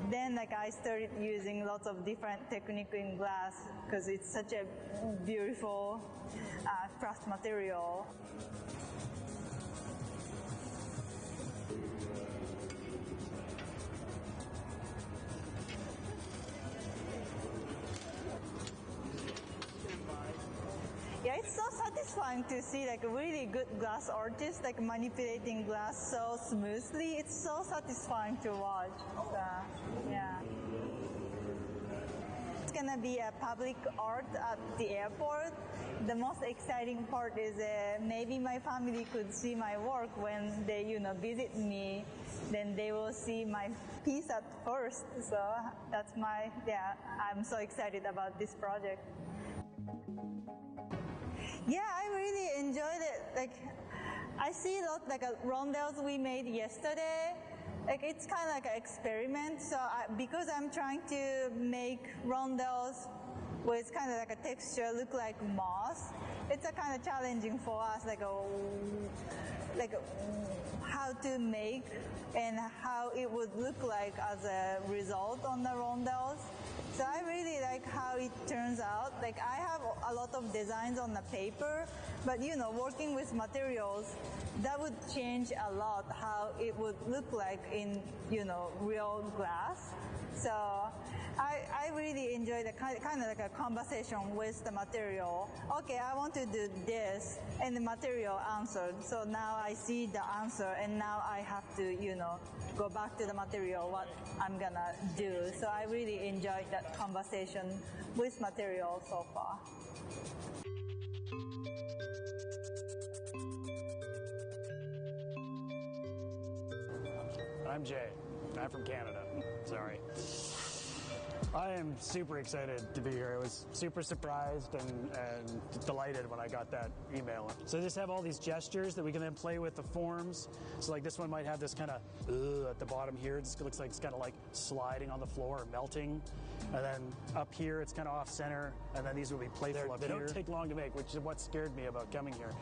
Then I started using lots of different techniques in glass because it's such a beautiful craft material. Yeah, it's so satisfying to see a really good glass artist manipulating glass so smoothly. It's so satisfying to watch. So, yeah. It's gonna be a public art at the airport. The most exciting part is maybe my family could see my work when they visit me. Then they will see my piece at first. So that's I'm so excited about this project. Yeah, I really enjoyed it. I see a lot rondels we made yesterday. It's kind of an experiment. So because I'm trying to make rondels with kind of a texture look like moss, it's a kind of challenging for us, how to make and how it would look like as a result on the rondels. So I really like how it turns out. I have a lot of designs on the paper, but working with materials, that would change a lot how it would look like in real glass. So I really enjoy the kind of a conversation with the material. Okay, I want to do this, and the material answered. So now I see the answer, and now I have to go back to the material what I'm gonna do. So I really enjoyed that conversation with material so far. I'm Jay. I'm from Canada. Sorry. I am super excited to be here. I was super surprised and delighted when I got that email. So they just have all these gestures that we can then play with the forms. So this one might have this kind of at the bottom here. It looks like it's kind of sliding on the floor or melting. And then up here, it's kind of off center. And then these will be playful up here. They don't take long to make, which is what scared me about coming here.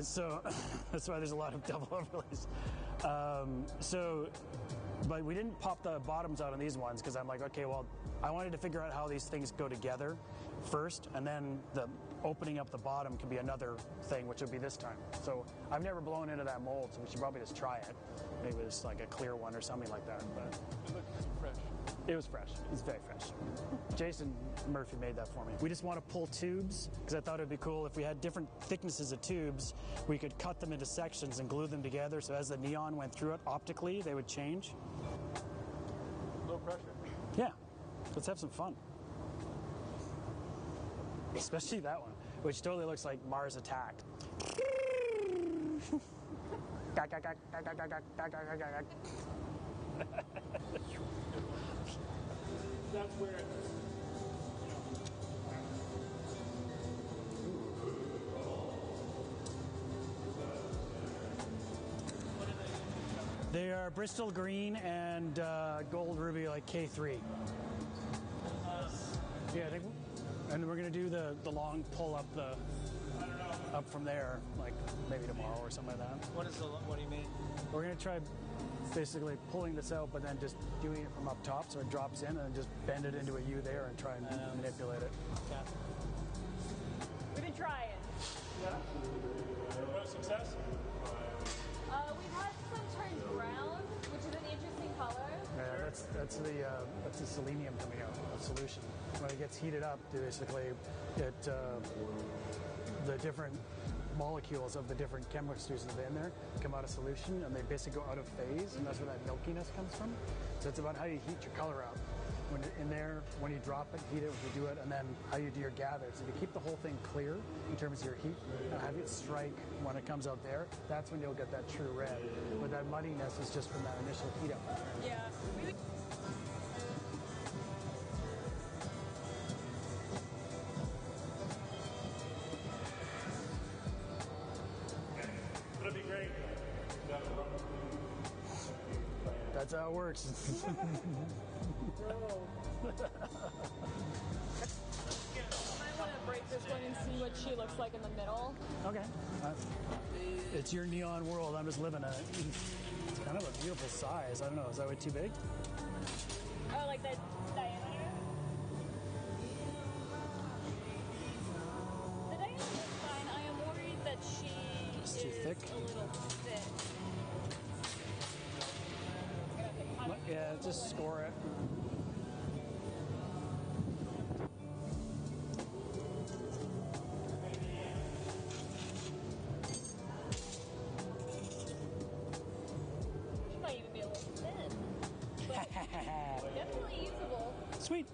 So that's why there's a lot of double overlays. But we didn't pop the bottoms out on these ones because I'm like, okay, well, I wanted to figure out how these things go together first, and then the opening up the bottom could be another thing, which would be this time. So I've never blown into that mold, so we should probably just try it. Maybe it's a clear one or something like that. But it looked fresh. It was fresh. It's very fresh. Jason Murphy made that for me. We just want to pull tubes because I thought it'd be cool if we had different thicknesses of tubes, we could cut them into sections and glue them together. So as the neon went through it, optically, they would change. Low pressure. Yeah. Let's have some fun. Especially that one, which totally looks like Mars Attack. That's where They are Bristol green and gold ruby, K3. Yeah, and we're gonna do the long pull up up from there, maybe tomorrow or something like that. What do you mean? We're gonna try basically pulling this out, but then just doing it from up top, so it drops in, and then just bend it into a U there and try and manipulate it. Yeah. We've been trying. Yeah. No success? We've had some turned brown, which is an interesting color. Yeah, that's the selenium coming out, the solution. When it gets heated up, basically, the different molecules of the different chemistries that are in there come out of solution, and they basically go out of phase, and that's where that milkiness comes from. So it's about how you heat your color up. When you're in there, when you drop it, heat it, when you do it, and then how you do your gather. So if you keep the whole thing clear in terms of your heat, and have it strike when it comes out there, that's when you'll get that true red. But that muddiness is just from that initial heat up. Yeah. It'll be great. That's how it works. I want to break this one and see what she looks like in the middle. Okay. It's your neon world. I'm just living it. It's kind of a beautiful size. I don't know. Is that way too big? Oh, like the diameter? The diameter is fine. I am worried that she It's is too thick? a little thick. Yeah, just score it. She might even be a little thin. But definitely usable. Sweet.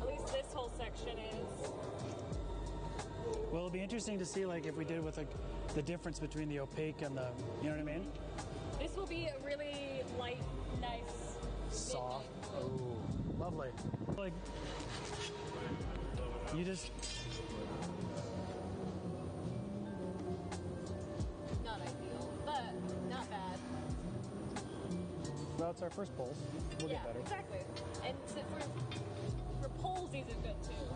At least this whole section is. Well, it'll be interesting to see, like, if we did with like the difference between the opaque and the, you know what I mean? This will be a really light, nice, Soft. Ooh, lovely. Like, you just. not ideal, but not bad. Well, it's our first poll. We'll Yeah, get better. exactly. And so for polls, these are good too.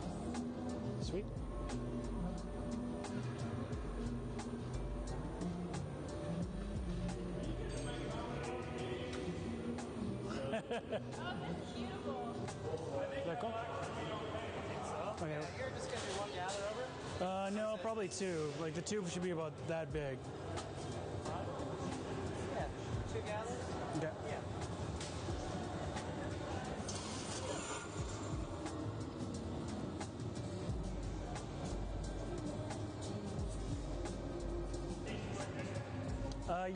Sweet. Oh, this is beautiful. Is that cool? Okay. You're just going to do one gather over? No, probably two. Like the tube should be about that big. Yeah. 2 gathers? Okay. Yeah.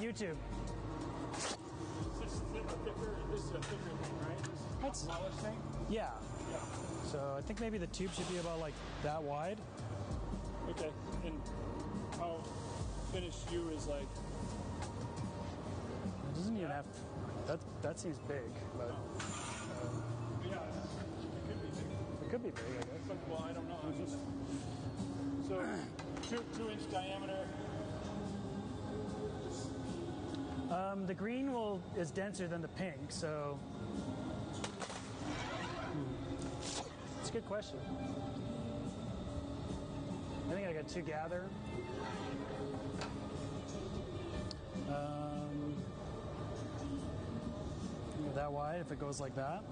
YouTube. This is a thicker thing, right? That's smaller thing? Yeah. So I think maybe the tube should be about like that wide. Okay. And how finished you is like. It doesn't even have. That seems big, but. Yeah, it could be big. It could be big, I guess. But, well, I don't know. It's just, so 2-inch diameter. The green is denser than the pink, so. It's a good question. I think I got 2 gather. That wide, if it goes like that.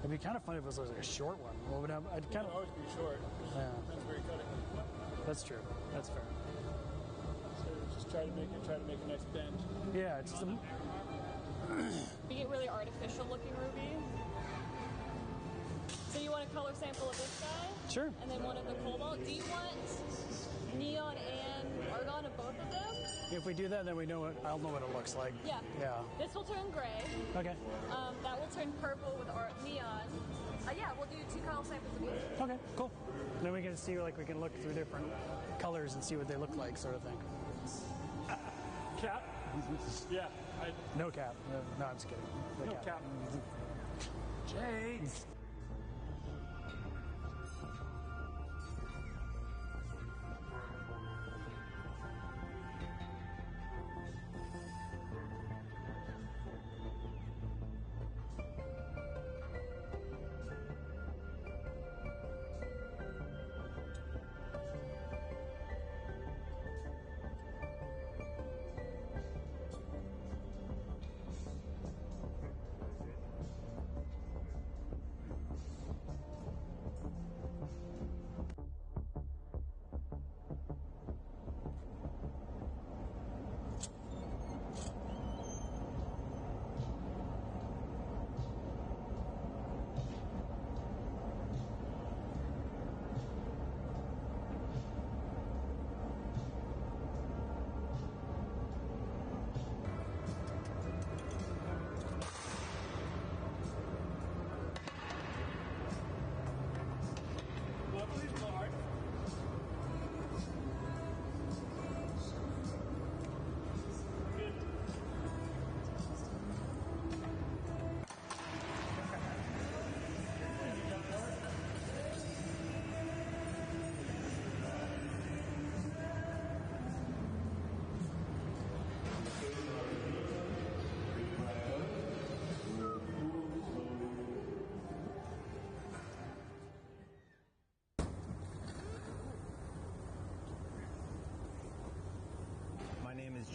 It'd be kind of funny if it was like a short one. Well, I'd kind of always be short. Yeah. Depends where you cut it. That's true. That's fair. So just try to make a nice bend. Yeah, it's just a, We get really artificial looking ruby. So you want a color sample of this guy? Sure. And then one of the cobalt. Do you want neon and argon of both of them? if we do that, then I'll know what it looks like. Yeah. Yeah. This will turn gray. Okay. That will turn purple with our neon. Yeah, we'll do 2 color samples of each. Okay, cool. Then we can see, like, we can look through different colors and see what they look like, sort of thing. Cap? Yeah. No cap. No, I'm just kidding. No cap. Jay!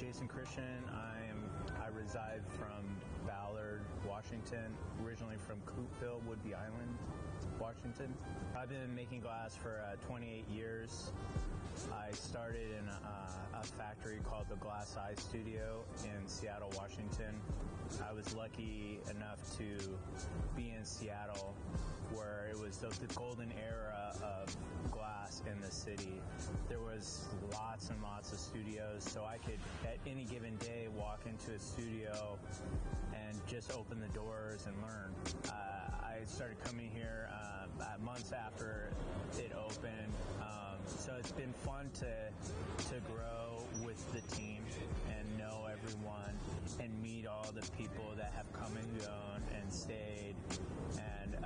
Jason Christian. I reside from Ballard, Washington, originally from Coopville, Whidbey Island, Washington. I've been making glass for 28 years. I started in a factory called the Glass Eye Studio in Seattle, Washington. I was lucky enough to be in Seattle, where it was the golden era of glass in the city. There was lots and lots of studios, so I could at any given day walk into a studio and just open the doors and learn. I started coming here months after it opened, so it's been fun to grow with the team and know everyone and meet all the people that have come and gone and stayed, and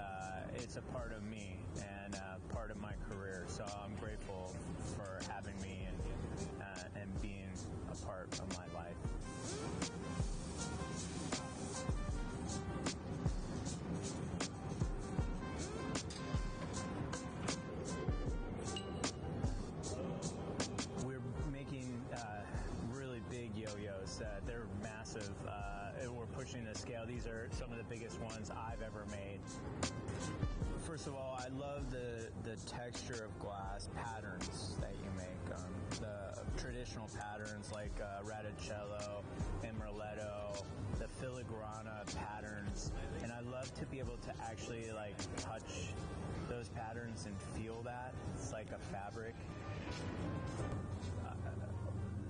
it's a part of me and part of my career, so I'm grateful for having me and being a part of my life. We're making really big yo-yos. They're massive. We're pushing the scale. These are some of the biggest ones I've ever made. First of all, I love the texture of glass patterns that you make. The traditional patterns like Radicello and Merletto, the filigrana patterns, and I love to be able to actually like touch those patterns and feel that. It's like a fabric.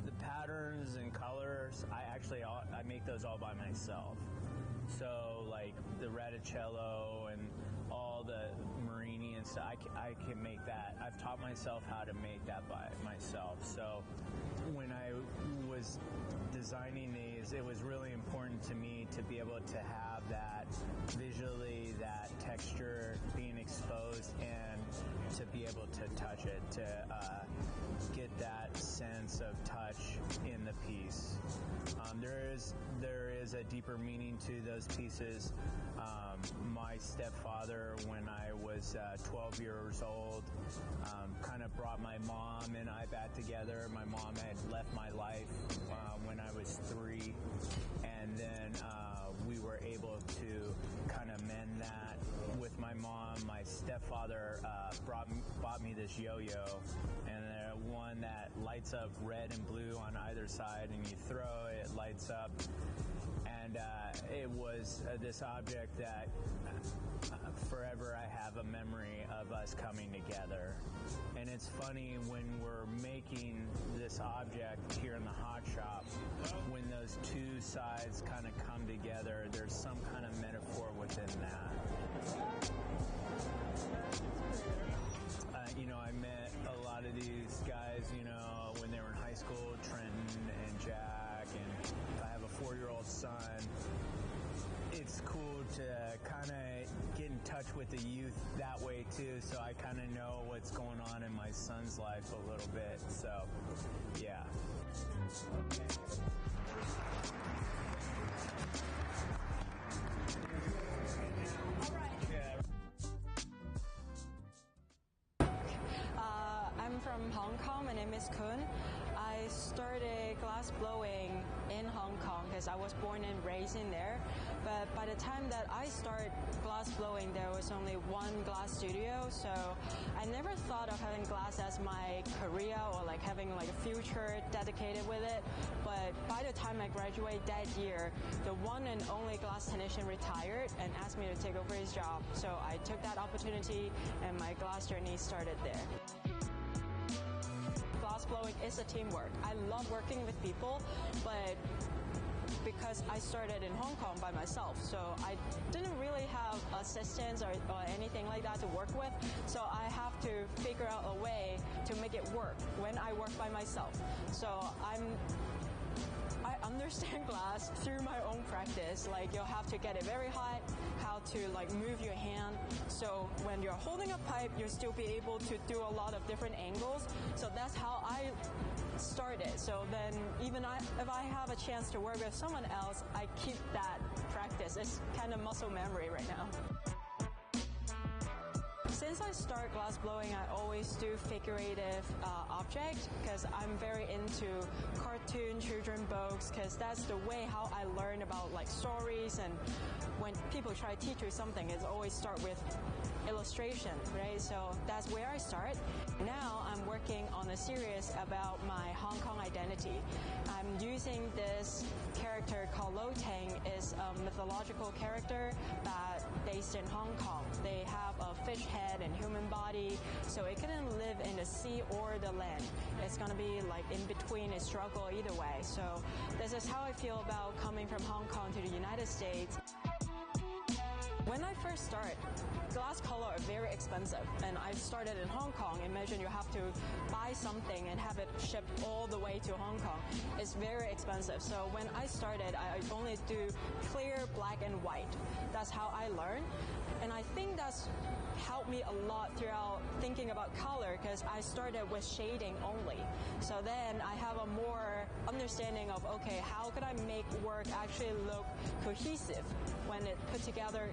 The patterns and colors, I make those all by myself. So like the Radicello and all the Marini and stuff, I can make that. I've taught myself how to make that by myself. So when I was designing these, it was really important to me to be able to have that visually, that texture being exposed, and to be able to touch it, to get that sense of touch in the piece. There is a deeper meaning to those pieces. My stepfather, when I was 12 years old, kind of brought my mom and I back together. My mom had left my life when I was 3, and then we were able to kind of mend that with my mom. My stepfather bought me this yo-yo, and one that lights up red and blue on either side, and you throw it, it lights up. And it was this object that forever I have a memory of us coming together. And it's funny, when we're making this object here in the hot shop, when those two sides kind of come together, there's some kind of metaphor within that. I met a lot of these guys, when they were in high school, Trenton and Jack, and I have a 4-year-old son. It's cool to kind of get in touch with the youth that way too, so I kind of know what's going on in my son's life a little bit, so yeah. I'm from Hong Kong. My name is Kun. I started glass blowing in Hong Kong because I was born and raised in there. But by the time that I started glass blowing, there was only one glass studio. So I never thought of having glass as my career or like having like a future dedicated with it. But by the time I graduated that year, the one and only glass technician retired and asked me to take over his job. So I took that opportunity and my glass journey started there. Glass blowing is a teamwork. I love working with people, but because I started in Hong Kong by myself, so I didn't really have assistants or anything like that to work with, so I have to figure out a way to make it work when I work by myself. So I understand glass through my own practice. Like, you'll have to get it very hot, how to like move your hand. So when you're holding a pipe, you'll still be able to do a lot of different angles. So that's how I started. So then even if I have a chance to work with someone else, I keep that practice. It's kind of muscle memory right now. Since I start glass blowing, I always do figurative objects because I'm very into cartoon children books because that's the way how I learn about like stories, and when people try to teach you something, it's always start with illustration, right? So that's where I start. Now I'm working on a series about my Hong Kong identity. I'm using this character called Lo Tang. Is a mythological character that based in Hong Kong. They have a fish head and human body, so it couldn't live in the sea or the land. It's gonna be like in between, a struggle either way. So this is how I feel about coming from Hong Kong to the United States. When I first start, glass color are very expensive, and I started in Hong Kong. Imagine you have to buy something and have it shipped all the way to Hong Kong. It's very expensive. So when I started, I only do clear, black, and white. That's how I learned, and I think that's helped me a lot throughout thinking about color because I started with shading only. So then I have a more understanding of, okay, how could I make work actually look cohesive when it put together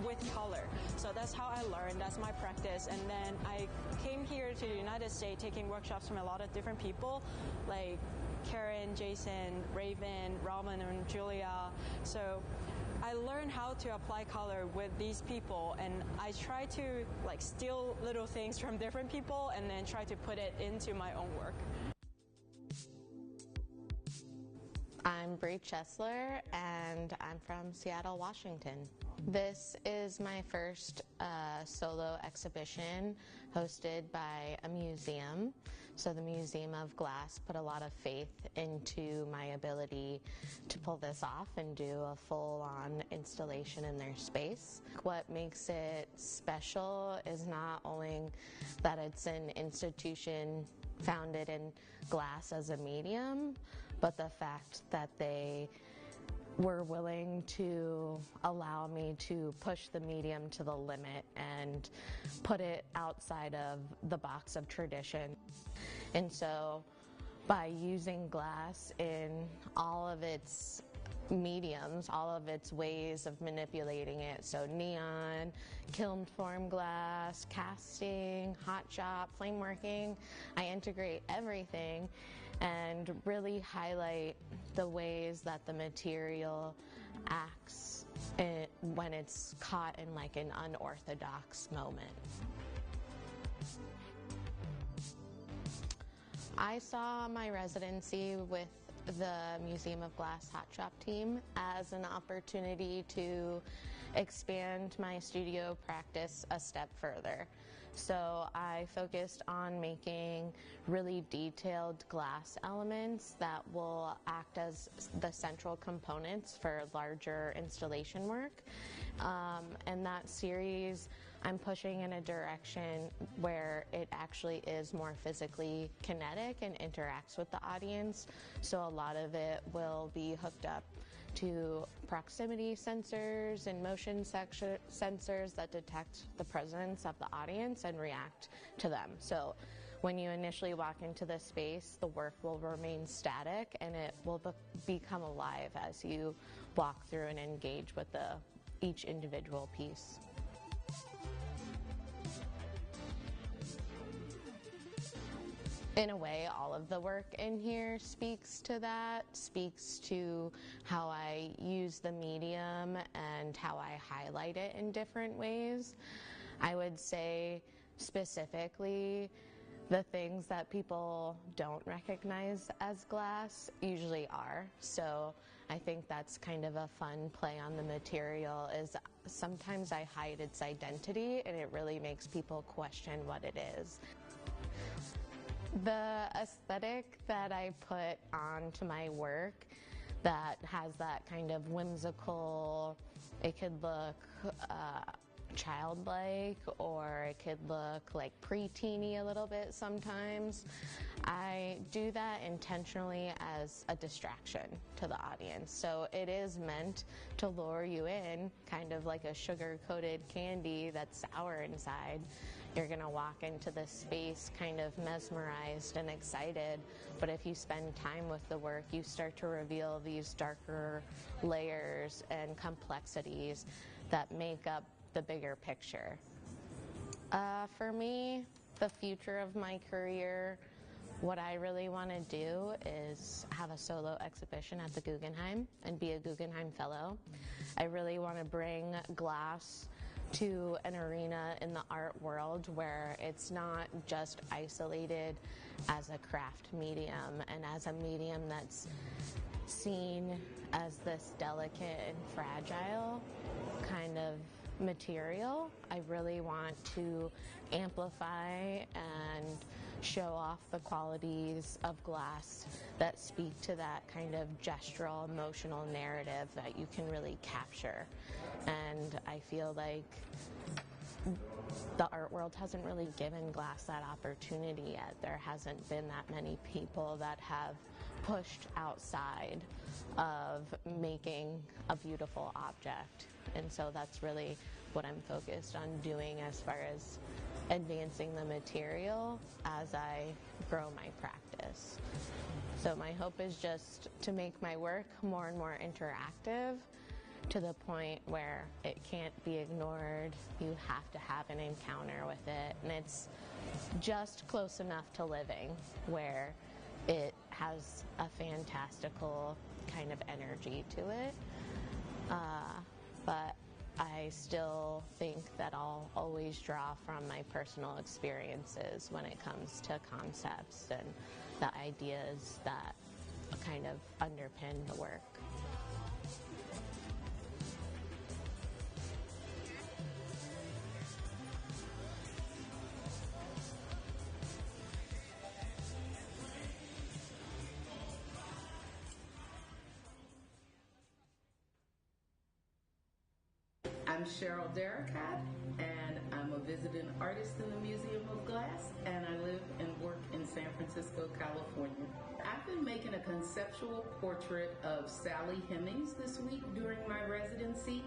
with color. So that's how I learned, that's my practice. And then I came here to the United States taking workshops from a lot of different people like Karen, Jason, Raven, Robin, and Julia. So I learned how to apply color with these people, and I try to like steal little things from different people and then try to put it into my own work. I'm Bree Chesler, and I'm from Seattle, Washington. This is my first solo exhibition hosted by a museum. So the Museum of Glass put a lot of faith into my ability to pull this off and do a full-on installation in their space. What makes it special is not only that it's an institution founded in glass as a medium, but the fact that they were willing to allow me to push the medium to the limit and put it outside of the box of tradition. And so by using glass in all of its mediums, all of its ways of manipulating it, so neon, kiln form glass, casting, hot shop, flame working, I integrate everything and really highlight the ways that the material acts when it's caught in like an unorthodox moment. I saw my residency with the Museum of Glass Hot Shop team as an opportunity to expand my studio practice a step further. So I focused on making really detailed glass elements that will act as the central components for larger installation work. And that series, I'm pushing in a direction where it actually is more physically kinetic and interacts with the audience. So a lot of it will be hooked up to proximity sensors and motion sensors that detect the presence of the audience and react to them. So when you initially walk into the space, the work will remain static and it will become alive as you walk through and engage with each individual piece. In a way, all of the work in here speaks to that, speaks to how I use the medium and how I highlight it in different ways. I would say specifically the things that people don't recognize as glass usually are. So I think that's kind of a fun play on the material, is sometimes I hide its identity and it really makes people question what it is. The aesthetic that I put onto my work that has that kind of whimsical, it could look childlike, or it could look like pre-teeny a little bit sometimes. I do that intentionally as a distraction to the audience. So it is meant to lure you in, kind of like a sugar-coated candy that's sour inside. You're gonna walk into this space kind of mesmerized and excited, but if you spend time with the work, you start to reveal these darker layers and complexities that make up the bigger picture. For me, the future of my career, what I really want to do is have a solo exhibition at the Guggenheim and be a Guggenheim Fellow. I really want to bring glass to an arena in the art world where it's not just isolated as a craft medium and as a medium that's seen as this delicate and fragile kind of material. I really want to amplify and show off the qualities of glass that speak to that kind of gestural, emotional narrative that you can really capture. And I feel like the art world hasn't really given glass that opportunity yet. There hasn't been that many people that have pushed outside of making a beautiful object. And so that's really what I'm focused on doing as far as advancing the material as I grow my practice. So my hope is just to make my work more and more interactive to the point where it can't be ignored. You have to have an encounter with it, and it's just close enough to living where it has a fantastical kind of energy to it. But I still think that I'll always draw from my personal experiences when it comes to concepts and the ideas that kind of underpin the work. I'm Cheryl Derricat, and I'm a visiting artist in the Museum of Glass, and I live and work in San Francisco, California. I've been making a conceptual portrait of Sally Hemings this week during my residency.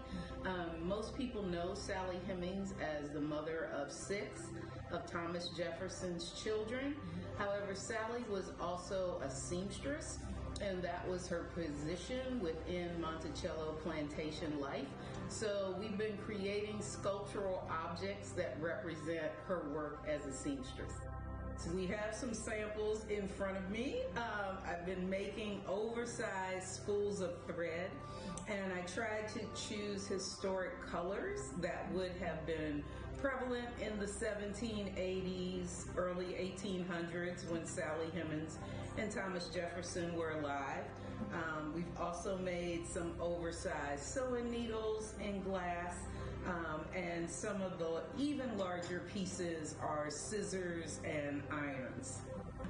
Most people know Sally Hemings as the mother of 6 of Thomas Jefferson's children. However, Sally was also a seamstress, and that was her position within Monticello plantation life. So we've been creating sculptural objects that represent her work as a seamstress. So we have some samples in front of me. I've been making oversized spools of thread, and I tried to choose historic colors that would have been prevalent in the 1780s, early 1800s when Sally Hemings and Thomas Jefferson were alive. We've also made some oversized sewing needles in glass, and some of the even larger pieces are scissors and irons.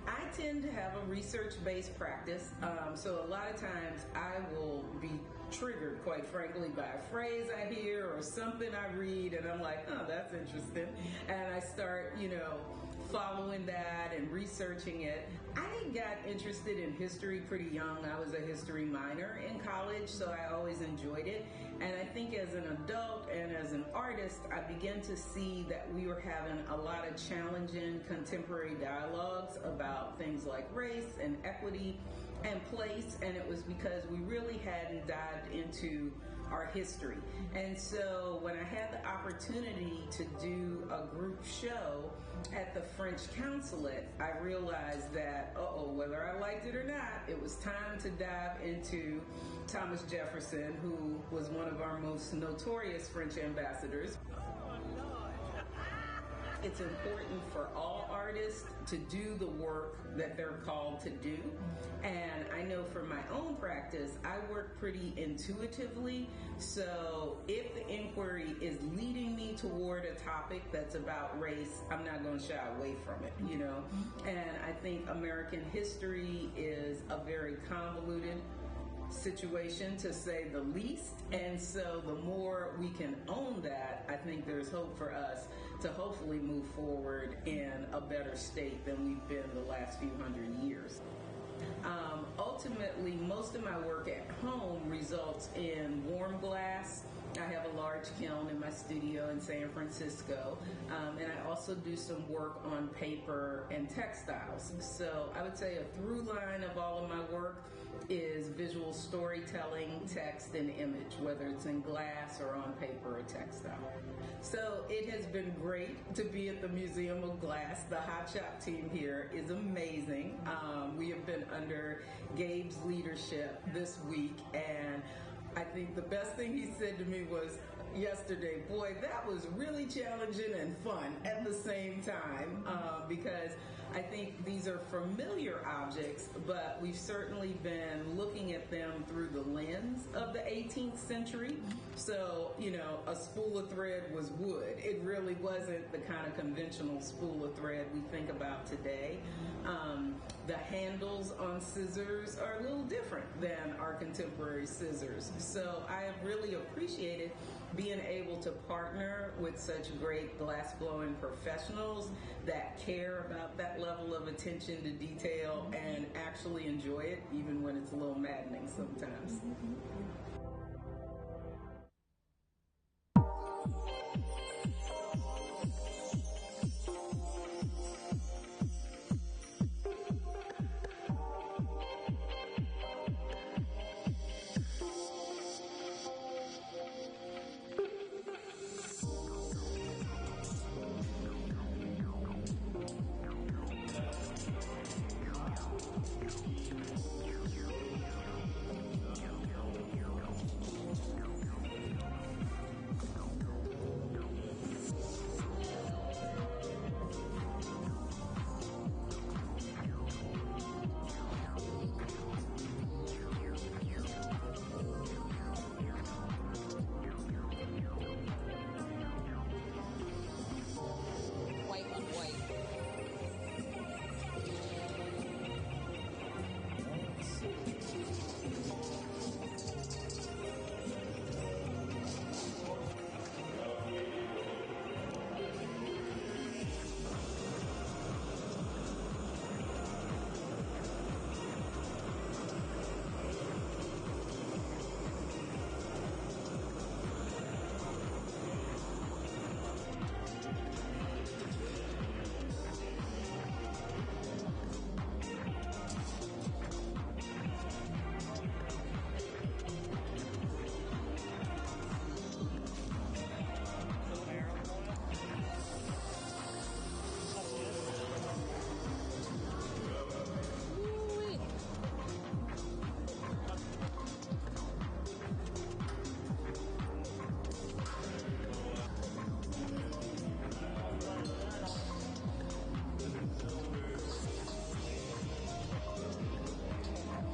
I tend to have a research-based practice, so a lot of times I will be triggered, quite frankly, by a phrase I hear or something I read, and I'm like, oh, that's interesting. And I start, following that and researching it. I got interested in history pretty young. I was a history minor in college, so I always enjoyed it. And I think as an adult and as an artist, I began to see that we were having a lot of challenging contemporary dialogues about things like race and equity and place, and it was because we really hadn't dived into our history. And so when I had the opportunity to do a group show at the French consulate, I realized that, whether I liked it or not, it was time to dive into Thomas Jefferson, who was one of our most notorious French ambassadors. It's important for all artists to do the work that they're called to do. And I know for my own practice, I work pretty intuitively. So if the inquiry is leading me toward a topic that's about race, I'm not going to shy away from it, And I think American history is a very convoluted situation, to say the least. And so the more we can own that, I think there's hope for us to hopefully move forward in a better state than we've been the last few hundred years. ultimately, most of my work at home results in warm glass. I have a large kiln in my studio in San Francisco, and I also do some work on paper and textiles. So I would say a through line of all of my work is visual storytelling, text, and image, whether it's in glass or on paper or textile. So it has been great to be at the Museum of Glass. The Hot Shop team here is amazing. We have been under Gabe's leadership this week, and I think the best thing he said to me was yesterday, boy, that was really challenging and fun at the same time, because I think these are familiar objects, but we've certainly been looking at them through the lens of the 18th century. So, you know, a spool of thread was wood. It really wasn't the kind of conventional spool of thread we think about today. The handles on scissors are a little different than our contemporary scissors. So I have really appreciated being able to partner with such great glass-blowing professionals that care about that level of attention to detail and actually enjoy it, even when it's a little maddening sometimes.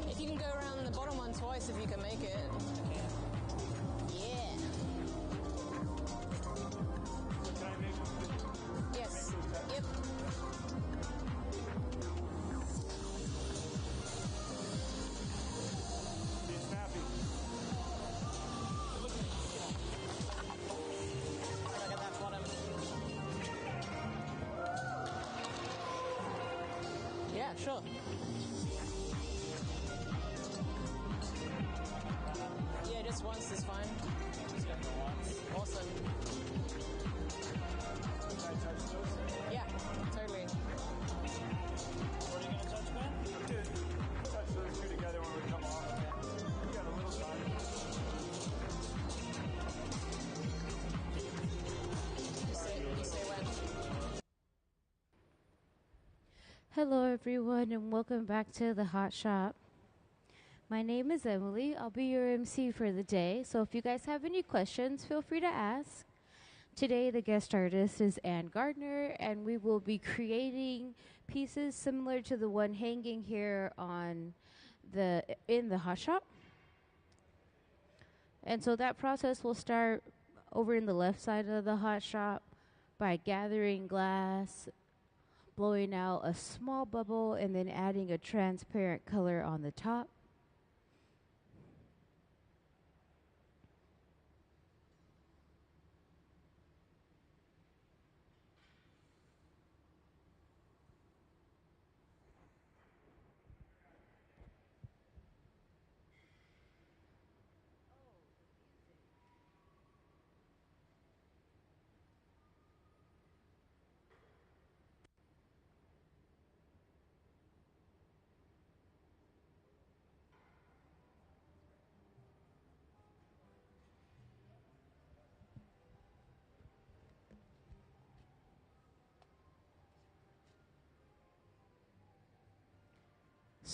If you can go around the bottom one twice, if you can make it. Yeah. Yes. Yep. Be snappy. Look at that bottom. Yeah, sure. Yeah, just once is fine. Awesome. Yeah, totally. What are you going to touch, man? Dude, touch those two together when we come off. You got a little time. You say when. Hello everyone and welcome back to the Hot Shop. My name is Emily. I'll be your MC for the day, so if you guys have any questions, feel free to ask. Today the guest artist is Ann Gardner, and we will be creating pieces similar to the one hanging here in the Hot Shop. And so that process will start over in the left side of the Hot Shop by gathering glass, blowing out a small bubble, and then adding a transparent color on the top.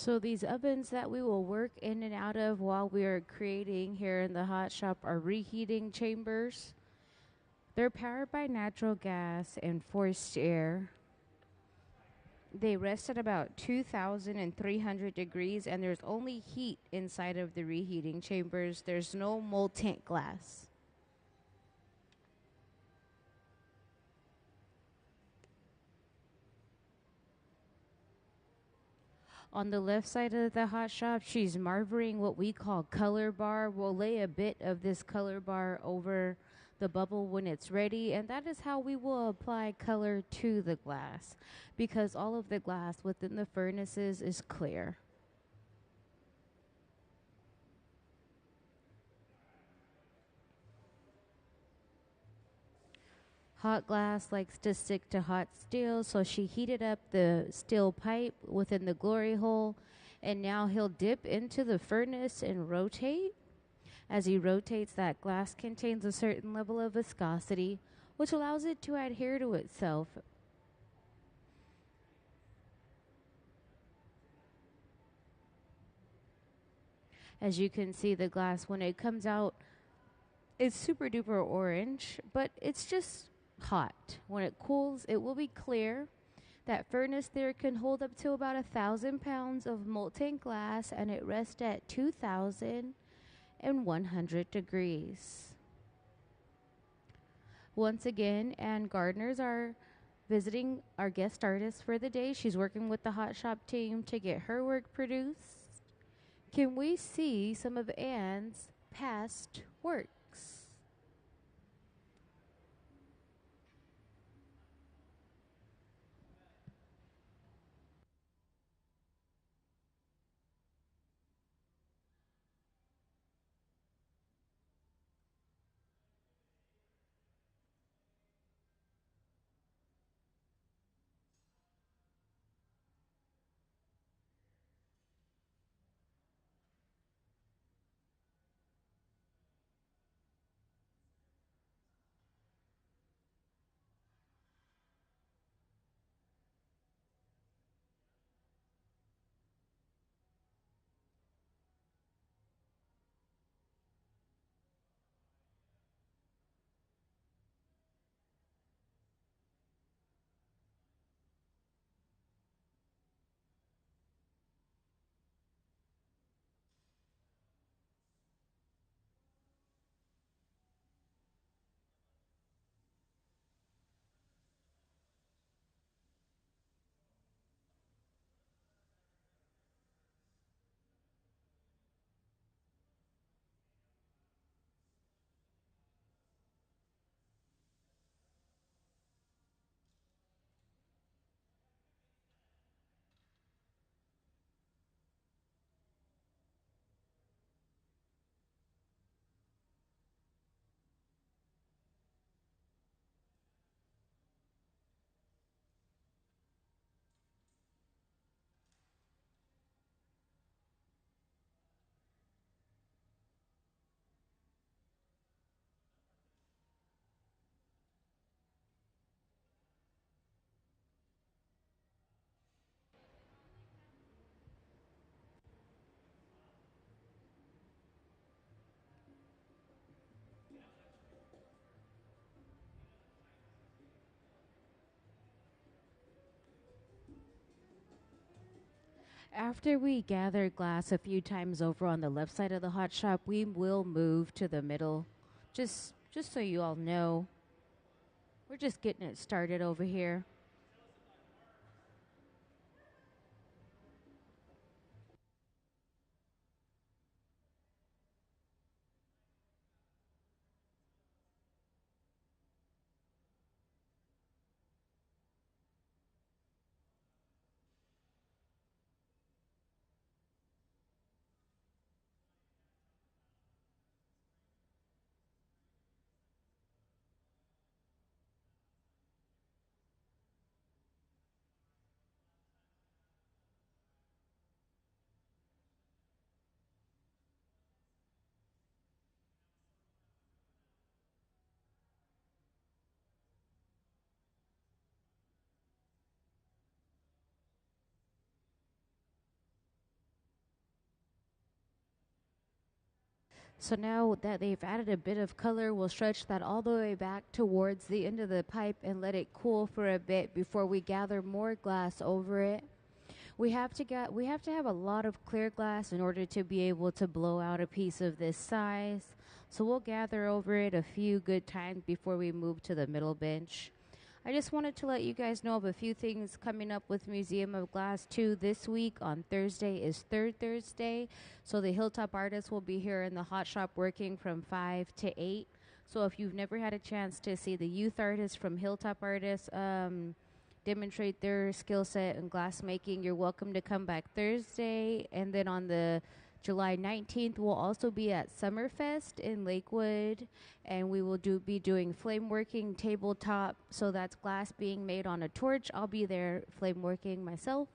So these ovens that we will work in and out of while we are creating here in the hot shop are reheating chambers. They're powered by natural gas and forced air. They rest at about 2,300 degrees, and there's only heat inside of the reheating chambers. There's no molten glass. On the left side of the hot shop, she's marvering what we call color bar. We'll lay a bit of this color bar over the bubble when it's ready, and that is how we will apply color to the glass, because all of the glass within the furnaces is clear. Hot glass likes to stick to hot steel, so she heated up the steel pipe within the glory hole, and now he'll dip into the furnace and rotate. As he rotates, that glass contains a certain level of viscosity, which allows it to adhere to itself. As you can see, the glass, when it comes out, it's super duper orange, but it's just hot. When it cools, it will be clear. That furnace there can hold up to about 1,000 pounds of molten glass, and it rests at 2,100 degrees. Once again, Ann Gardner's are visiting our guest artist for the day. She's working with the hot shop team to get her work produced. Can we see some of Ann's past works? After we gather glass a few times over on the left side of the hot shop, we will move to the middle. Just so you all know, we're just getting it started over here. So now that they've added a bit of color, we'll stretch that all the way back towards the end of the pipe and let it cool for a bit before we gather more glass over it. We have to have a lot of clear glass in order to be able to blow out a piece of this size. So we'll gather over it a few good times before we move to the middle bench. I just wanted to let you guys know of a few things coming up with Museum of Glass 2 this week. On Thursday is Third Thursday, so the Hilltop artists will be here in the hot shop working from 5 to 8. So if you've never had a chance to see the youth artists from Hilltop Artists demonstrate their skill set in glass making, you're welcome to come back Thursday. And then on the July 19th, we'll also be at Summerfest in Lakewood, and we will be doing flame working tabletop. So that's glass being made on a torch. I'll be there flame working myself,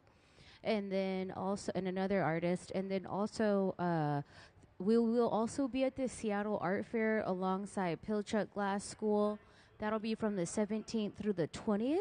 and then also another artist, and then also we will also be at the Seattle Art Fair alongside Pilchuck Glass School. That'll be from the 17th through the 20th.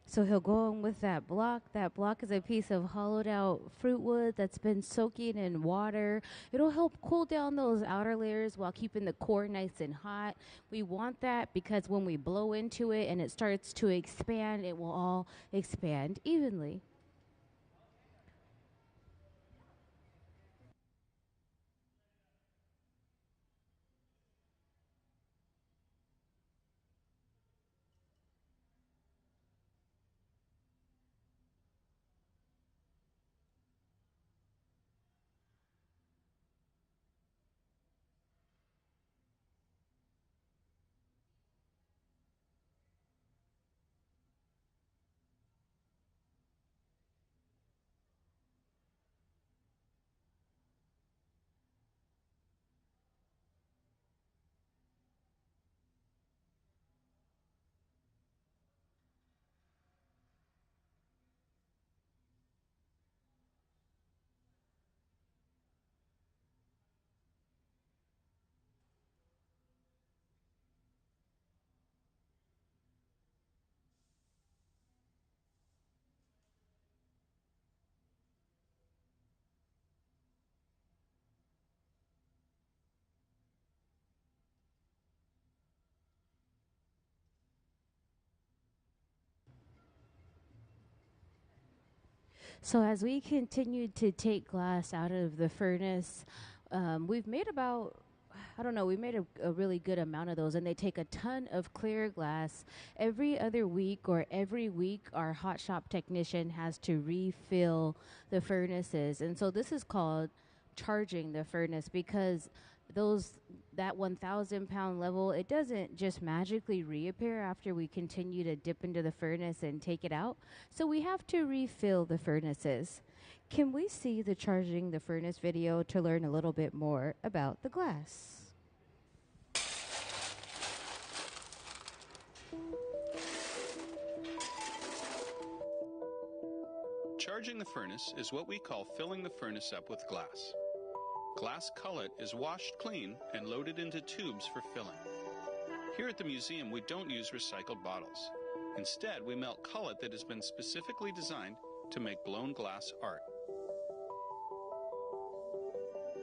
So he'll go in with that block. That block is a piece of hollowed out fruit wood that's been soaking in water. It'll help cool down those outer layers while keeping the core nice and hot. We want that because when we blow into it and it starts to expand, it will all expand evenly. So as we continue to take glass out of the furnace, we've made about, I don't know, we made a really good amount of those, and they take a ton of clear glass. Every other week or every week, our hot shop technician has to refill the furnaces. And so this is called charging the furnace, because that 1,000 pound level, it doesn't just magically reappear after we continue to dip into the furnace and take it out. So we have to refill the furnaces. Can we see the charging the furnace video to learn a little bit more about the glass? Charging the furnace is what we call filling the furnace up with glass. Glass cullet is washed clean and loaded into tubes for filling. Here at the museum, we don't use recycled bottles. Instead, we melt cullet that has been specifically designed to make blown glass art.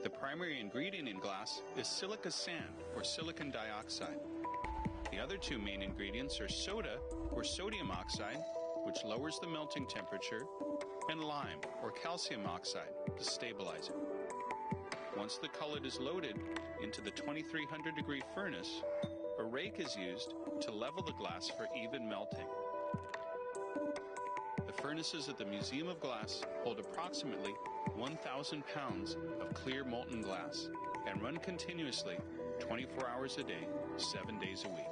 The primary ingredient in glass is silica sand, or silicon dioxide. The other two main ingredients are soda, or sodium oxide, which lowers the melting temperature, and lime, or calcium oxide, the stabilizer. Once the cullet is loaded into the 2300-degree furnace, a rake is used to level the glass for even melting. The furnaces at the Museum of Glass hold approximately 1,000 pounds of clear molten glass and run continuously 24 hours a day, 7 days a week.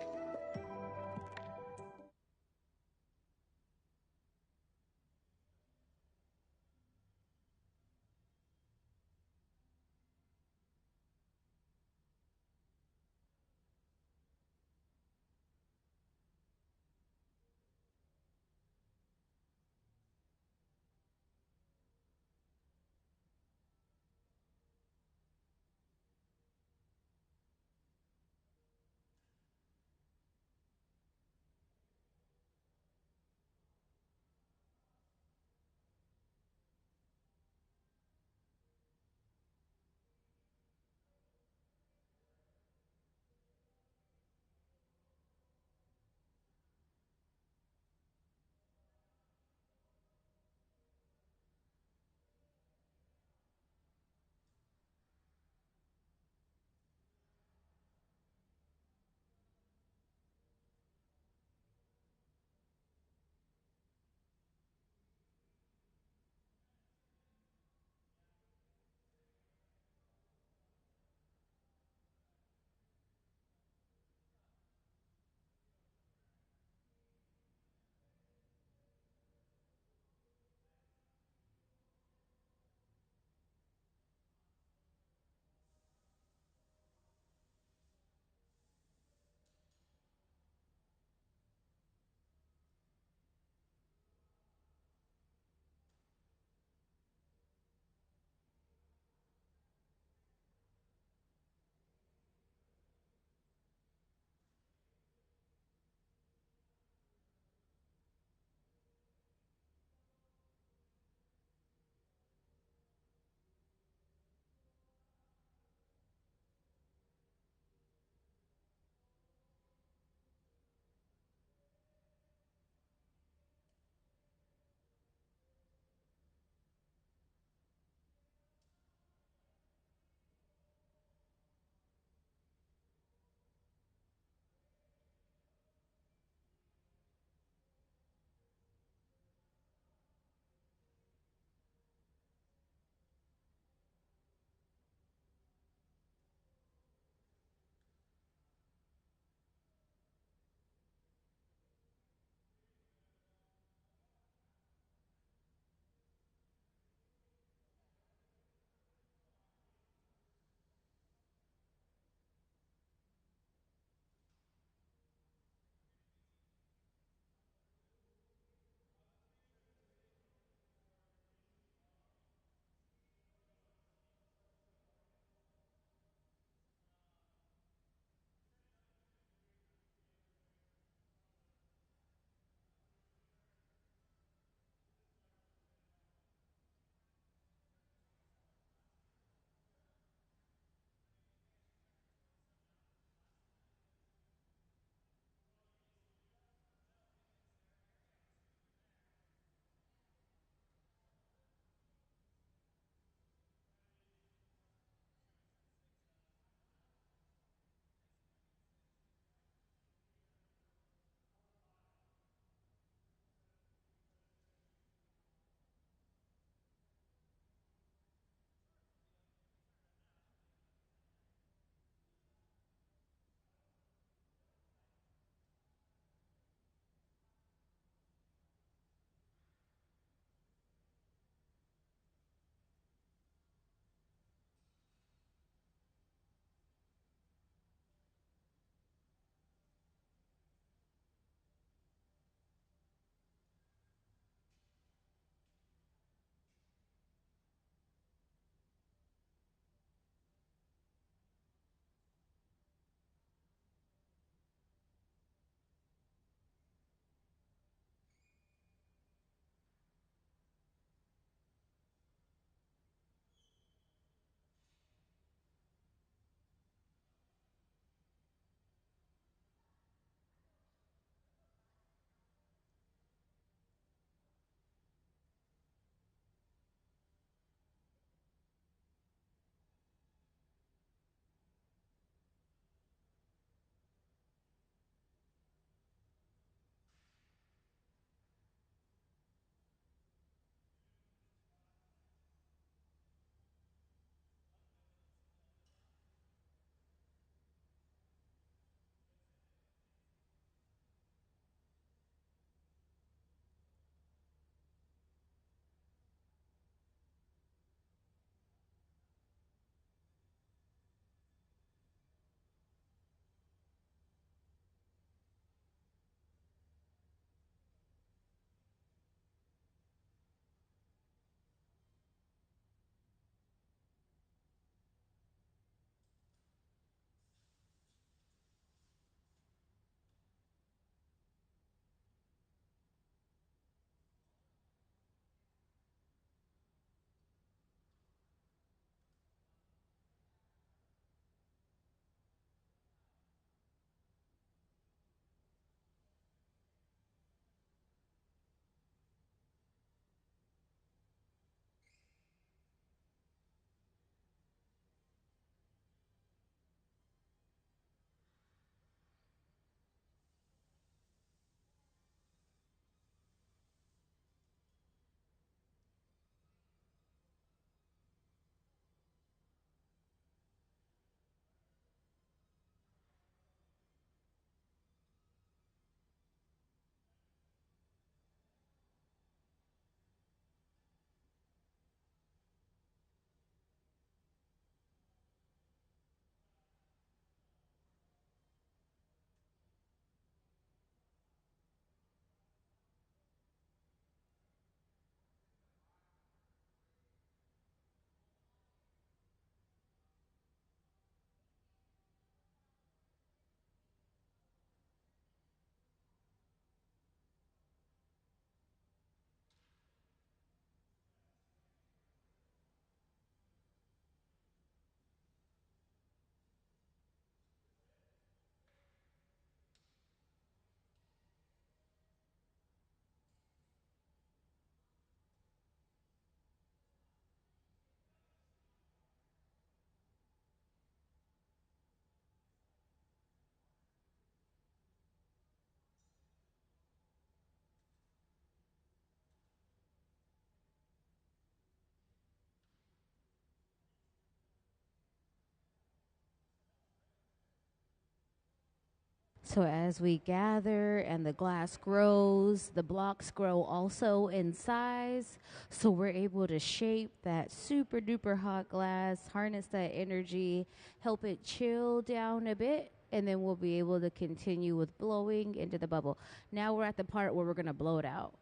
So as we gather and the glass grows, the blocks grow also in size. So we're able to shape that super duper hot glass, harness that energy, help it chill down a bit, and then we'll be able to continue with blowing into the bubble. Now we're at the part where we're going to blow it out.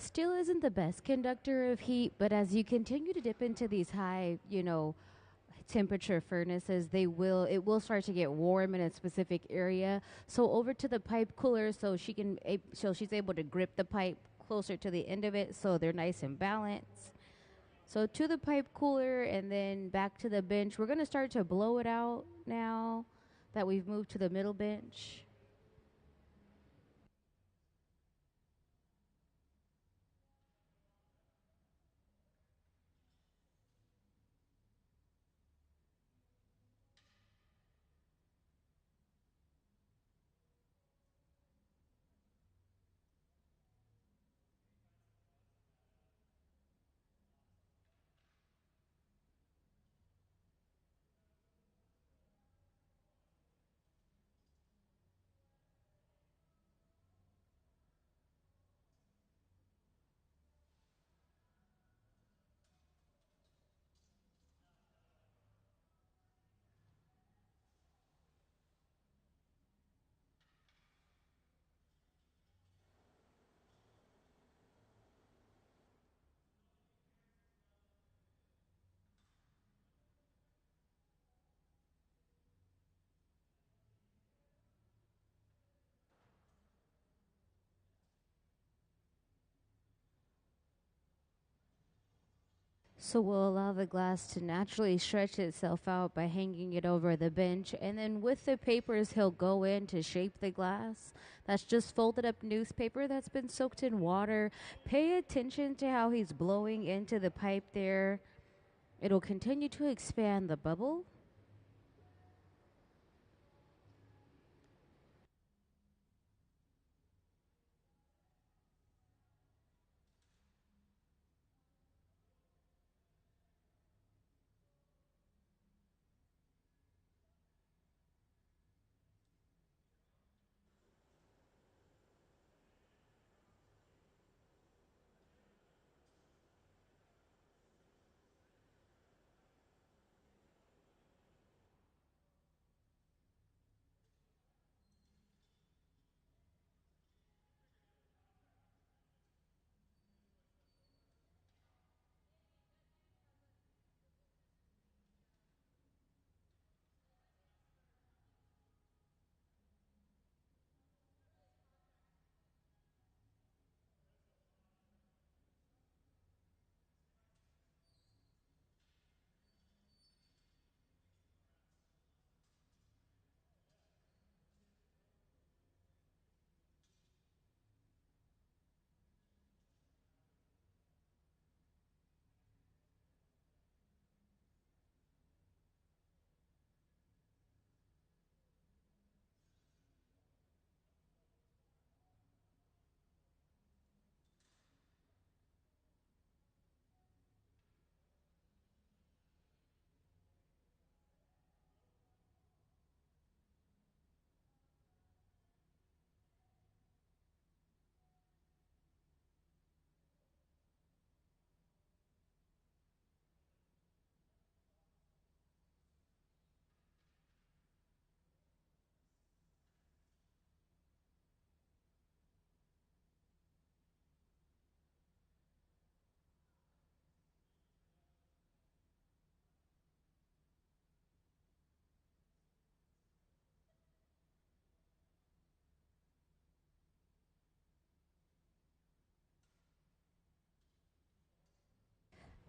Steel isn't the best conductor of heat, but as you continue to dip into these high, temperature furnaces, it will start to get warm in a specific area. So over to the pipe cooler, so she's able to grip the pipe closer to the end of it, so they're nice and balanced. So to the pipe cooler and then back to the bench. We're going to start to blow it out now that we've moved to the middle bench. So we'll allow the glass to naturally stretch itself out by hanging it over the bench. And then with the papers, he'll go in to shape the glass. That's just folded up newspaper that's been soaked in water. Pay attention to how he's blowing into the pipe there. It'll continue to expand the bubble.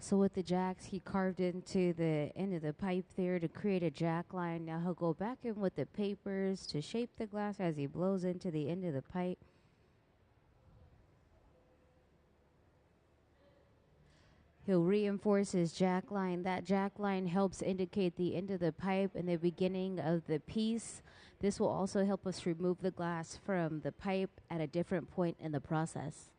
So with the jacks, he carved into the end of the pipe there to create a jack line. Now he'll go back in with the papers to shape the glass as he blows into the end of the pipe. He'll reinforce his jack line. That jack line helps indicate the end of the pipe and the beginning of the piece. This will also help us remove the glass from the pipe at a different point in the process.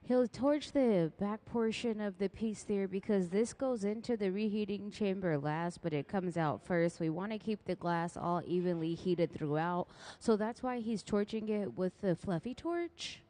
He'll torch the back portion of the piece there because this goes into the reheating chamber last, but it comes out first. We want to keep the glass all evenly heated throughout. So that's why he's torching it with the fluffy torch.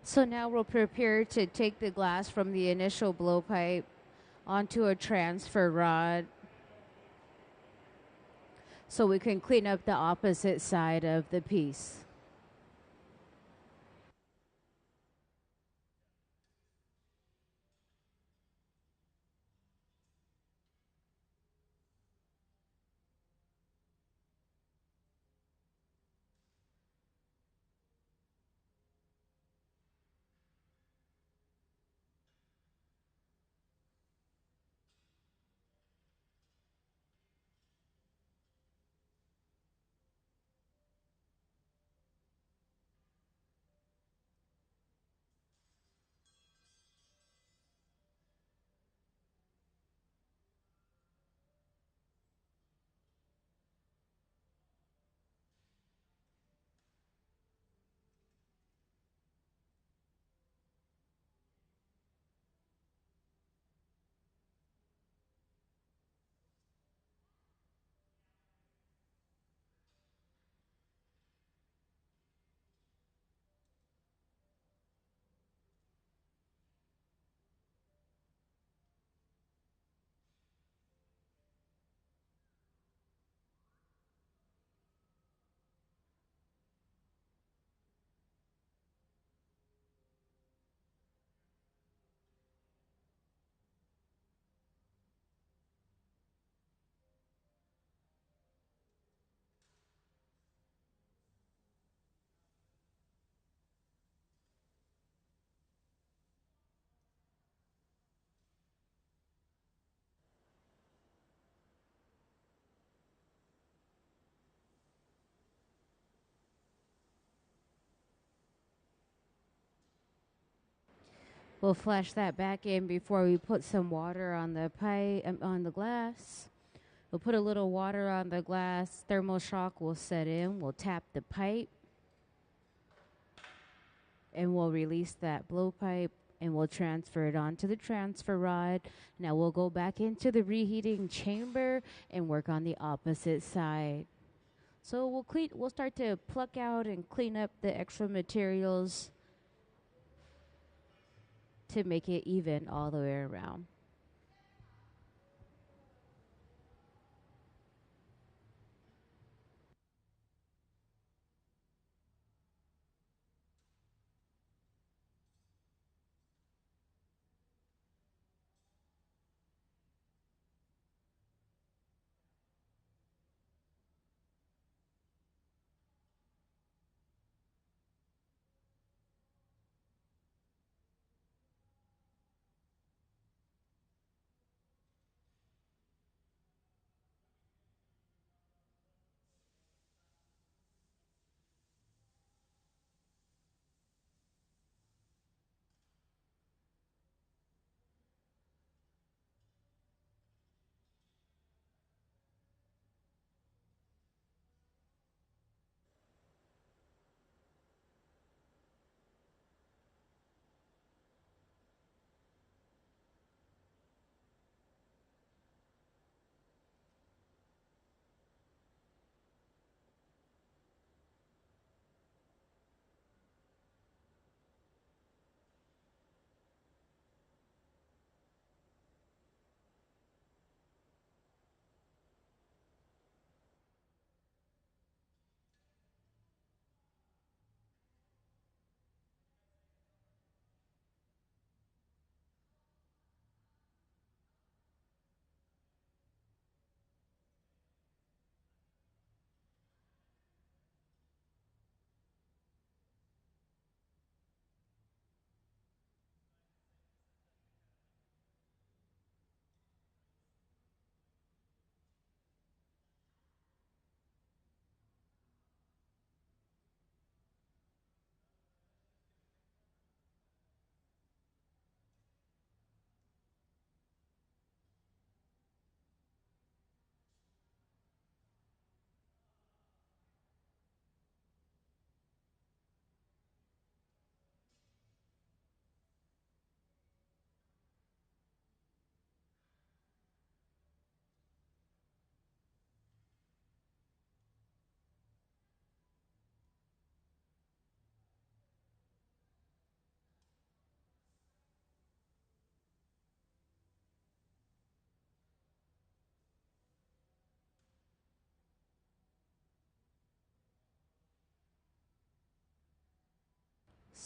So now we'll prepare to take the glass from the initial blowpipe onto a transfer rod so we can clean up the opposite side of the piece. We'll flash that back in before we put some water on the pipe, on the glass. We'll put a little water on the glass. Thermal shock will set in. We'll tap the pipe. And we'll release that blowpipe and we'll transfer it onto the transfer rod. Now we'll go back into the reheating chamber and work on the opposite side. So we'll start to pluck out and clean up the extra materials to make it even all the way around.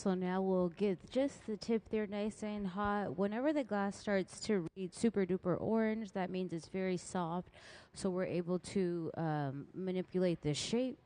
So now we'll get just the tip there nice and hot. Whenever the glass starts to read super duper orange, that means it's very soft. So we're able to manipulate the shape.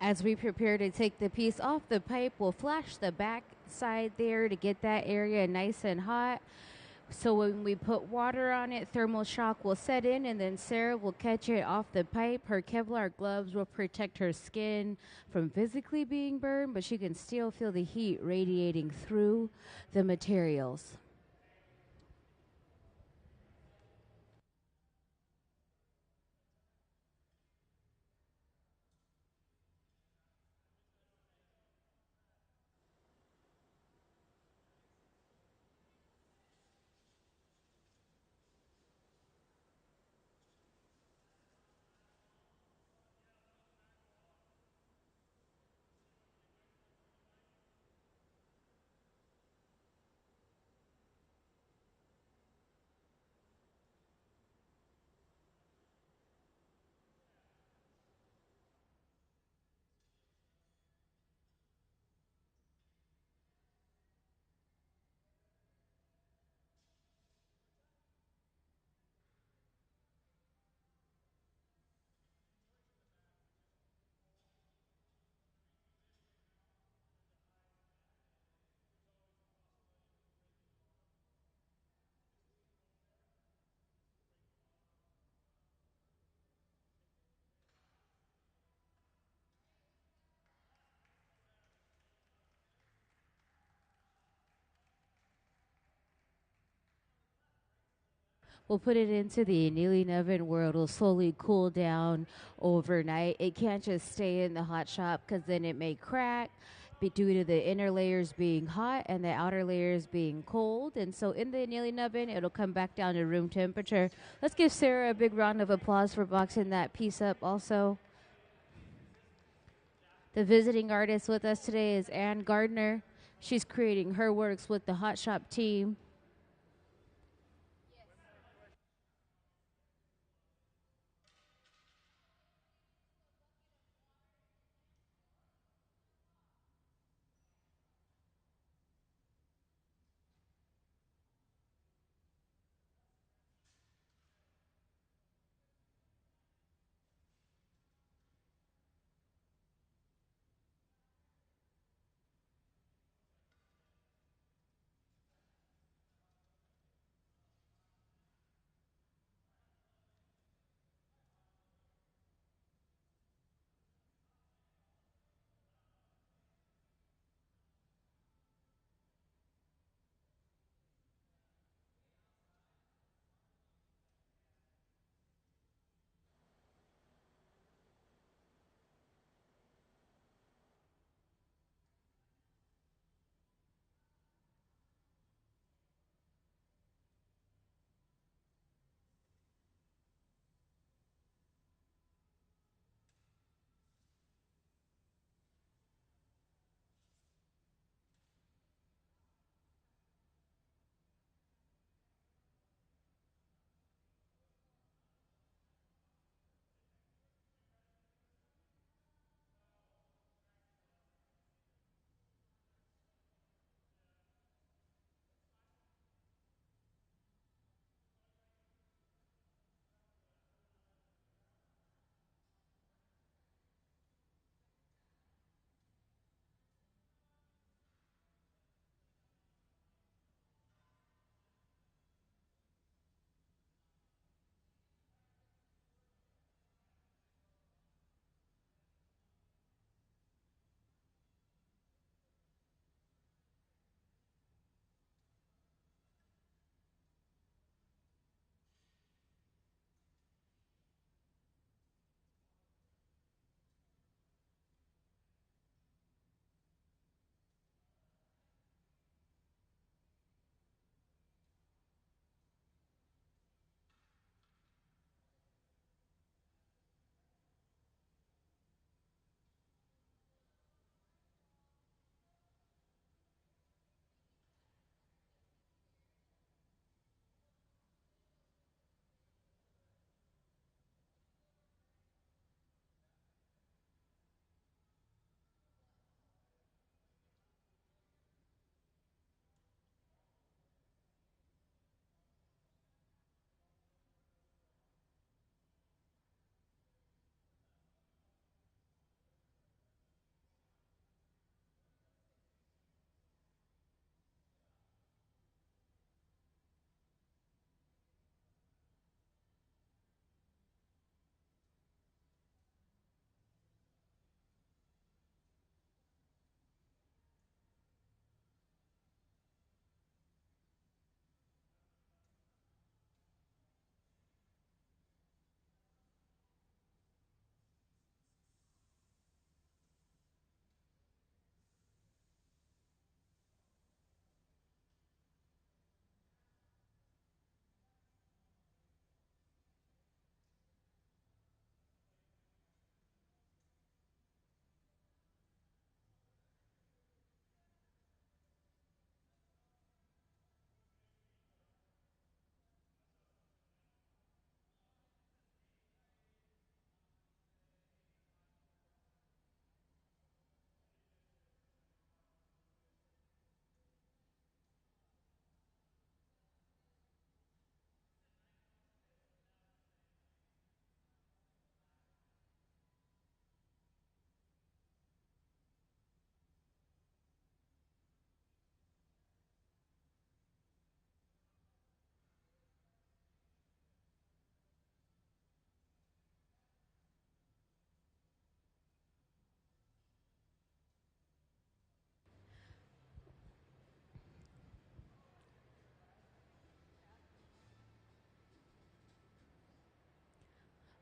As we prepare to take the piece off the pipe, we'll flash the back side there to get that area nice and hot. So when we put water on it, thermal shock will set in, and then Sarah will catch it off the pipe. Her Kevlar gloves will protect her skin from physically being burned, but she can still feel the heat radiating through the materials. We'll put it into the annealing oven where it'll slowly cool down overnight. It can't just stay in the hot shop because then it may crack due to the inner layers being hot and the outer layers being cold. And so in the annealing oven, it'll come back down to room temperature. Let's give Sarah a big round of applause for boxing that piece up also. The visiting artist with us today is Ann Gardner. She's creating her works with the Hot Shop team.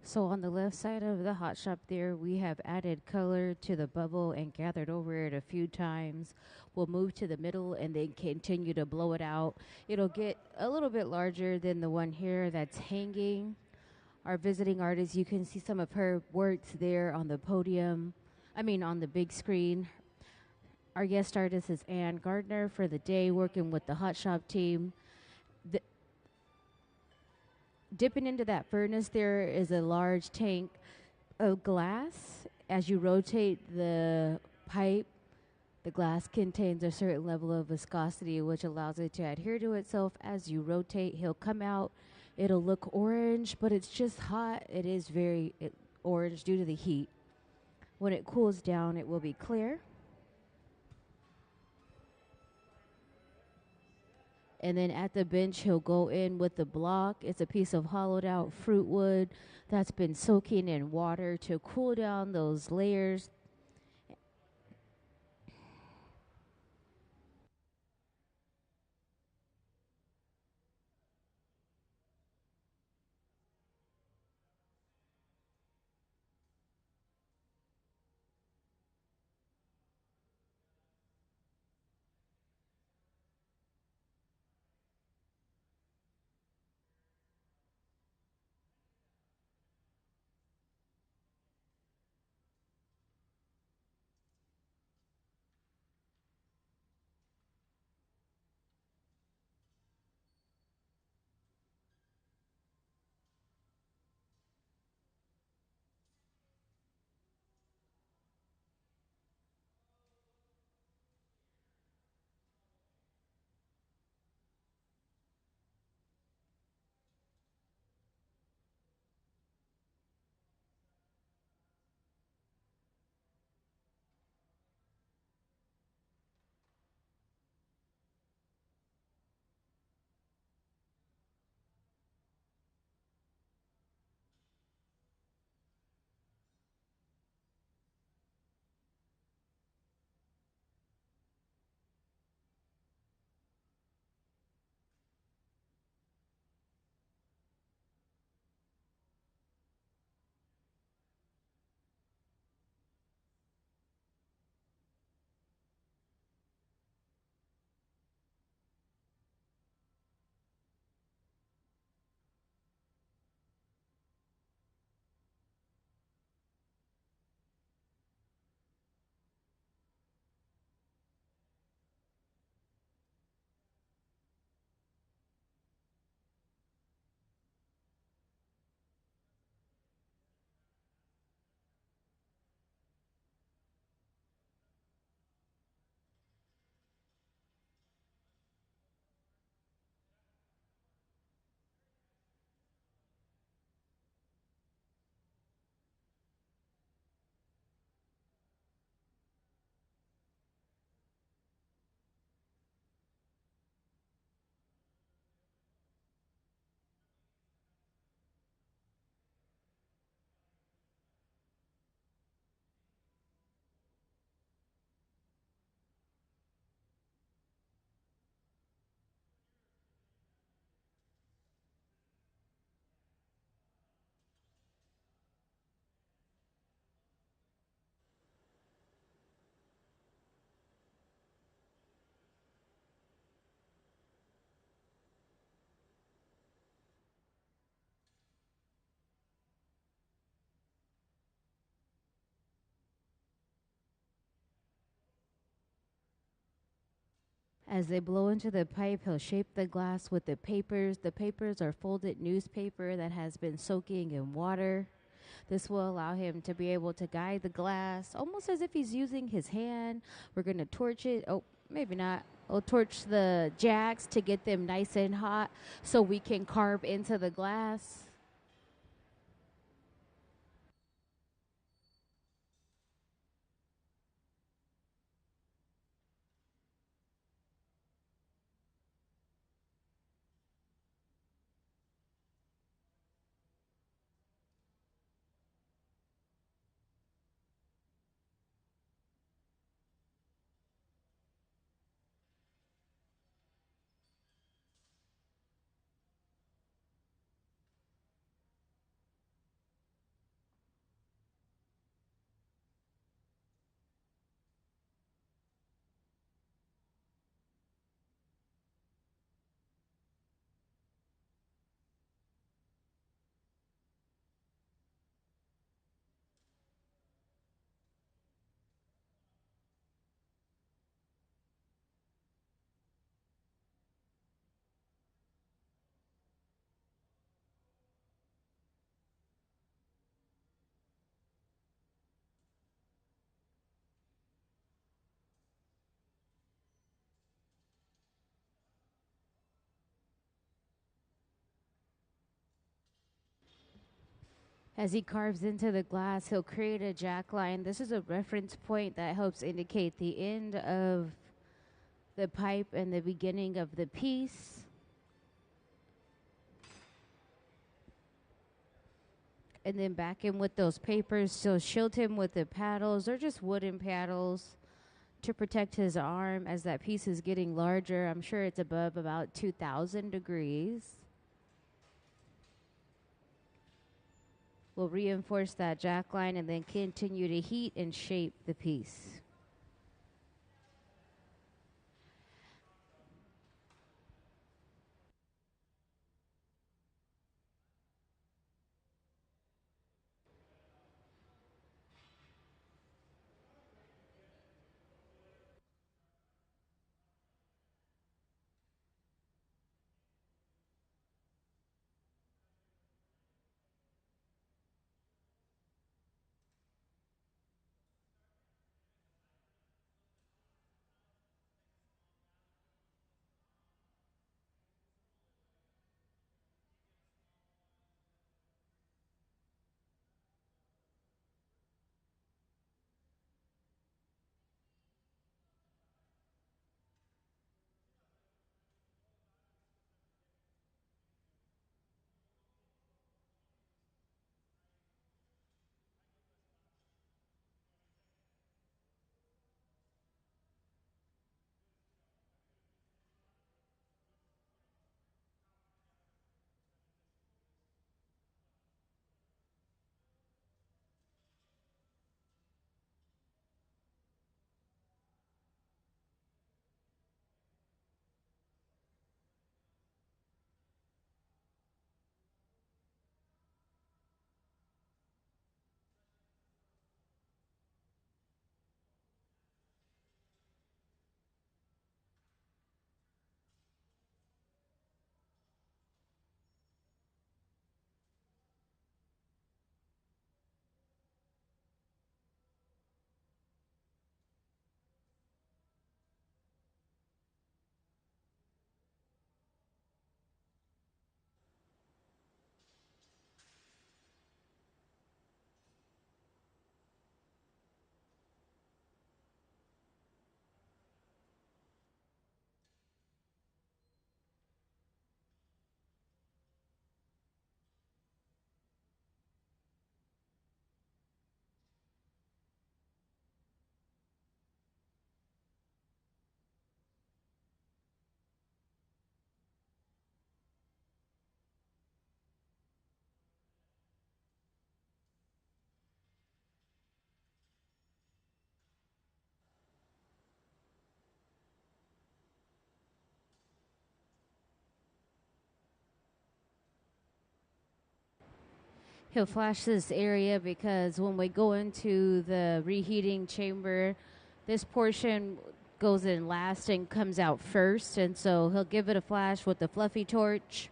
So on the left side of the hot shop there, we have added color to the bubble and gathered over it a few times. We'll move to the middle and then continue to blow it out. It'll get a little bit larger than the one here that's hanging. Our visiting artist, you can see some of her works there on the podium. On the big screen. Our guest artist is Ann Gardner for the day, working with the hot shop team. Dipping into that furnace, there is a large tank of glass. As you rotate the pipe, the glass contains a certain level of viscosity, which allows it to adhere to itself. As you rotate, he'll come out. It'll look orange, but it's just hot. It is very orange due to the heat. When it cools down, it will be clear. And then at the bench, he'll go in with the block. It's a piece of hollowed out fruit wood that's been soaking in water to cool down those layers. As they blow into the pipe, he'll shape the glass with the papers. The papers are folded newspaper that has been soaking in water. This will allow him to be able to guide the glass almost as if he's using his hand. We're going to torch it. Oh, maybe not. We'll torch the jacks to get them nice and hot so we can carve into the glass. As he carves into the glass, he'll create a jack line. This is a reference point that helps indicate the end of the pipe and the beginning of the piece. And then back in with those papers, so shield him with the paddles. They're just wooden paddles to protect his arm as that piece is getting larger. I'm sure it's above about 2,000 degrees. We'll reinforce that jack line and then continue to heat and shape the piece. He'll flash this area because when we go into the reheating chamber, this portion goes in last and comes out first. And so he'll give it a flash with the fluffy torch.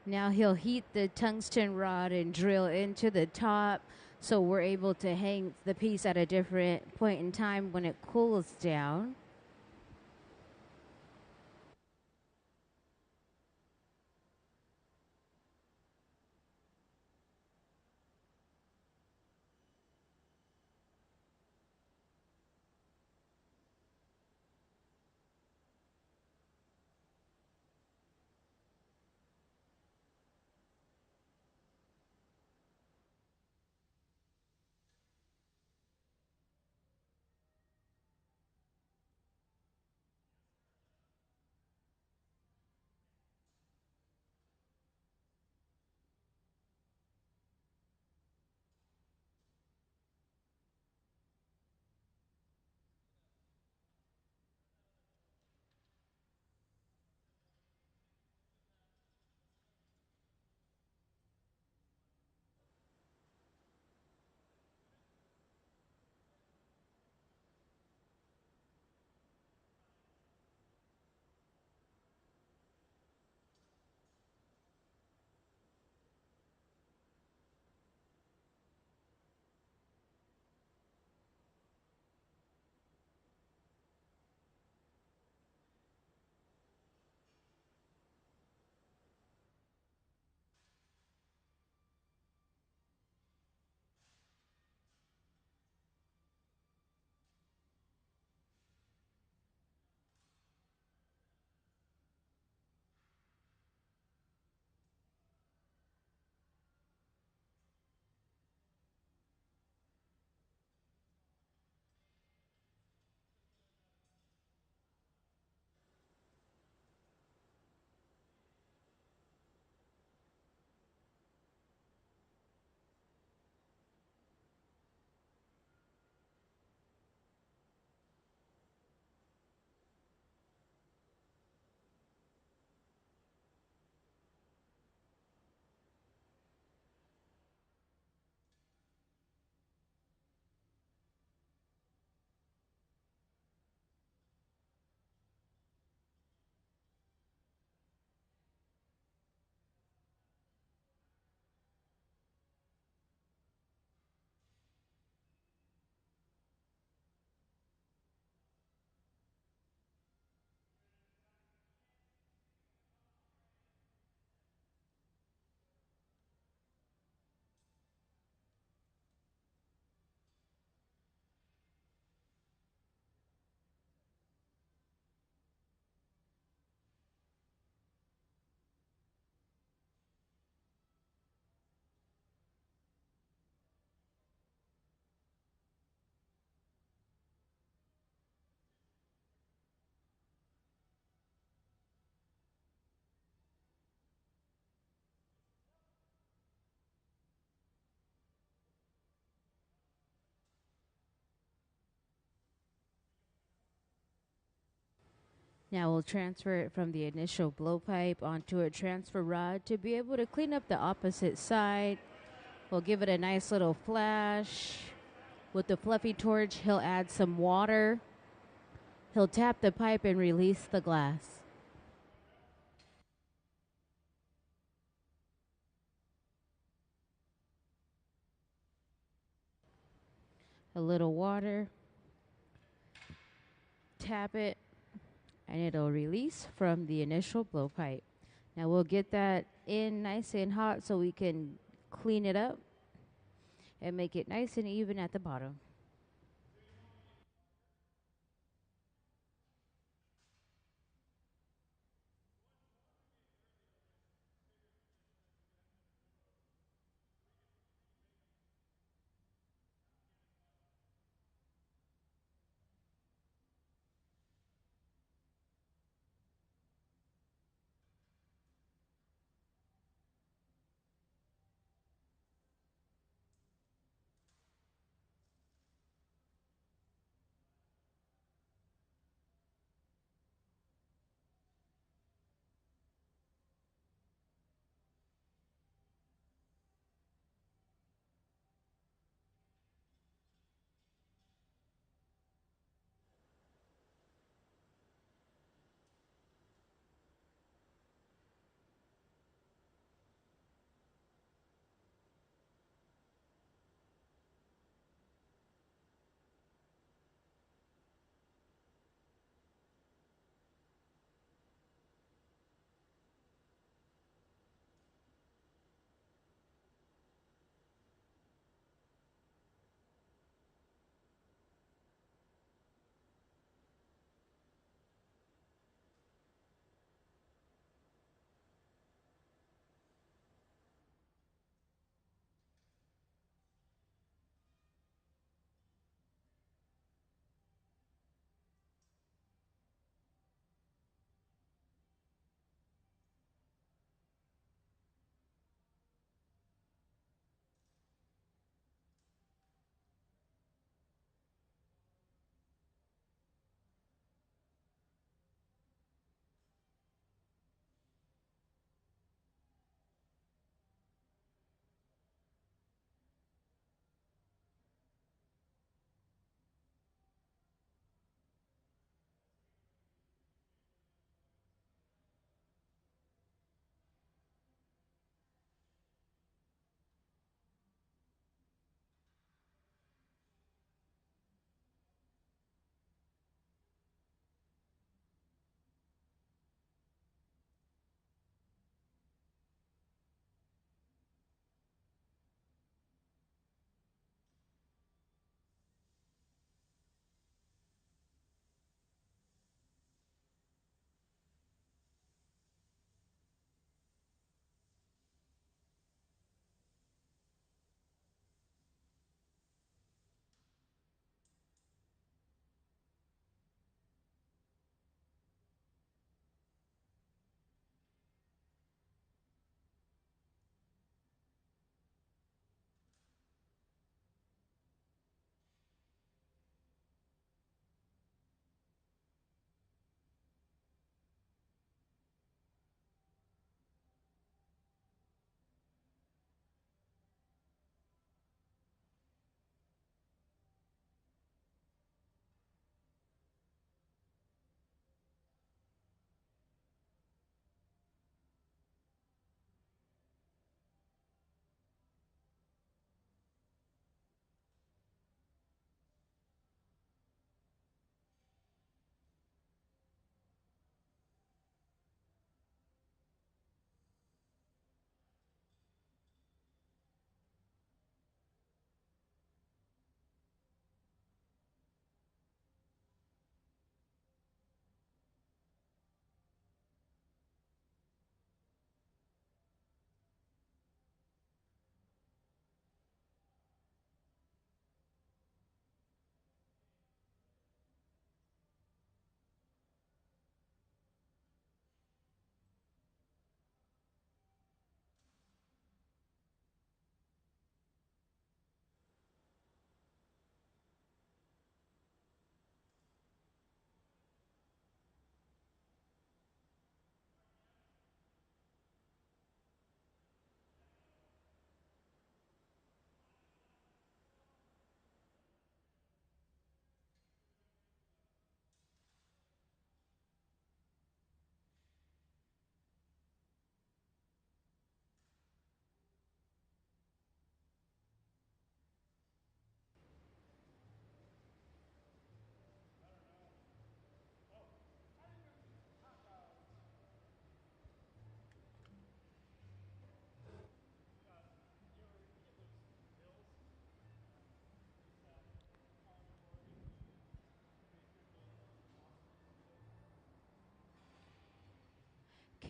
Now he'll heat the tungsten rod and drill into the top, so we're able to hang the piece at a different point in time when it cools down. Now we'll transfer it from the initial blowpipe onto a transfer rod to be able to clean up the opposite side. We'll give it a nice little flash. With the fluffy torch, he'll add some water. He'll tap the pipe and release the glass. A little water. Tap it, and it'll release from the initial blowpipe. Now we'll get that in nice and hot so we can clean it up and make it nice and even at the bottom.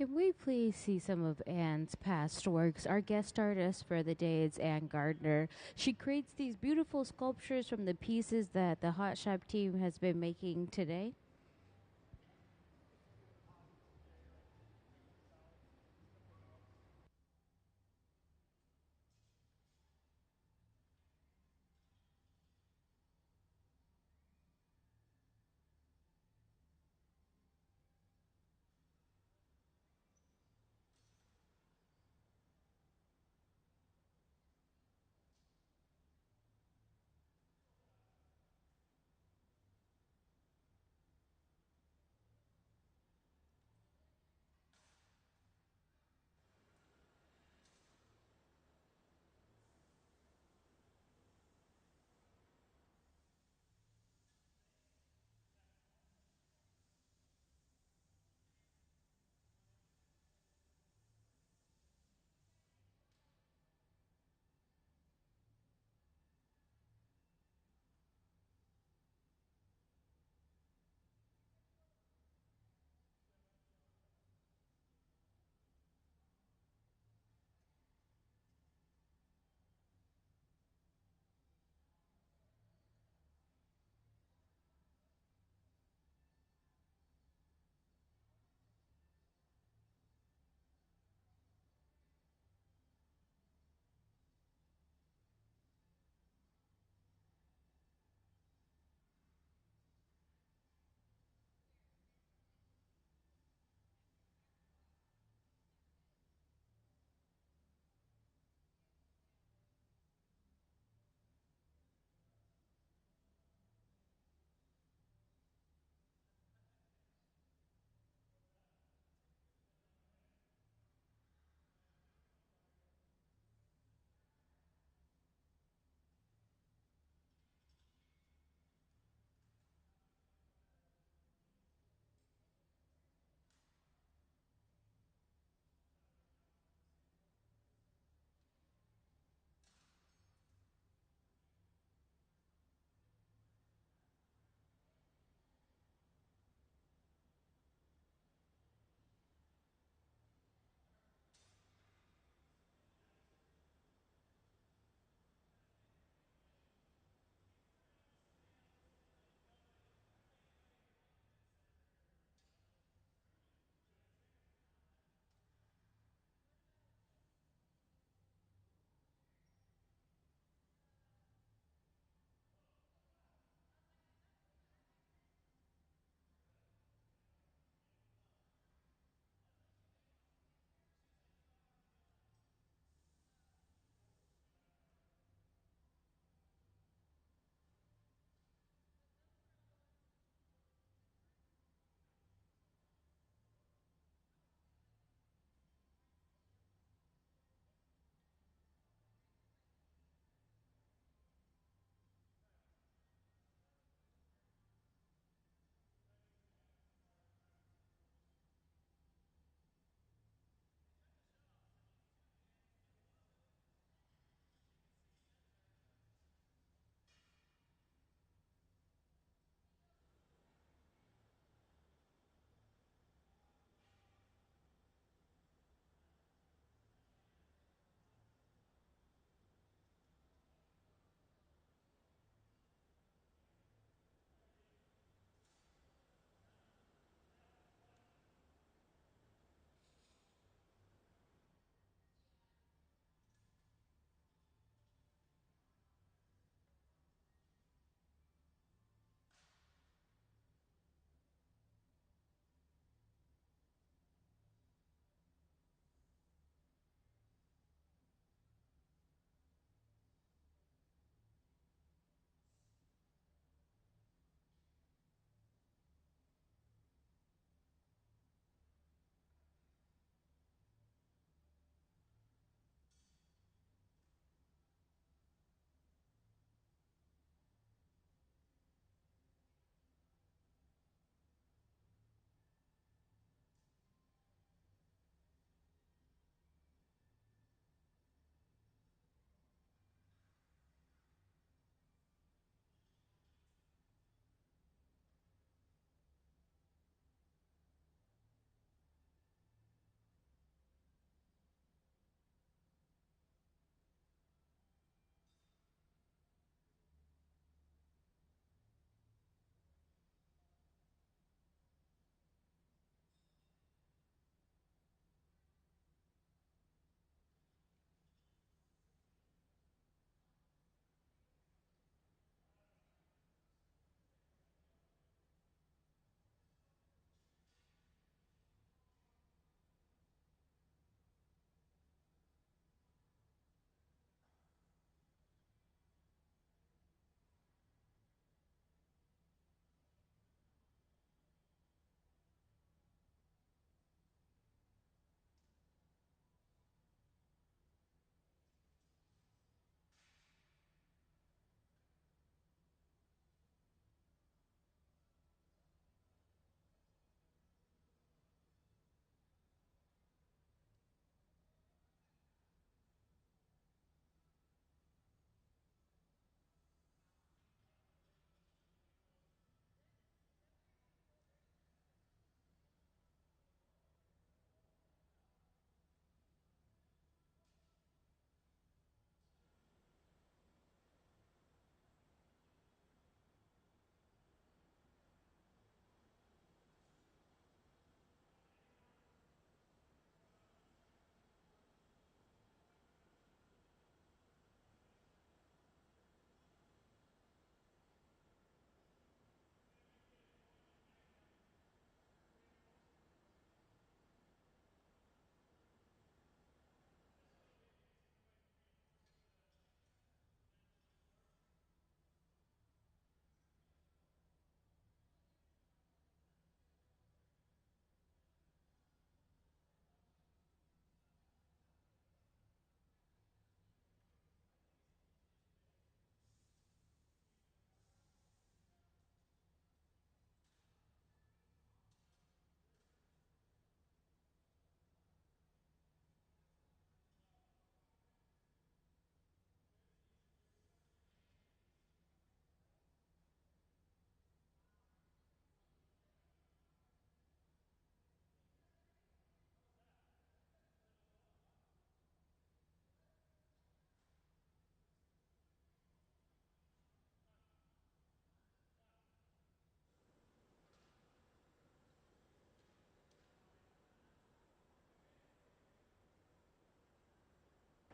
Can we please see some of Anne's past works? Our guest artist for the day is Anne Gardner. She creates these beautiful sculptures from the pieces that the Hot Shop team has been making today.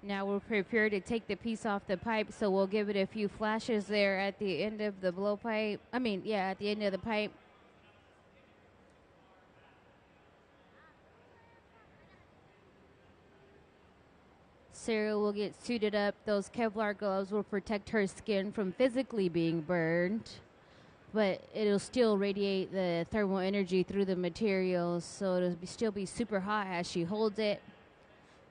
Now we're prepared to take the piece off the pipe, so we'll give it a few flashes there at the end of the blowpipe. At the end of the pipe. Sarah will get suited up. Those Kevlar gloves will protect her skin from physically being burned, but it'll still radiate the thermal energy through the materials, so still be super hot as she holds it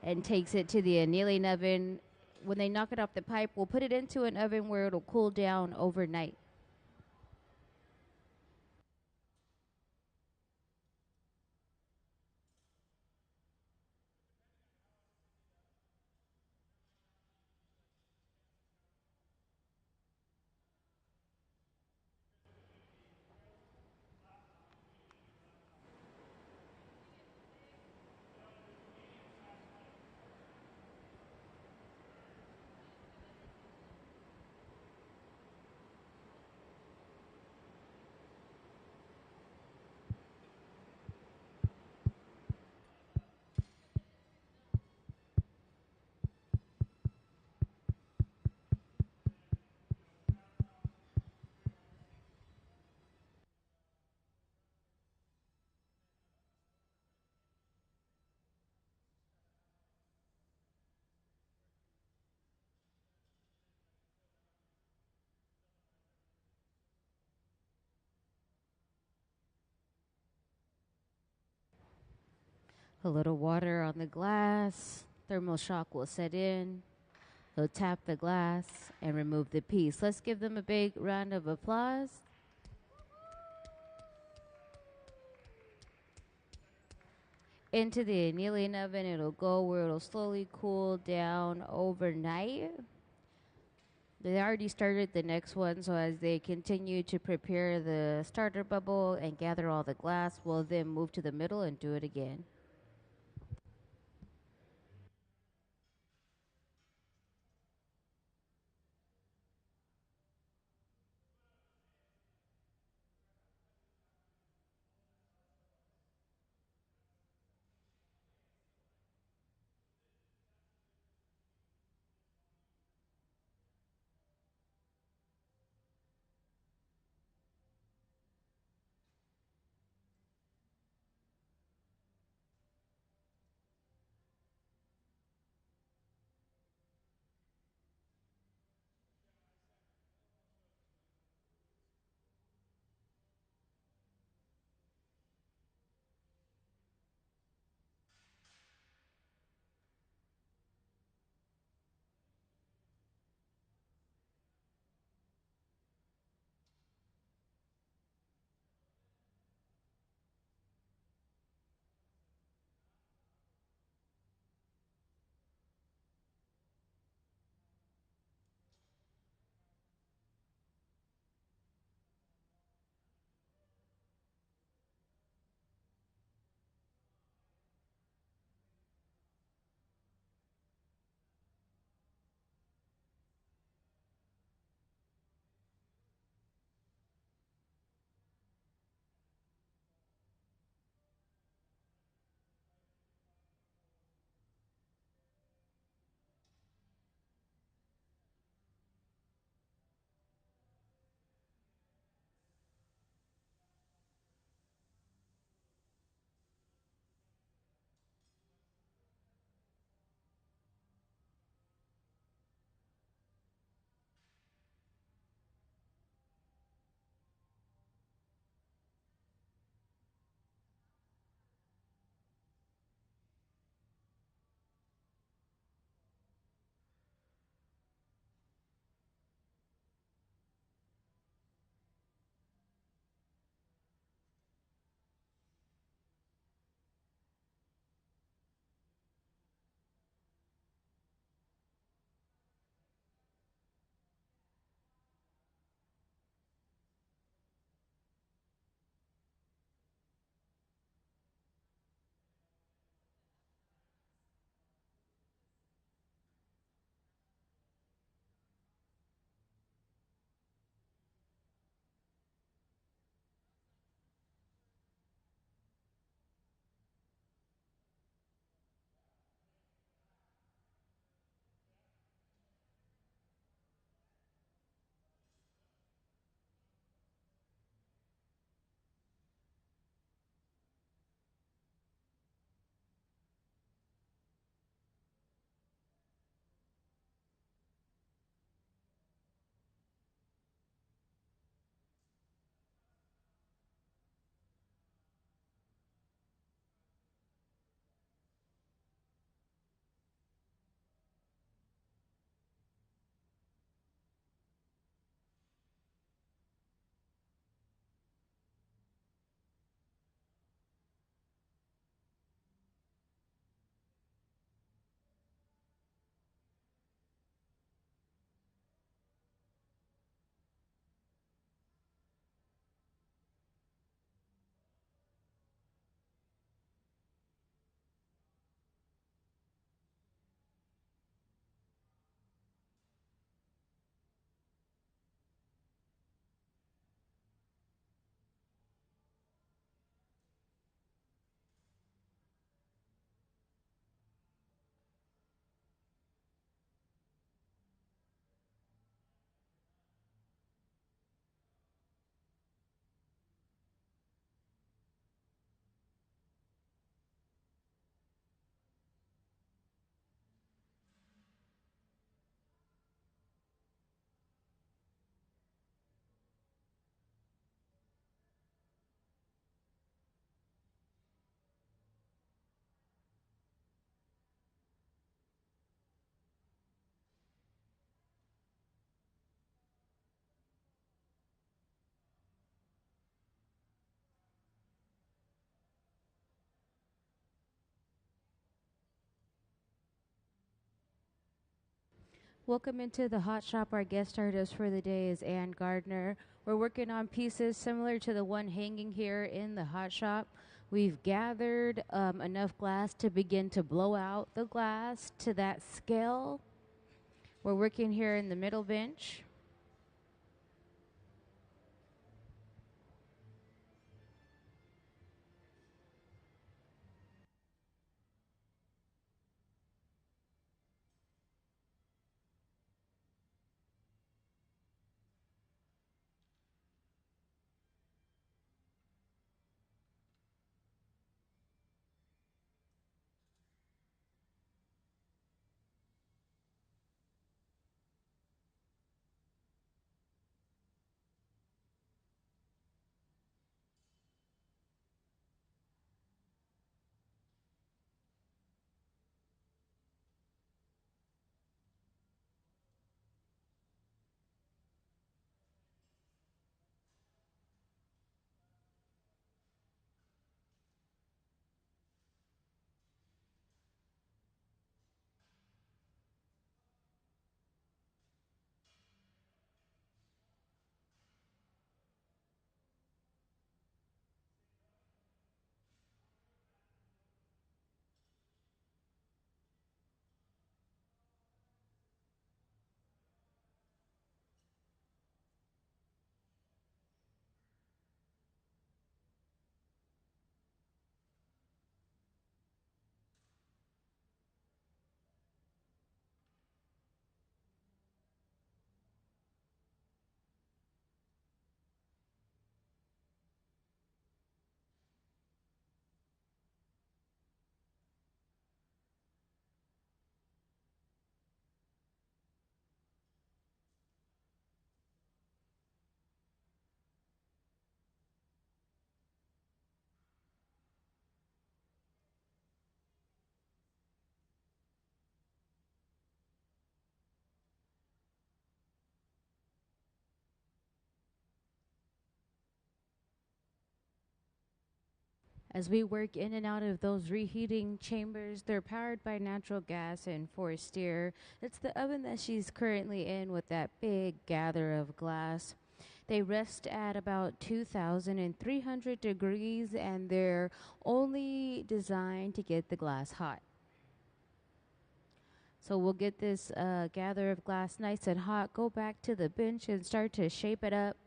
and takes it to the annealing oven. When they knock it off the pipe, we'll put it into an oven where it'll cool down overnight. A little water on the glass. Thermal shock will set in. He'll tap the glass and remove the piece. Let's give them a big round of applause. Into the annealing oven it'll go, where it'll slowly cool down overnight. They already started the next one, so as they continue to prepare the starter bubble and gather all the glass, we'll then move to the middle and do it again. Welcome into the Hot Shop. Our guest artist for the day is Ann Gardner. We're working on pieces similar to the one hanging here in the Hot Shop. We've gathered enough glass to begin to blow out the glass to that scale. We're working here in the middle bench. As we work in and out of those reheating chambers, they're powered by natural gas and forced air. It's the oven that she's currently in with that big gather of glass. They rest at about 2,300 degrees, and they're only designed to get the glass hot. So we'll get this gather of glass nice and hot, go back to the bench and start to shape it up.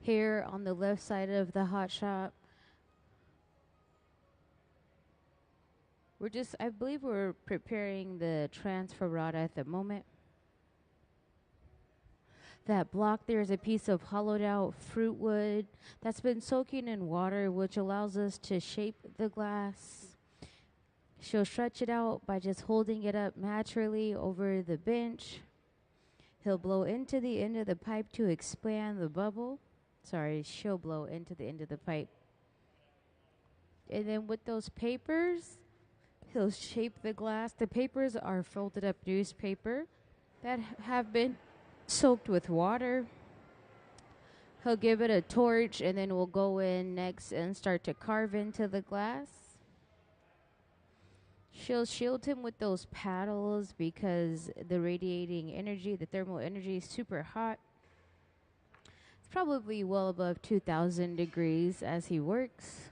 Here on the left side of the Hot Shop, I believe we're preparing the transfer rod at the moment. That block there is a piece of hollowed out fruit wood that's been soaking in water, which allows us to shape the glass. She'll stretch it out by just holding it up naturally over the bench. He'll blow into the end of the pipe to expand the bubble. Sorry, she'll blow into the end of the pipe. And then with those papers, he'll shape the glass. The papers are folded up newspaper that have been soaked with water. He'll give it a torch, and then we'll go in next and start to carve into the glass. She'll shield him with those paddles because the radiating energy, the thermal energy, is super hot. Probably well above 2,000 degrees as he works.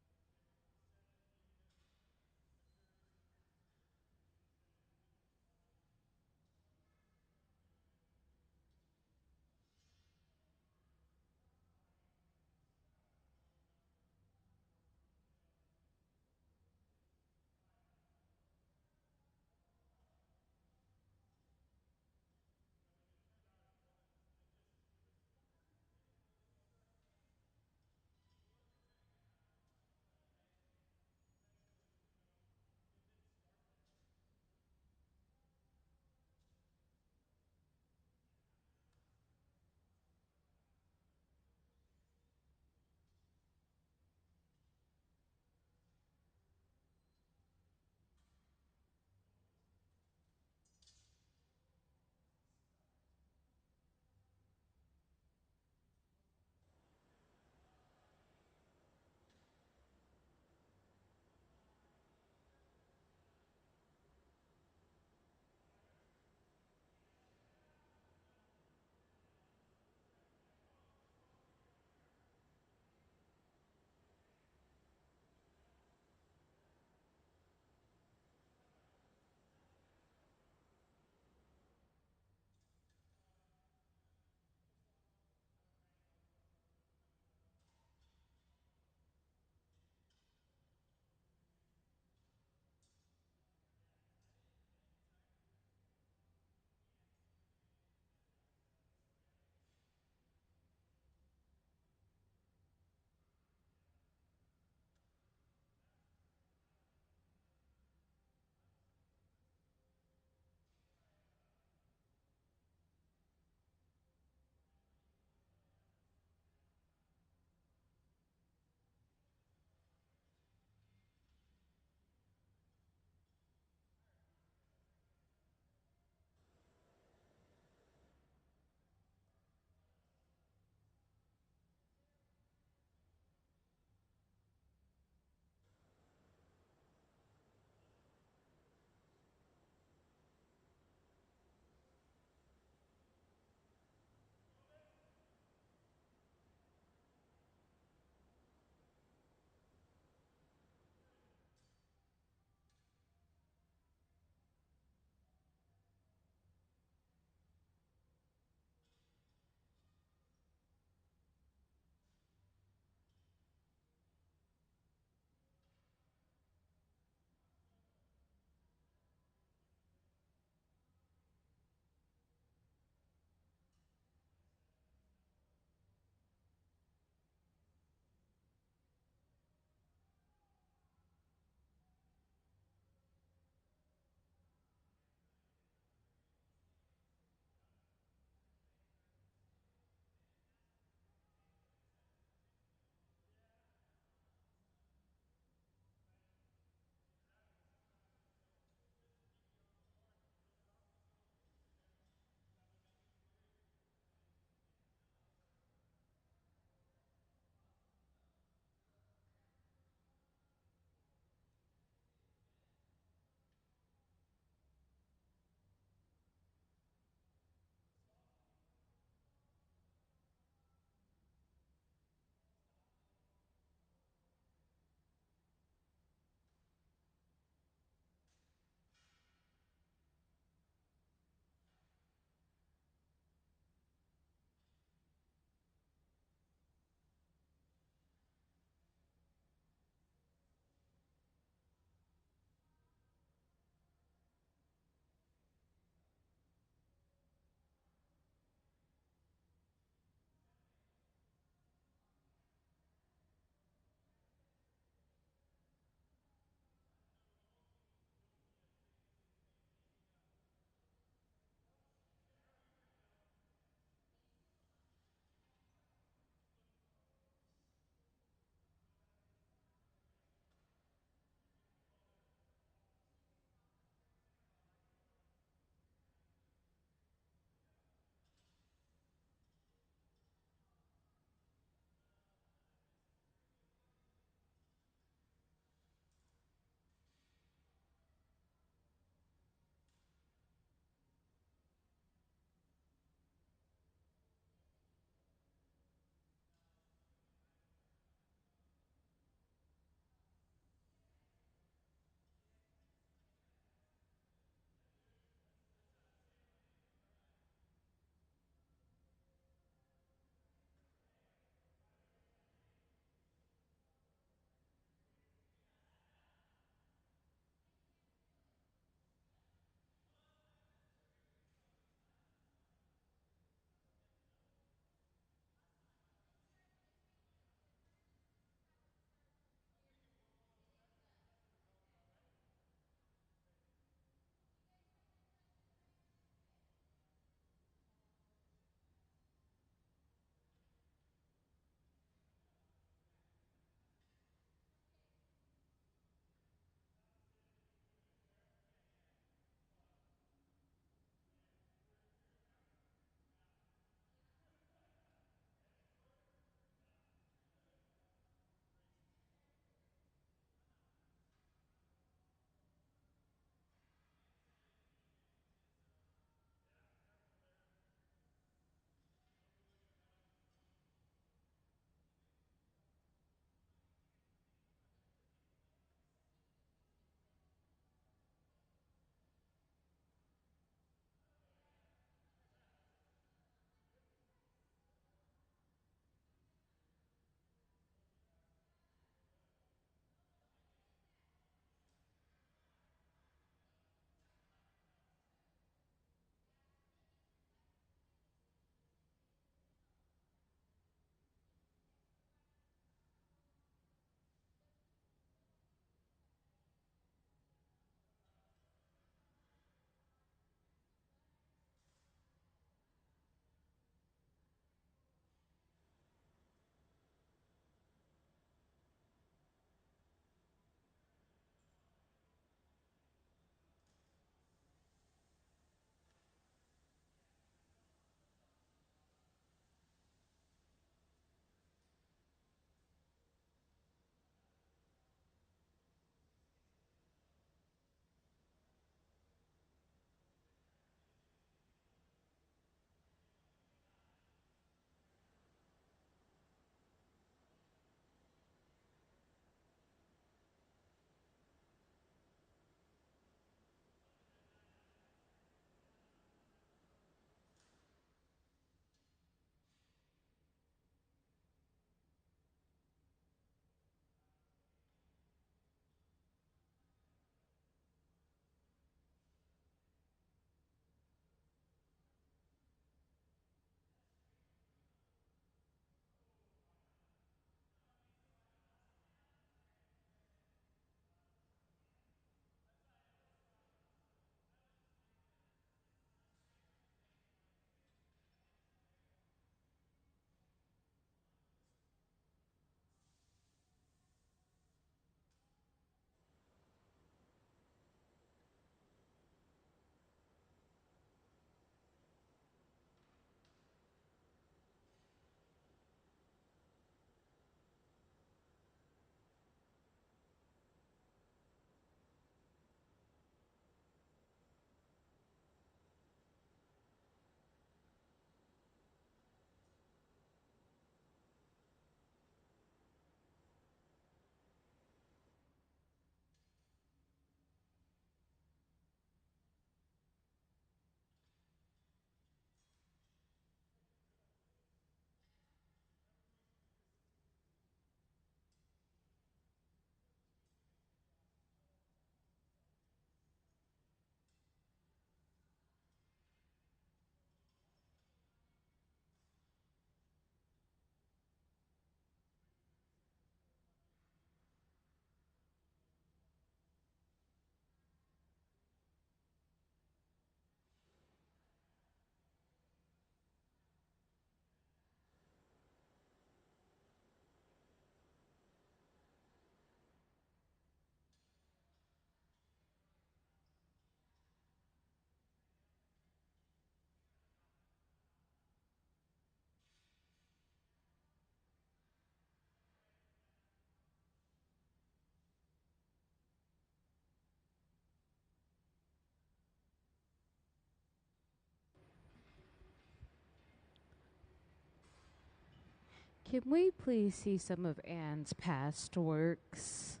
Can we please see some of Anne's past works?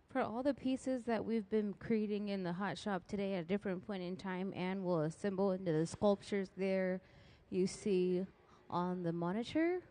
For all the pieces that we've been creating in the hot shop today at a different point in time, Anne will assemble into the sculptures there you see on the monitor.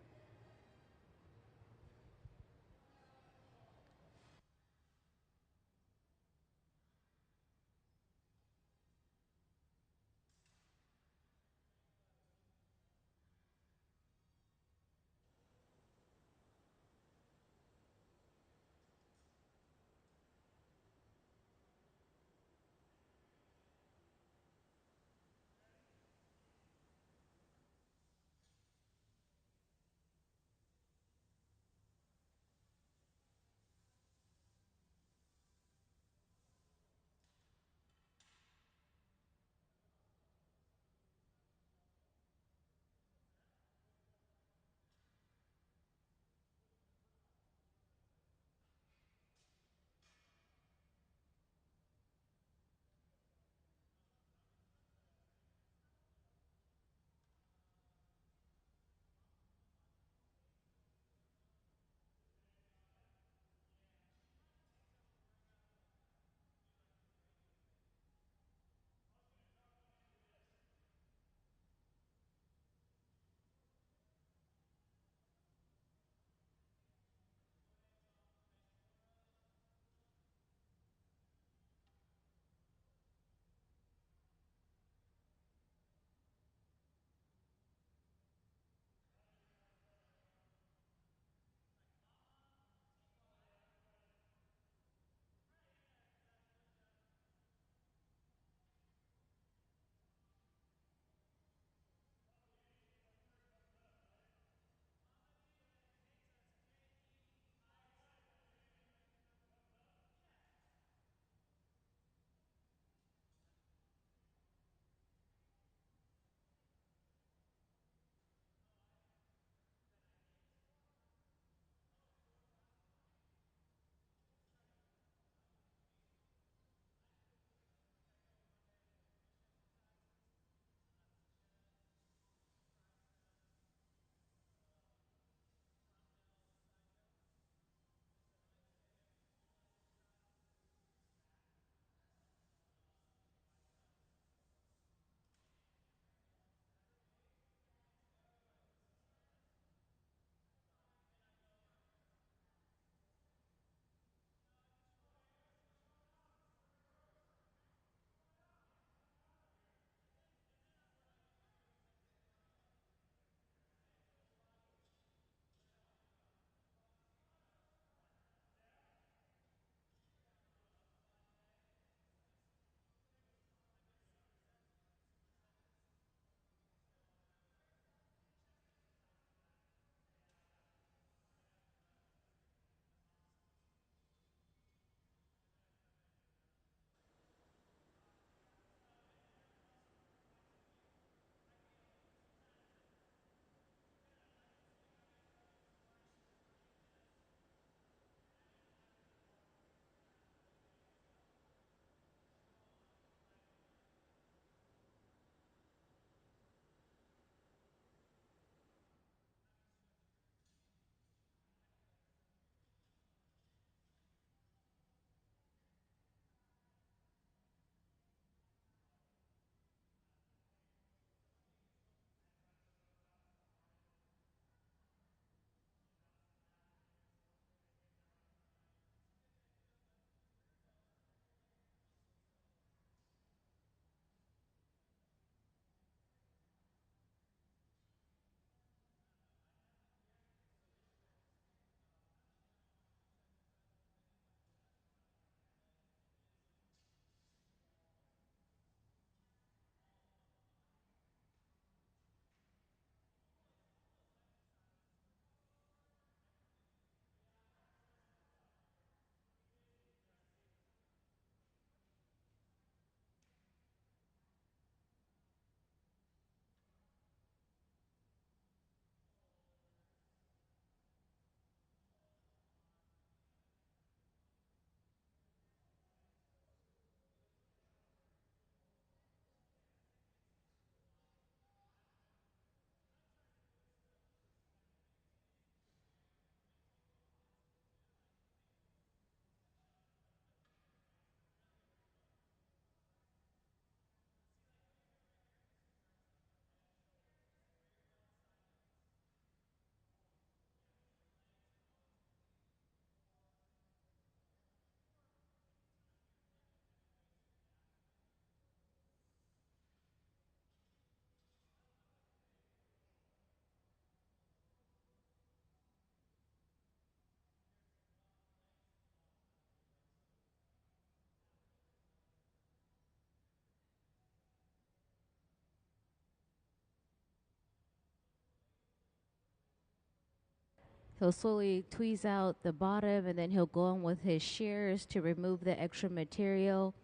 He'll slowly tweeze out the bottom, and then he'll go in with his shears to remove the extra material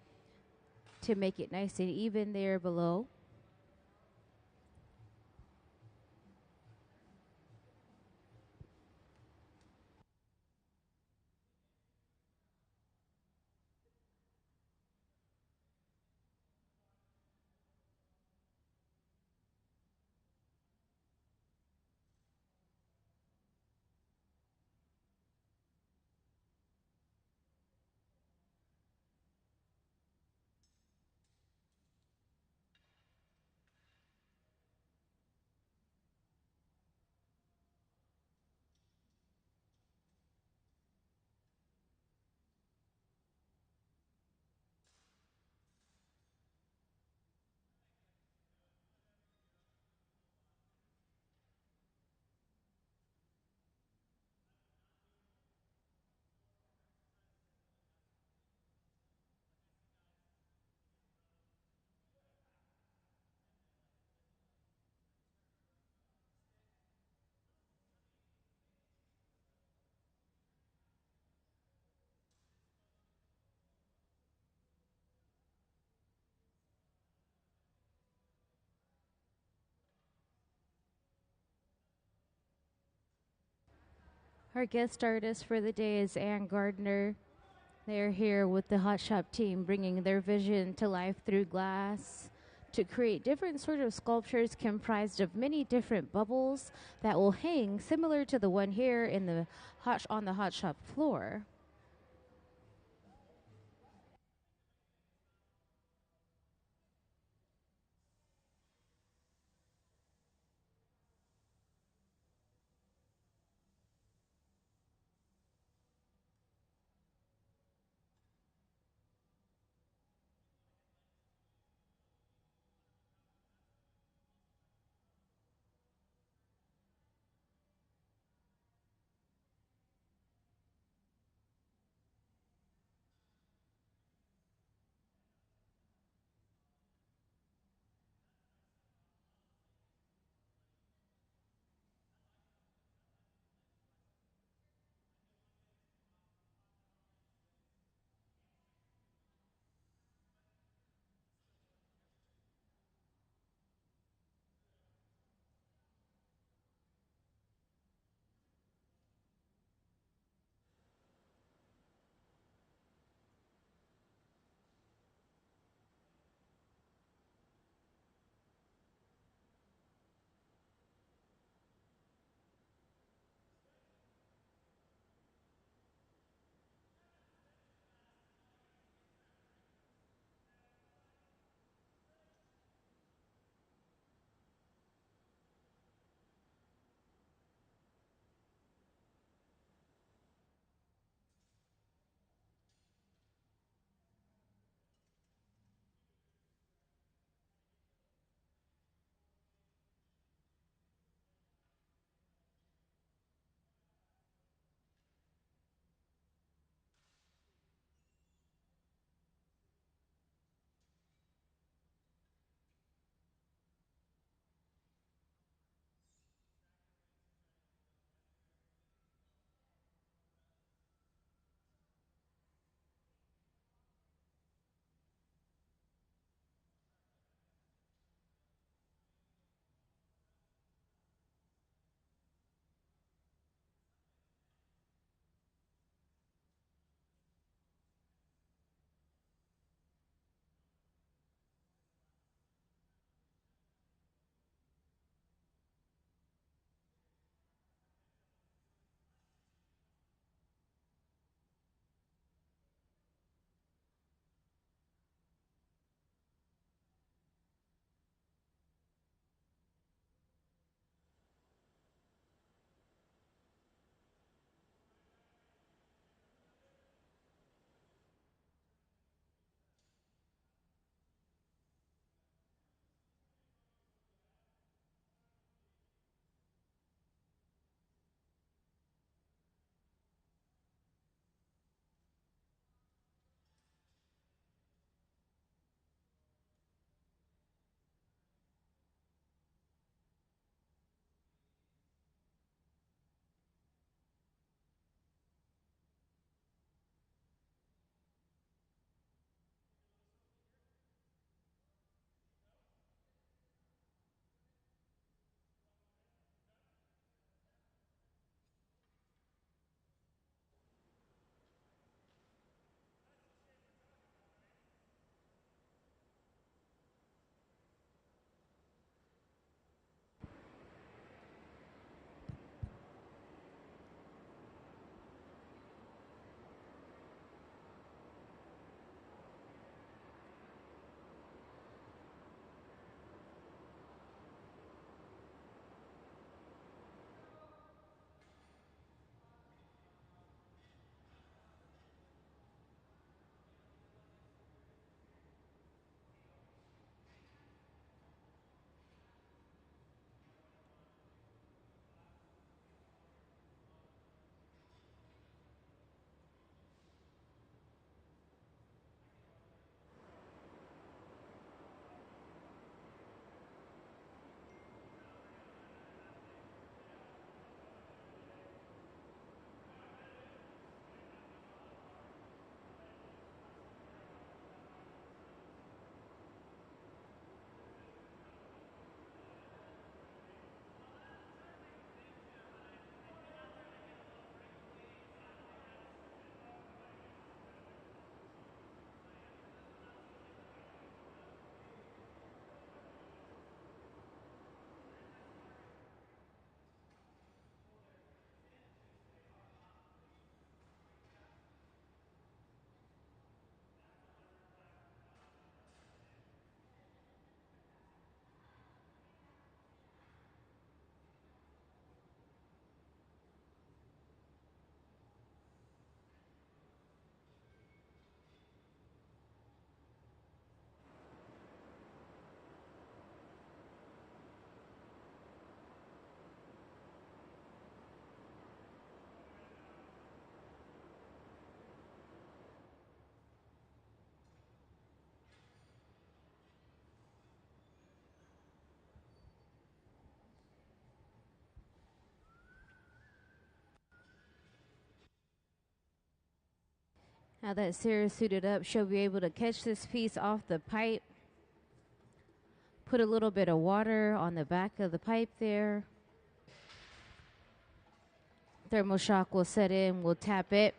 to make it nice and even there below. Our guest artist for the day is Ann Gardner. They're here with the Hot Shop team, bringing their vision to life through glass to create different sort of sculptures comprised of many different bubbles that will hang similar to the one here in the on the Hot Shop floor. Now that Sarah's suited up, she'll be able to catch this piece off the pipe. Put a little bit of water on the back of the pipe there. Thermal shock will set in. We'll tap it.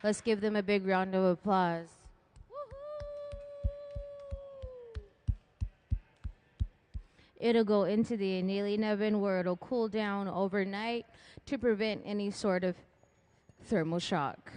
Let's give them a big round of applause. It'll go into the annealing oven where it'll cool down overnight to prevent any sort of thermal shock.